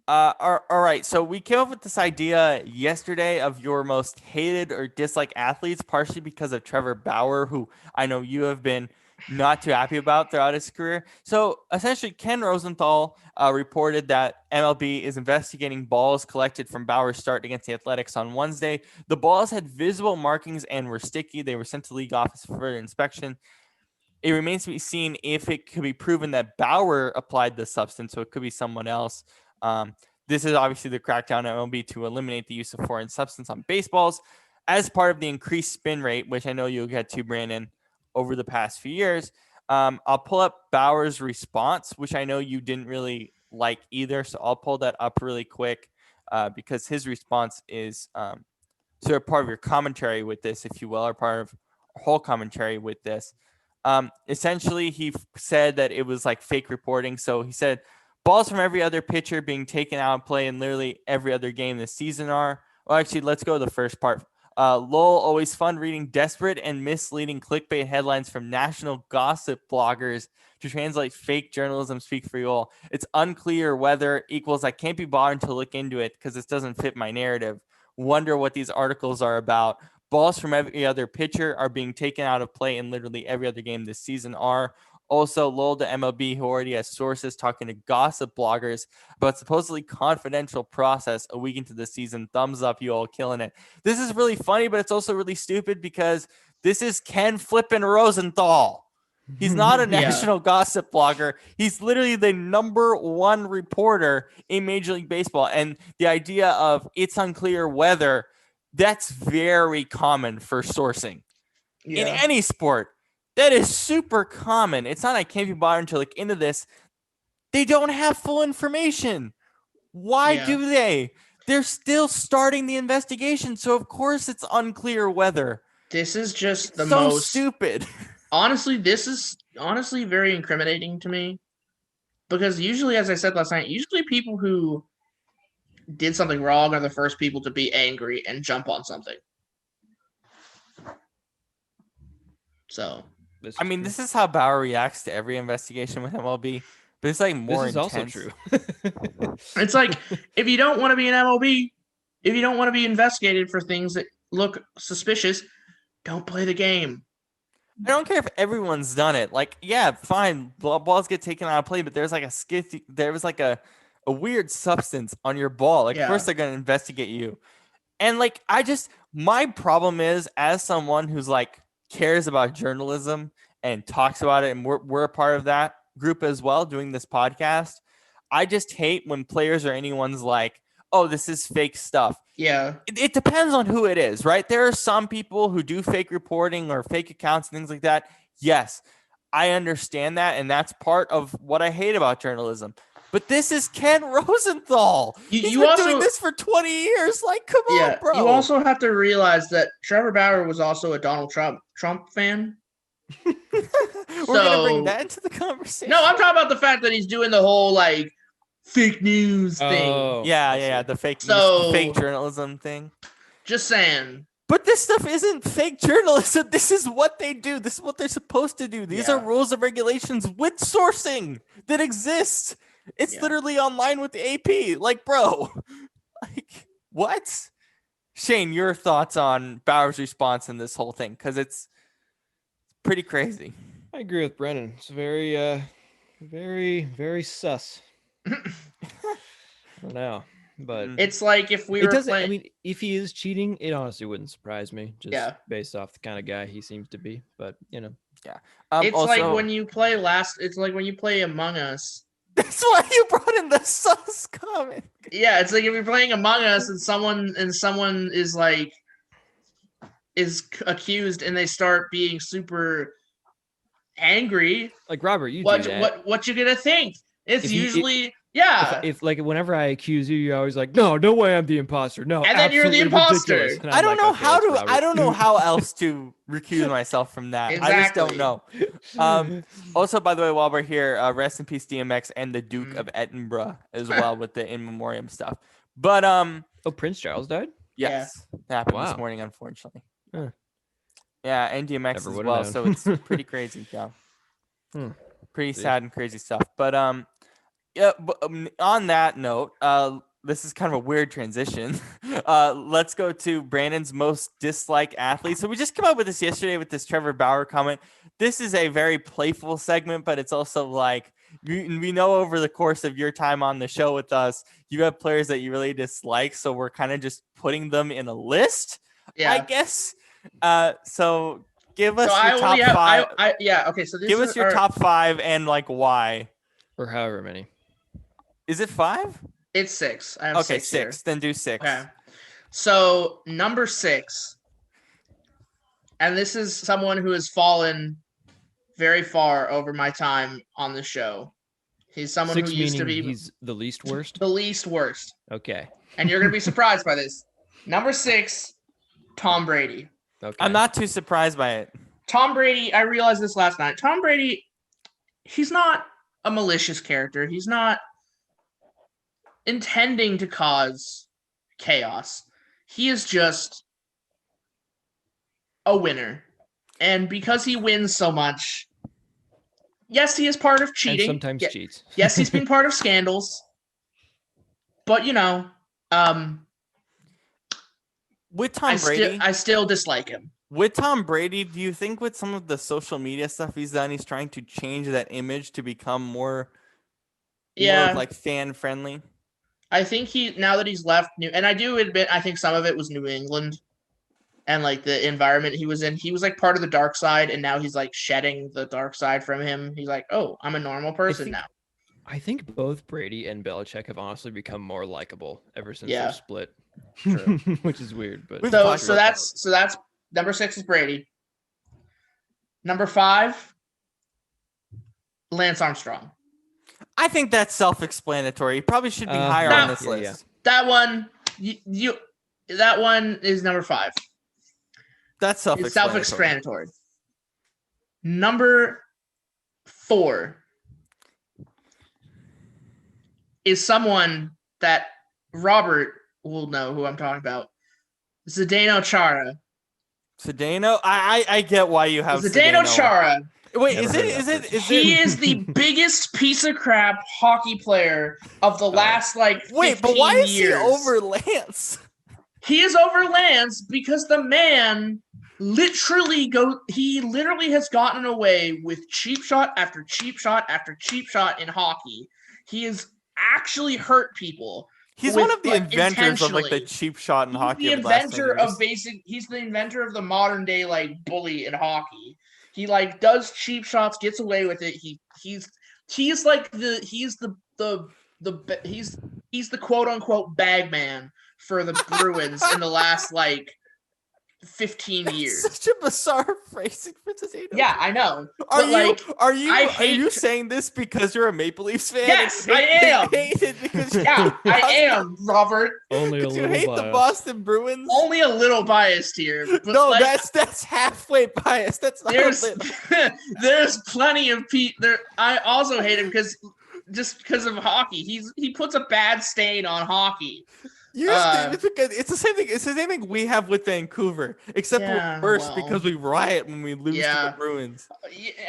Speaker 1: All right. So we came up with this idea yesterday of your most hated or disliked athletes, partially because of Trevor Bauer, who I know you have been not too happy about throughout his career. So essentially, Ken Rosenthal reported that MLB is investigating balls collected from Bauer's start against the Athletics on Wednesday. The balls had visible markings and were sticky. They were sent to the league office for further inspection. It remains to be seen if it could be proven that Bauer applied the substance, so it could be someone else. This is obviously the crackdown at MLB to eliminate the use of foreign substance on baseballs as part of the increased spin rate, which I know you'll get to, Brandon, over the past few years. I'll pull up Bauer's response, which I know you didn't really like either. So I'll pull that up really quick because his response is sort of part of your commentary with this, if you will, or part of whole commentary with this. Essentially, he said that it was like fake reporting. So he said balls from every other pitcher being taken out of play in literally every other game this season are. Well, actually, let's go to the first part. Lowell, always fun reading desperate and misleading clickbait headlines from national gossip bloggers to translate fake journalism speak for you all. It's unclear whether equals I can't be bothered to look into it because this doesn't fit my narrative. Wonder what these articles are about. Balls from every other pitcher are being taken out of play in literally every other game this season are. Also, Lowell to MLB, who already has sources talking to gossip bloggers about supposedly confidential process a week into the season. Thumbs up, you all killing it. This is really funny, but it's also really stupid because this is Ken Flippin Rosenthal. He's not a national gossip blogger. He's literally the number one reporter in Major League Baseball. And the idea of it's unclear whether, that's very common for sourcing in any sport. That is super common. It's not I can't be bothered to look into this. They don't have full information. Why do they? They're still starting the investigation, so of course it's unclear whether.
Speaker 3: This is just the
Speaker 1: so
Speaker 3: most
Speaker 1: stupid.
Speaker 3: Honestly, this is honestly very incriminating to me because usually, as I said last night, usually people who did something wrong are the first people to be angry and jump on something. So,
Speaker 1: I mean, this is how Bauer reacts to every investigation with MLB, but it's like more
Speaker 2: This is
Speaker 1: intense.
Speaker 2: also true.
Speaker 3: It's like, if you don't want to be an MLB, if you don't want to be investigated for things that look suspicious, don't play the game.
Speaker 1: I don't care if everyone's done it. Like, yeah, fine, balls get taken out of play, but there's like there was like a weird substance on your ball. Like, of course they're gonna investigate you. And like, my problem is, as someone who's like cares about journalism and talks about it, and we're a part of that group as well, doing this podcast. I just hate when players or anyone's like, oh, this is fake stuff.
Speaker 3: Yeah.
Speaker 1: It depends on who it is, right? There are some people who do fake reporting or fake accounts and things like that. Yes, I understand that. And that's part of what I hate about journalism. But this is Ken Rosenthal. He's been doing this for 20 years. Like, come on, bro.
Speaker 3: You also have to realize that Trevor Bauer was also a Donald Trump fan.
Speaker 1: We're going to bring that into the conversation.
Speaker 3: No, I'm talking about the fact that he's doing the whole, like, fake news thing.
Speaker 1: Yeah, the fake news, fake journalism thing.
Speaker 3: Just saying.
Speaker 1: But this stuff isn't fake journalism. This is what they do. This is what they're supposed to do. These are rules and regulations with sourcing that exist. It's literally online with the AP. Like, bro, like, what? Shane, your thoughts on Bauer's response in this whole thing? Because it's pretty crazy.
Speaker 2: I agree with Brennan. It's very, very sus. I don't know, but
Speaker 3: it's like if we were playing.
Speaker 2: I mean, if he is cheating, it honestly wouldn't surprise me. Just based off the kind of guy he seems to be. But you know,
Speaker 3: it's also, like when you play It's like when you play Among Us.
Speaker 1: That's why you brought in the sus comment.
Speaker 3: Yeah, it's like if you're playing Among Us and someone is like accused and they start being super angry.
Speaker 2: Like Robert, do
Speaker 3: that. What you gonna think? It's usually
Speaker 2: if like whenever I accuse you, you're always like, no way I'm the imposter. No,
Speaker 3: and then you're the imposter.
Speaker 1: I don't know I don't know how else to recuse myself from that.
Speaker 3: Exactly.
Speaker 1: I just don't know. Also, by the way, while we're here, rest in peace DMX and the Duke of Edinburgh as well with the in memoriam stuff. But
Speaker 2: Prince Charles died?
Speaker 1: Yes. That happened this morning, unfortunately. Yeah, and DMX as well, so it's pretty crazy, pretty sad and crazy stuff. But on that note, this is kind of a weird transition. Let's go to Brandon's most disliked athlete. So we just came up with this yesterday with this Trevor Bauer comment. This is a very playful segment, but it's also like we know over the course of your time on the show with us, you have players that you really dislike. So we're kind of just putting them in a list, I guess. So give us your top five.
Speaker 3: Okay. So
Speaker 1: give us your top five and like why,
Speaker 2: or however many.
Speaker 1: Is it 5?
Speaker 3: It's 6. I have
Speaker 1: Okay,
Speaker 3: 6 here.
Speaker 1: 6. Then do 6.
Speaker 3: Okay. So number 6, and this is someone who has fallen very far over my time on the show. He's someone
Speaker 2: 6
Speaker 3: who used to
Speaker 2: meaning
Speaker 3: be
Speaker 2: he's the least worst.
Speaker 3: the least worst.
Speaker 2: Okay.
Speaker 3: And you're going to be surprised by this. Number 6, Tom Brady.
Speaker 2: Okay.
Speaker 1: I'm not too surprised by it.
Speaker 3: Tom Brady, I realized this last night. Tom Brady, he's not a malicious character. He's not intending to cause chaos. He is just a winner. And because he wins so much, yes, he is part of cheating.
Speaker 2: And sometimes cheats.
Speaker 3: Yes, he's been part of scandals. But, you know,
Speaker 1: With Tom Brady,
Speaker 3: I still dislike him.
Speaker 1: With Tom Brady, do you think with some of the social media stuff he's done, he's trying to change that image to become more of like fan friendly?
Speaker 3: I think now that he's left and I do admit, I think some of it was New England and like the environment he was in. He was like part of the dark side, and now he's like shedding the dark side from him. He's like, oh, I'm a normal person now.
Speaker 2: I think both Brady and Belichick have honestly become more likable ever since they're split.
Speaker 3: True.
Speaker 2: Which is weird, but
Speaker 3: so that's number 6 is Brady. Number 5, Lance Armstrong.
Speaker 1: I think that's self-explanatory. He probably should be higher on this list.
Speaker 2: Yeah.
Speaker 3: That one, that one is number 5.
Speaker 1: That's
Speaker 3: self-explanatory. Number 4 is someone that Robert will know who I'm talking about. Zdeno Chara.
Speaker 1: Zdeno? I get why you have
Speaker 3: Zdeno Chara.
Speaker 1: Wait,
Speaker 3: He is the biggest piece of crap hockey player of the last 15
Speaker 1: Wait, but why is
Speaker 3: years.
Speaker 1: he over Lance?
Speaker 3: He is over Lance because the man literally has gotten away with cheap shot after cheap shot after cheap shot in hockey. He has actually hurt people.
Speaker 1: He's one of the inventors of like the cheap shot in hockey.
Speaker 3: He's the inventor of the modern day like bully in hockey. He like does cheap shots, gets away with it. He's the quote unquote bag man for the Bruins in the last 15 years.
Speaker 1: Such a bizarre phrasing for Zdeno.
Speaker 3: Yeah, I know.
Speaker 1: Are you saying this because you're a Maple Leafs fan?
Speaker 3: Yes, I am. I am, Robert.
Speaker 2: Only a little
Speaker 1: you hate
Speaker 2: biased.
Speaker 1: the Boston Bruins?
Speaker 3: Only a little biased here. But
Speaker 1: no, that's halfway biased. That's not
Speaker 3: there's plenty of people. I also hate him because of hockey. He puts a bad stain on hockey.
Speaker 1: It's the same thing. It's the same thing we have with Vancouver, except we're worse because we riot when we lose to the Bruins.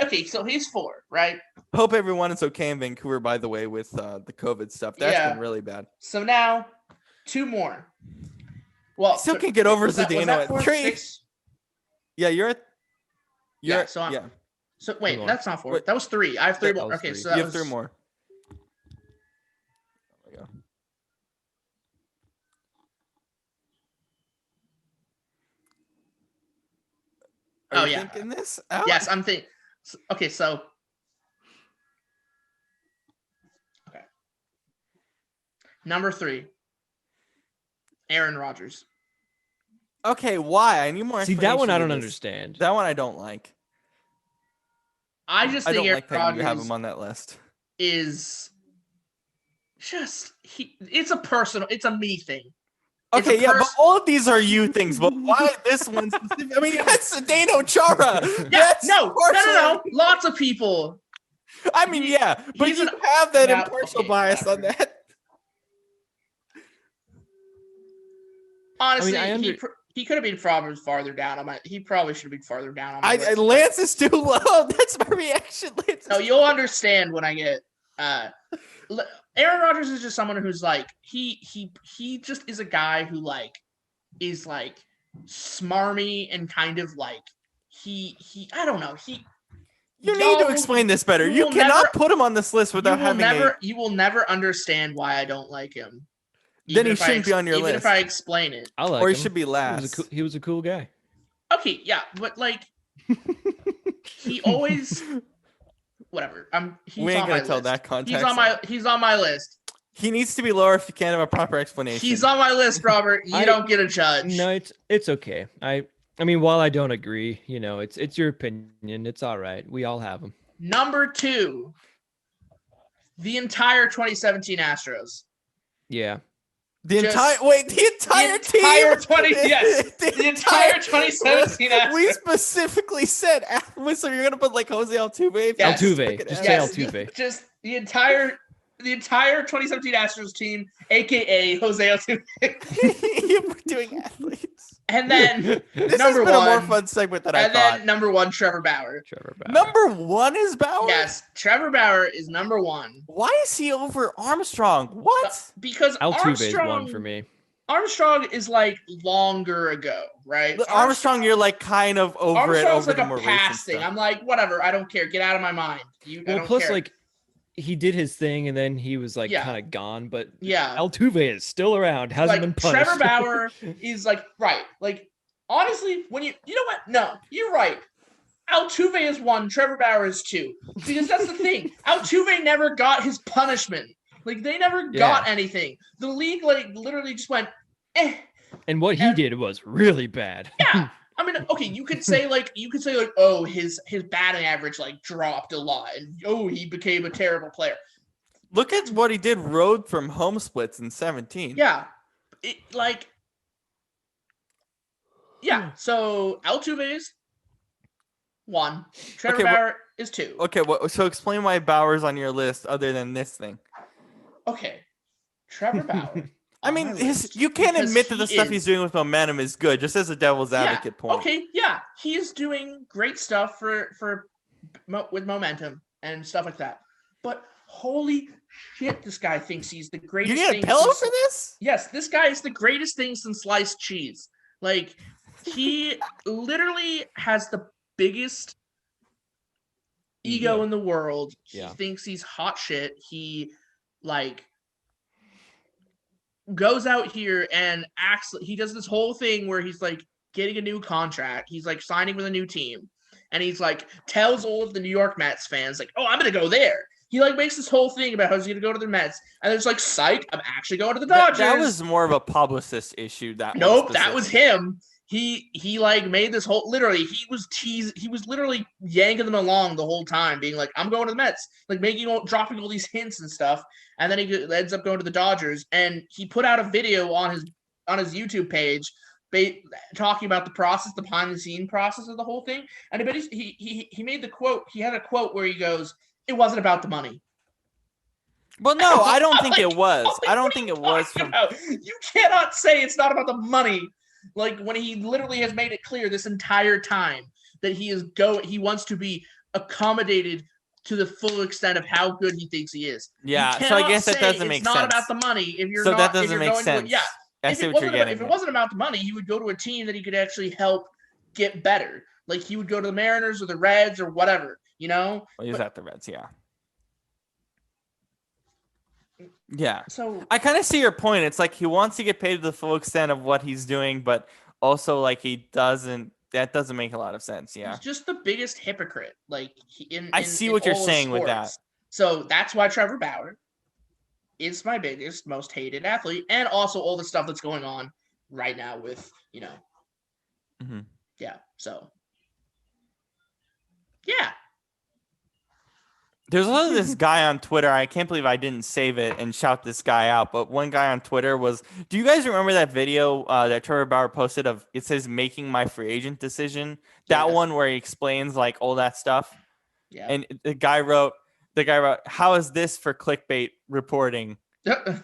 Speaker 3: Okay, so he's 4, right?
Speaker 1: Hope everyone is okay in Vancouver, by the way, with the COVID stuff. That's been really bad.
Speaker 3: So now, 2 more. Well,
Speaker 1: still can't get over Zdeno at 3.
Speaker 3: 6?
Speaker 1: Yeah, you're at.
Speaker 3: So wait, that's not 4. That was 3. I have 3 more. Okay, so
Speaker 1: you have 3 more. Are you thinking this? Oh.
Speaker 3: Yes, I'm thinking. Okay, so. Okay. Number 3, Aaron Rodgers.
Speaker 1: Okay, why? I need more.
Speaker 2: See, that one I don't understand.
Speaker 1: That one I don't like.
Speaker 3: I just think Aaron Rodgers
Speaker 1: you have him on that list.
Speaker 3: Is just it's a me thing.
Speaker 1: Okay, but all of these are you things, but why this one specific? I mean, that's Zdeno Chara.
Speaker 3: Yeah, no. Lots of people.
Speaker 1: I mean, but you have that impartial bias on that.
Speaker 3: Honestly, he could have been farther down on my. He probably should have been farther down on my list.
Speaker 1: Lance is too low. That's my reaction.
Speaker 3: No, you'll understand when I get. Aaron Rodgers is just someone who's he just is a guy who is smarmy and kind of I don't know.
Speaker 1: You need to explain this better. You cannot put him on this list without
Speaker 3: you will never understand why I don't like him.
Speaker 1: Then he shouldn't be on your list.
Speaker 3: Even if I explain it.
Speaker 2: I like
Speaker 1: him.
Speaker 2: He
Speaker 1: should be last.
Speaker 2: He was a cool guy.
Speaker 3: Okay, yeah, but he always whatever.
Speaker 1: We ain't gonna tell that context.
Speaker 3: He's on my list.
Speaker 1: He needs to be lower if you can't have a proper explanation.
Speaker 3: He's on my list, Robert. You don't get a judge.
Speaker 2: No, it's okay. I mean, while I don't agree, it's your opinion. It's all right. We all have them.
Speaker 3: Number 2, the entire 2017 Astros.
Speaker 2: Yeah.
Speaker 1: The entire team.
Speaker 3: The entire 2017 Astros.
Speaker 1: We specifically said, so you're gonna put like Jose Altuve.
Speaker 3: Yes.
Speaker 2: Altuve. Just say Altuve.
Speaker 3: Just the entire 2017 Astros team, aka Jose Altuve.
Speaker 1: We're doing athletes.
Speaker 3: And then
Speaker 1: this
Speaker 3: number
Speaker 1: has been
Speaker 3: one,
Speaker 1: a more fun segment than I thought.
Speaker 3: And then number 1, Trevor Bauer.
Speaker 1: Number 1 is Bauer?
Speaker 3: Yes, Trevor Bauer is number 1.
Speaker 1: Why is he over Armstrong? What?
Speaker 3: Because
Speaker 2: Altuve is 1 for me.
Speaker 3: Armstrong is like longer ago, right?
Speaker 1: Armstrong, you're like kind of over
Speaker 3: Armstrong's
Speaker 1: it. Over
Speaker 3: like
Speaker 1: the more
Speaker 3: a past
Speaker 1: recent
Speaker 3: thing.
Speaker 1: stuff.
Speaker 3: I'm like, whatever. I don't care. Get out of my mind. I don't
Speaker 2: plus,
Speaker 3: care.
Speaker 2: like, he did his thing and then he was like
Speaker 3: Yeah.
Speaker 2: kind of gone. But
Speaker 3: yeah,
Speaker 2: Altuve is still around. Hasn't been punished.
Speaker 3: Trevor Bauer is like right. Like honestly, when you know what? No, you're right. Altuve is 1. Trevor Bauer is 2. Because that's the thing. Altuve never got his punishment. Like they never got anything. The league like literally just went, eh.
Speaker 2: And what he did was really bad.
Speaker 3: Yeah. I mean, okay, you could say like, oh, his batting average like dropped a lot, and oh, he became a terrible player.
Speaker 1: Look at what he did road from home splits in 17.
Speaker 3: Yeah, So Altuve is 1. Trevor Bauer is 2.
Speaker 1: Okay, so explain why Bauer's on your list other than this thing.
Speaker 3: Okay, Trevor Bauer.
Speaker 1: I mean, you can't admit that the stuff he's doing with momentum is good, just as a devil's advocate point.
Speaker 3: Okay, yeah, he is doing great stuff with momentum and stuff like that. But holy shit, this guy thinks he's the greatest.
Speaker 1: You need a pillow for this?
Speaker 3: Yes, this guy is the greatest thing since sliced cheese. Like, he literally has the biggest ego in the world. He thinks he's hot shit. He like goes out here and acts. He does this whole thing where he's like getting a new contract. He's like signing with a new team, and he's like tells all of the New York Mets fans like, "Oh, I'm gonna go there." He like makes this whole thing about how he's gonna go to the Mets, and it's like, "Psych, I'm actually going to the Dodgers."
Speaker 1: That was more of a publicist issue.
Speaker 3: Nope, that was him. He like made this whole literally he was literally yanking them along the whole time, being like, I'm going to the Mets, like dropping all these hints and stuff, and then he ends up going to the Dodgers, and he put out a video on his YouTube page talking about the process, the behind the scene process of the whole thing, and he made the quote. He had a quote where he goes, "It wasn't about the money."
Speaker 1: Well, no, I don't think it was. I don't think it was.
Speaker 3: You cannot say it's not about the money. Like when he literally has made it clear this entire time that he wants to be accommodated to the full extent of how good he thinks he is.
Speaker 1: Yeah, so I guess that doesn't make sense.
Speaker 3: It's not about the money. If you're
Speaker 1: so
Speaker 3: not,
Speaker 1: that doesn't make sense.
Speaker 3: I see what you're getting. If it wasn't about the money, he would go to a team that he could actually help get better. Like he would go to the Mariners or the Reds or whatever. You know.
Speaker 1: Well, he was at the Reds, yeah. Yeah.
Speaker 3: So
Speaker 1: I kind of see your point. It's like he wants to get paid to the full extent of what he's doing, but also like he doesn't. That doesn't make a lot of sense. Yeah.
Speaker 3: He's just the biggest hypocrite. Like
Speaker 1: I see what you're saying with that.
Speaker 3: So that's why Trevor Bauer is my biggest, most hated athlete, and also all the stuff that's going on right now with
Speaker 1: Mm-hmm.
Speaker 3: Yeah. So. Yeah.
Speaker 1: There's also this guy on Twitter. I can't believe I didn't save it and shout this guy out. But one guy on Twitter was, do you guys remember that video that Trevor Bauer posted of, it says making my free agent decision? That one where he explains like all that stuff.
Speaker 3: Yeah.
Speaker 1: And the guy wrote, how is this for clickbait reporting? And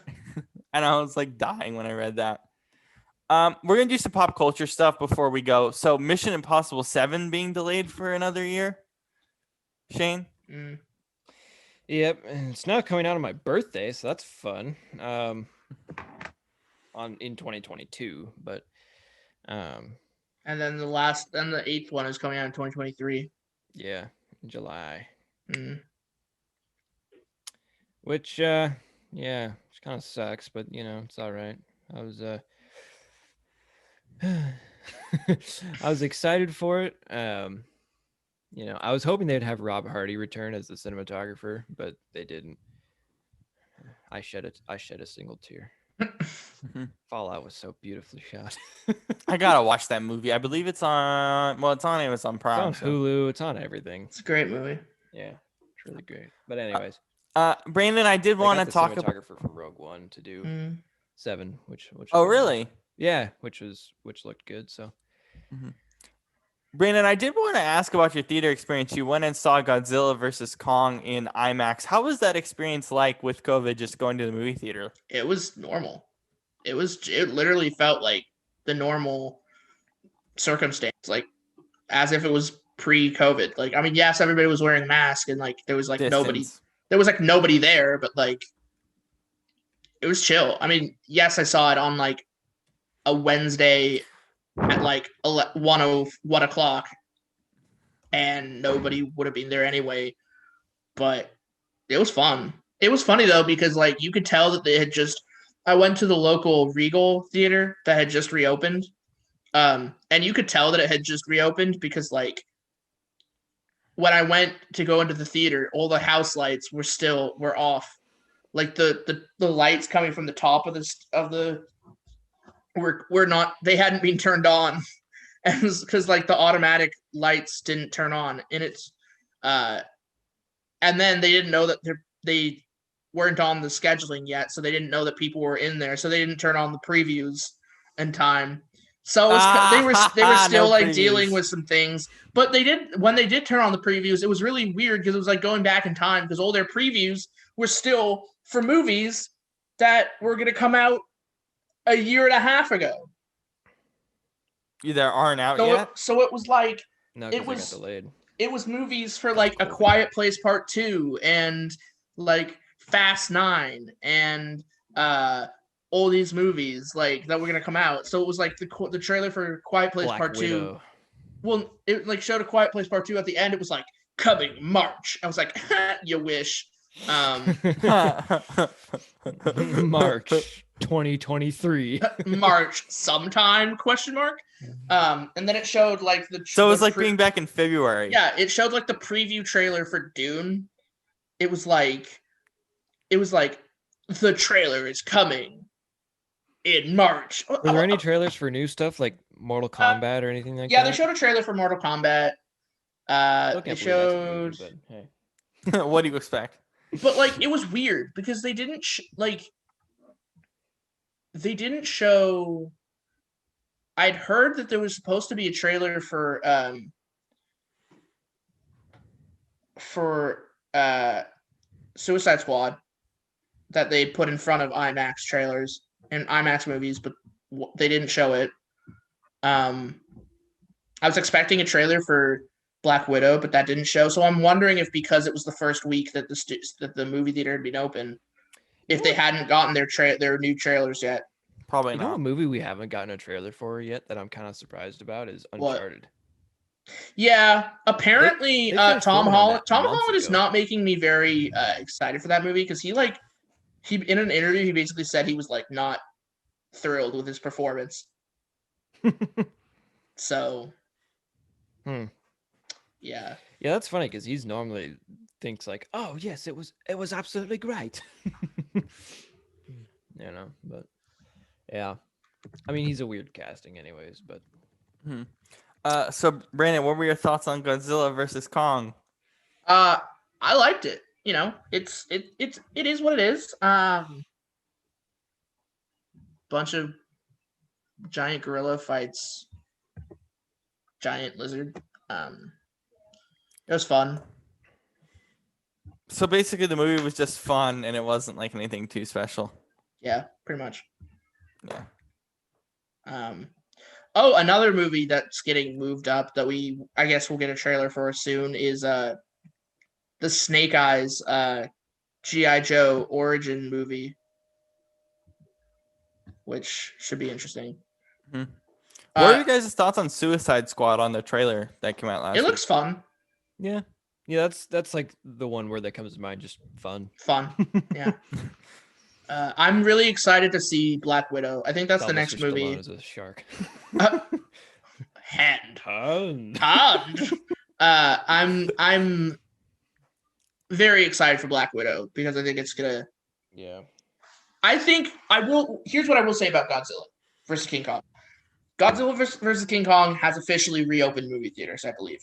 Speaker 1: I was like dying when I read that. We're going to do some pop culture stuff before we go. So Mission Impossible 7 being delayed for another year. Shane?
Speaker 2: Yep, it's now coming out on my birthday, so that's fun. In 2022, but
Speaker 3: and then the 8th one is coming out in 2023.
Speaker 2: Yeah, in July. Which which kind of sucks, but it's all right. I was excited for it. I was hoping they'd have Rob Hardy return as the cinematographer, but they didn't. I shed a single tear.
Speaker 1: Mhm.
Speaker 2: Fallout was so beautifully shot.
Speaker 1: I gotta watch that movie. I believe it's on. Well, it's on Amazon
Speaker 2: It's
Speaker 1: Prime.
Speaker 2: on Hulu. It's on everything.
Speaker 3: It's a great movie.
Speaker 2: Yeah, it's really great. But anyways,
Speaker 1: Brandon, I did
Speaker 2: they
Speaker 1: want
Speaker 2: got
Speaker 1: to
Speaker 2: the
Speaker 1: talk about.
Speaker 2: cinematographer for Rogue One to do
Speaker 3: Mm.
Speaker 2: 7, which
Speaker 1: Oh,
Speaker 2: will be nice.
Speaker 1: really?
Speaker 2: Yeah, which looked good. So
Speaker 1: Brandon, I did want to ask about your theater experience. You went and saw Godzilla versus Kong in IMAX. How was that experience like with COVID, just going to the movie theater?
Speaker 3: It was normal. It literally felt like the normal circumstance, like as if it was pre-COVID. Like, I mean, yes, everybody was wearing masks and like there was like
Speaker 1: Distance.
Speaker 3: nobody there, but like it was chill. I mean, yes, I saw it on like a Wednesday at like 1 o'clock, and nobody would have been there anyway. But it was fun. It was funny though because like you could tell that they had just. I went to the local Regal theater that had just reopened, and you could tell that it had just reopened because like when I went to go into the theater, all the house lights were off. Like the lights coming from the top of the were not, they hadn't been turned on. And because like the automatic lights didn't turn on, and it's and then they didn't know that they weren't on the scheduling yet, so they didn't know that people were in there, so they didn't turn on the previews in time. So they were still
Speaker 1: No
Speaker 3: like
Speaker 1: previews.
Speaker 3: dealing with some things, but when they did turn on the previews, it was really weird because it was like going back in time because all their previews were still for movies that were going to come out a year and a half ago.
Speaker 1: Either aren't out yet.
Speaker 3: So it was like
Speaker 2: no,
Speaker 3: it
Speaker 2: because they got
Speaker 3: was
Speaker 2: delayed.
Speaker 3: it was movies for like A Quiet Place Part 2 and like Fast 9 and all these movies like that were gonna come out. So it was like the trailer for Quiet Place
Speaker 2: Black
Speaker 3: Part 2.
Speaker 2: Widow.
Speaker 3: Well, it like showed A Quiet Place Part 2 at the end. It was like coming March. I was like, you wish.
Speaker 2: March 2023.
Speaker 3: March sometime ? And then it showed like
Speaker 1: So it was like being back in February.
Speaker 3: Yeah, it showed like the preview trailer for Dune. It was like the trailer is coming in March.
Speaker 2: Were there any trailers for new stuff like Mortal Kombat or anything like that?
Speaker 3: Yeah, they showed a trailer for Mortal Kombat. They showed.
Speaker 2: Movie, but, hey.
Speaker 1: What do you expect?
Speaker 3: But like it was weird because they didn't show. I'd heard that there was supposed to be a trailer for Suicide Squad that they put in front of IMAX trailers and IMAX movies, but they didn't show it. I was expecting a trailer for Black Widow, but that didn't show. So I'm wondering if because it was the first week that the movie theater had been open, if they hadn't gotten their new trailers yet.
Speaker 1: Probably
Speaker 2: You
Speaker 1: not.
Speaker 2: know what movie we haven't gotten a trailer for yet that I'm kind of surprised about is Uncharted.
Speaker 3: Yeah, apparently
Speaker 2: they finished
Speaker 3: Tom
Speaker 2: filming on
Speaker 3: Holland.
Speaker 2: that
Speaker 3: Tom
Speaker 2: months
Speaker 3: Holland is
Speaker 2: ago.
Speaker 3: not making me very excited for that movie because he in an interview he basically said he was like not thrilled with his performance. So, yeah,
Speaker 2: that's funny because he's normally thinks like, oh yes, it was absolutely great. But yeah, I mean he's a weird casting anyways, but.
Speaker 1: So Brandon, what were your thoughts on Godzilla versus Kong?
Speaker 3: I liked it. You know, it is what it is. Bunch of giant gorilla fights giant lizard. It was fun.
Speaker 1: So basically, the movie was just fun, and it wasn't like anything too special.
Speaker 3: Yeah, pretty much.
Speaker 1: Yeah.
Speaker 3: Oh, another movie that's getting moved up that I guess we'll get a trailer for soon is the Snake Eyes G.I. Joe origin movie, which should be interesting.
Speaker 1: Mm-hmm. What are your guys' thoughts on Suicide Squad on the trailer that came out last week?
Speaker 3: It looks fun.
Speaker 2: Yeah, that's like the one word that comes to mind. Just fun.
Speaker 3: Yeah. I'm really excited to see Black Widow. I think that's the next movie.
Speaker 2: Stallone is a shark.
Speaker 3: Hand. I'm very excited for Black Widow because I think it's gonna.
Speaker 2: Yeah.
Speaker 3: I think I will. Here's what I will say about Godzilla versus King Kong. Godzilla versus King Kong has officially reopened movie theaters, I believe.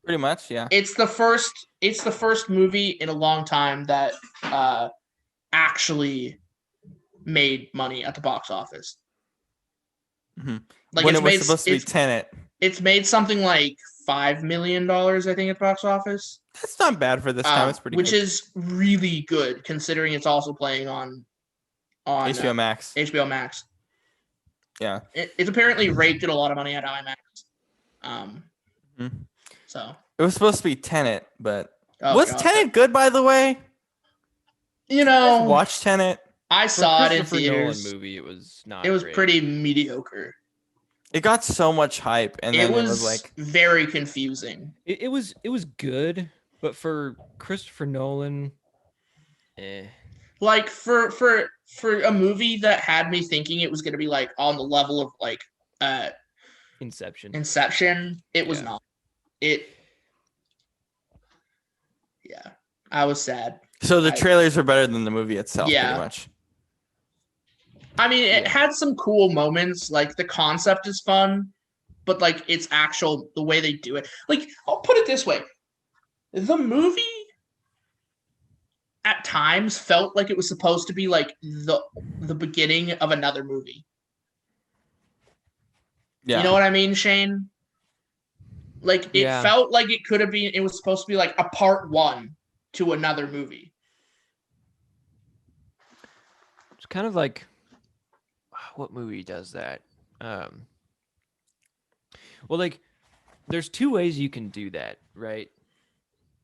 Speaker 1: Pretty much, yeah.
Speaker 3: It's the first movie in a long time that actually made money at the box office.
Speaker 1: Mm-hmm.
Speaker 3: Like
Speaker 1: when
Speaker 3: it's
Speaker 1: it was
Speaker 3: made,
Speaker 1: supposed to be Tenet.
Speaker 3: It's made something like $5 million, I think, at the box office.
Speaker 1: That's not bad for this time. It's pretty
Speaker 3: which
Speaker 1: good.
Speaker 3: is really good considering it's also playing on
Speaker 1: HBO Max.
Speaker 3: HBO Max.
Speaker 1: Yeah.
Speaker 3: It's apparently raked in a lot of money at IMAX. So
Speaker 1: it was supposed to be Tenet, but
Speaker 3: was
Speaker 1: Tenet good, by the way?
Speaker 3: You know,
Speaker 1: watch Tenet.
Speaker 3: I saw it in
Speaker 2: Christopher
Speaker 3: theaters.
Speaker 2: Nolan movie, it was not.
Speaker 3: It was
Speaker 2: great.
Speaker 3: pretty mediocre.
Speaker 1: It got so much hype, and then it was like
Speaker 3: very confusing.
Speaker 2: It was good, but for Christopher Nolan,
Speaker 3: Like for a movie that had me thinking it was going to be like on the level of like
Speaker 2: Inception,
Speaker 3: it was not. Yeah, I was sad.
Speaker 1: So the trailers are better than the movie itself, pretty much.
Speaker 3: I mean, it had some cool moments. Like the concept is fun, but like it's the way they do it. Like I'll put it this way: the movie at times felt like it was supposed to be like the beginning of another movie. Yeah. You know what I mean, Shane? Like it felt like it could have been. It was supposed to be like a part 1 to another movie.
Speaker 2: It's kind of like. What movie does that? Well, like, there's 2 ways you can do that, right?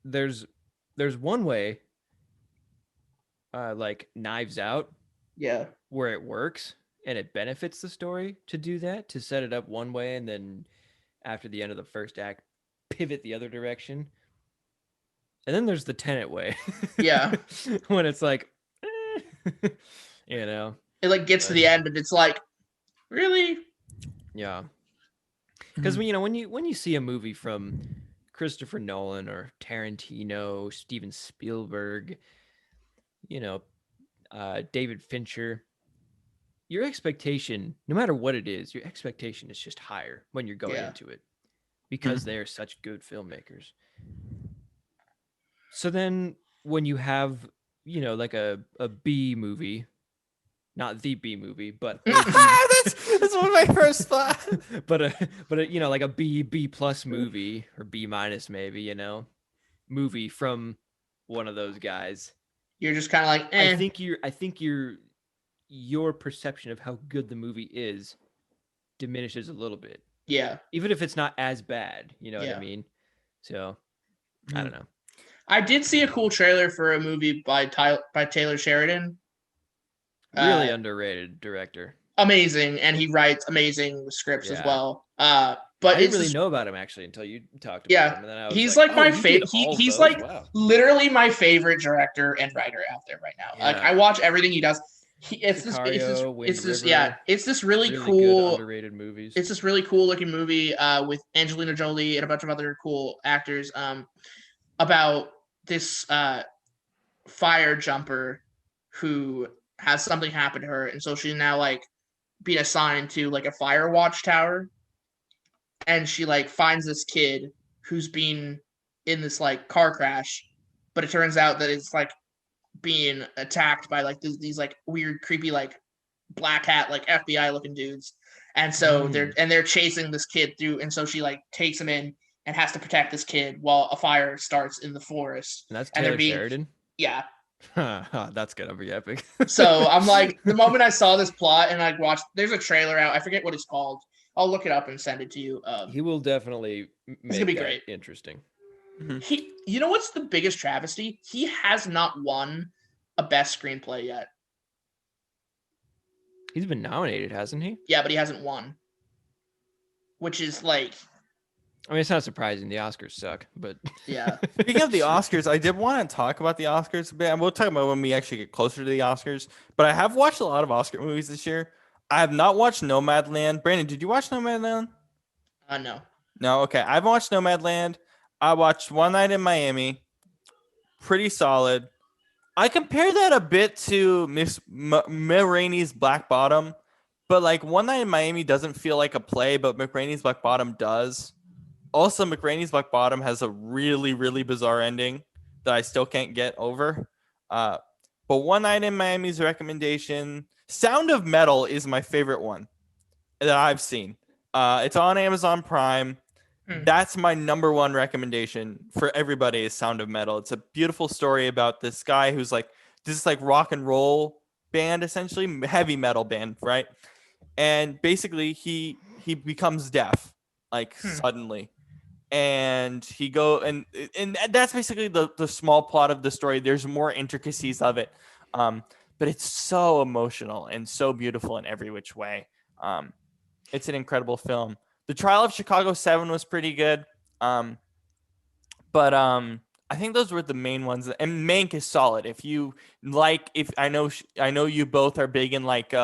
Speaker 2: There's one way, like Knives Out, where it works and it benefits the story to do that, to set it up one way and then after the end of the first act, pivot the other direction. And then there's the Tenet way, when it's like, you know.
Speaker 3: It like gets to the end and it's like, really?
Speaker 2: Yeah. Because when you see a movie from Christopher Nolan or Tarantino, Steven Spielberg, David Fincher, your expectation, no matter what it is, your expectation is just higher when you're going into it because they are such good filmmakers. So then when you have, like a B movie, not the B movie, but
Speaker 1: that's one of my first thoughts.
Speaker 2: but like a B plus movie or B minus maybe, movie from one of those guys.
Speaker 3: You're just kind of like,
Speaker 2: I think your perception of how good the movie is diminishes a little bit.
Speaker 3: Yeah.
Speaker 2: Even if it's not as bad, you know what I mean? So I don't know.
Speaker 3: I did see a cool trailer for a movie by Taylor Sheridan.
Speaker 2: Really underrated director.
Speaker 3: Amazing, and he writes amazing scripts as well. But
Speaker 2: I didn't really know about him actually until you talked about him. And then I was
Speaker 3: he's like my favorite. He's like literally my favorite director and writer out there right now. Like I watch everything he does. It's this really cool
Speaker 2: underrated movies.
Speaker 3: It's this really cool looking movie with Angelina Jolie and a bunch of other cool actors about this fire jumper who has something happen to her, and so she's now like being assigned to like a fire watchtower, and she like finds this kid who's been in this like car crash, but it turns out that it's like being attacked by like these like weird creepy like black hat like FBI looking dudes, and so they're chasing this kid through, and so she like takes him in and has to protect this kid while a fire starts in the forest.
Speaker 2: And that's Taylor Sheridan?
Speaker 3: Yeah.
Speaker 2: That's gonna be epic.
Speaker 3: So I'm like, the moment I saw this plot and I watched, there's a trailer out. I forget what it's called. I'll look it up and send it to you.
Speaker 2: He will definitely make
Speaker 3: gonna be great.
Speaker 2: Interesting.
Speaker 3: You know what's the biggest travesty? He has not won a best screenplay yet.
Speaker 2: He's been nominated, hasn't he?
Speaker 3: Yeah, but he hasn't won. Which is like,
Speaker 2: I mean, it's not surprising. The Oscars suck, but
Speaker 3: yeah.
Speaker 1: Speaking of the Oscars, I did want to talk about the Oscars a bit, and we'll talk about when we actually get closer to the Oscars. But I have watched a lot of Oscar movies this year. I have not watched Nomadland. Brandon, did you watch Nomadland?
Speaker 3: No.
Speaker 1: No, okay. I've watched Nomadland. I watched One Night in Miami. Pretty solid. I compare that a bit to Miss Rainey's Black Bottom, but like One Night in Miami doesn't feel like a play, but McRainey's Black Bottom does. Also, McRainey's Black Bottom has a really, really bizarre ending that I still can't get over. But One Night in Miami's recommendation, Sound of Metal is my favorite one that I've seen. It's on Amazon Prime. That's my number one recommendation for everybody is Sound of Metal. It's a beautiful story about this guy who's like this like rock and roll band, essentially heavy metal band, right? And basically he becomes deaf like suddenly. And he go and that's basically the small plot of the story. There's more intricacies of it. But it's so emotional and so beautiful in every which way. It's an incredible film. The Trial of Chicago 7 was pretty good. But I think those were the main ones. And Mank is solid. If you like, if I know you both are big in like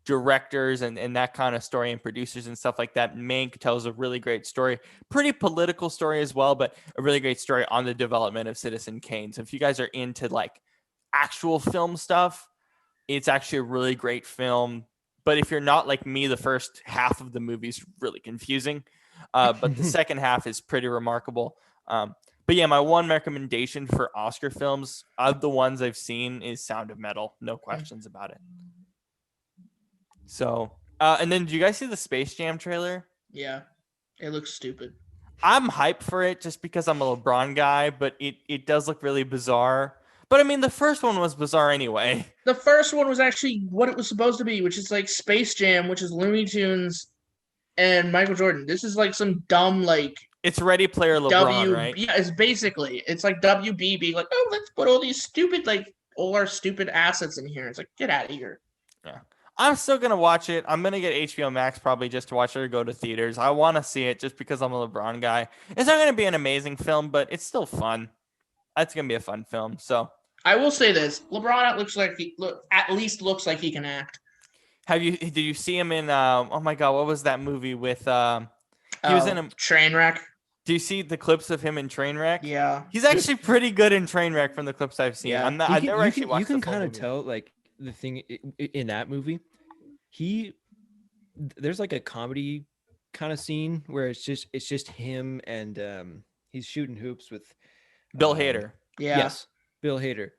Speaker 1: directors and that kind of story and producers and stuff like that. Mank tells a really great story, pretty political story as well, but a really great story on the development of Citizen Kane. So if you guys are into like actual film stuff, it's actually a really great film. But if you're not like me, the first half of the movie is really confusing. But the second half is pretty remarkable. But yeah, my one recommendation for Oscar films of the ones I've seen is Sound of Metal. No questions about it. So, and then did you guys see the Space Jam trailer?
Speaker 3: Yeah, it looks stupid.
Speaker 1: I'm hyped for it just because I'm a LeBron guy, but it does look really bizarre. But I mean, the first one was bizarre anyway.
Speaker 3: The first one was actually what it was supposed to be, which is like Space Jam, which is Looney Tunes and Michael Jordan. This is like some dumb like
Speaker 1: it's Ready Player LeBron, right?
Speaker 3: Yeah, it's like WB being like, oh, let's put all these stupid all our stupid assets in here. It's like, get out of here.
Speaker 1: Yeah. I'm still going to watch it. I'm going to get HBO Max probably just to watch it or go to theaters. I want to see it just because I'm a LeBron guy. It's not going to be an amazing film, but it's still fun. It's going to be a fun film. So
Speaker 3: I will say this. LeBron at least looks like he can act.
Speaker 1: Did you see him in, oh my God, what was that movie with, he was in a
Speaker 3: Trainwreck.
Speaker 1: Do you see the clips of him in Trainwreck?
Speaker 3: Yeah.
Speaker 1: He's actually pretty good in Trainwreck from the clips I've seen.
Speaker 3: Yeah.
Speaker 1: I've never actually watched
Speaker 2: You can
Speaker 1: kind of
Speaker 2: tell like the thing in that movie. There's like a comedy kind of scene where it's just him and he's shooting hoops with
Speaker 1: Bill Hader.
Speaker 3: Yeah.
Speaker 2: Yes, Bill Hader.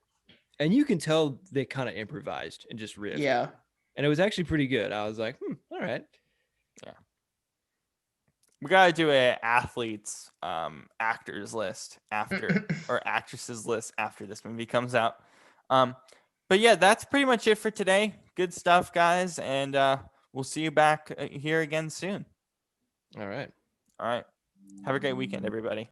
Speaker 2: And you can tell they kind of improvised and just riffed.
Speaker 3: Yeah.
Speaker 2: And it was actually pretty good. I was like, all right.
Speaker 1: Yeah. We gotta do a athletes actors list after or actresses list after this movie comes out. But yeah, that's pretty much it for today. Good stuff, guys, and we'll see you back here again soon.
Speaker 2: All right.
Speaker 1: Have a great weekend, everybody.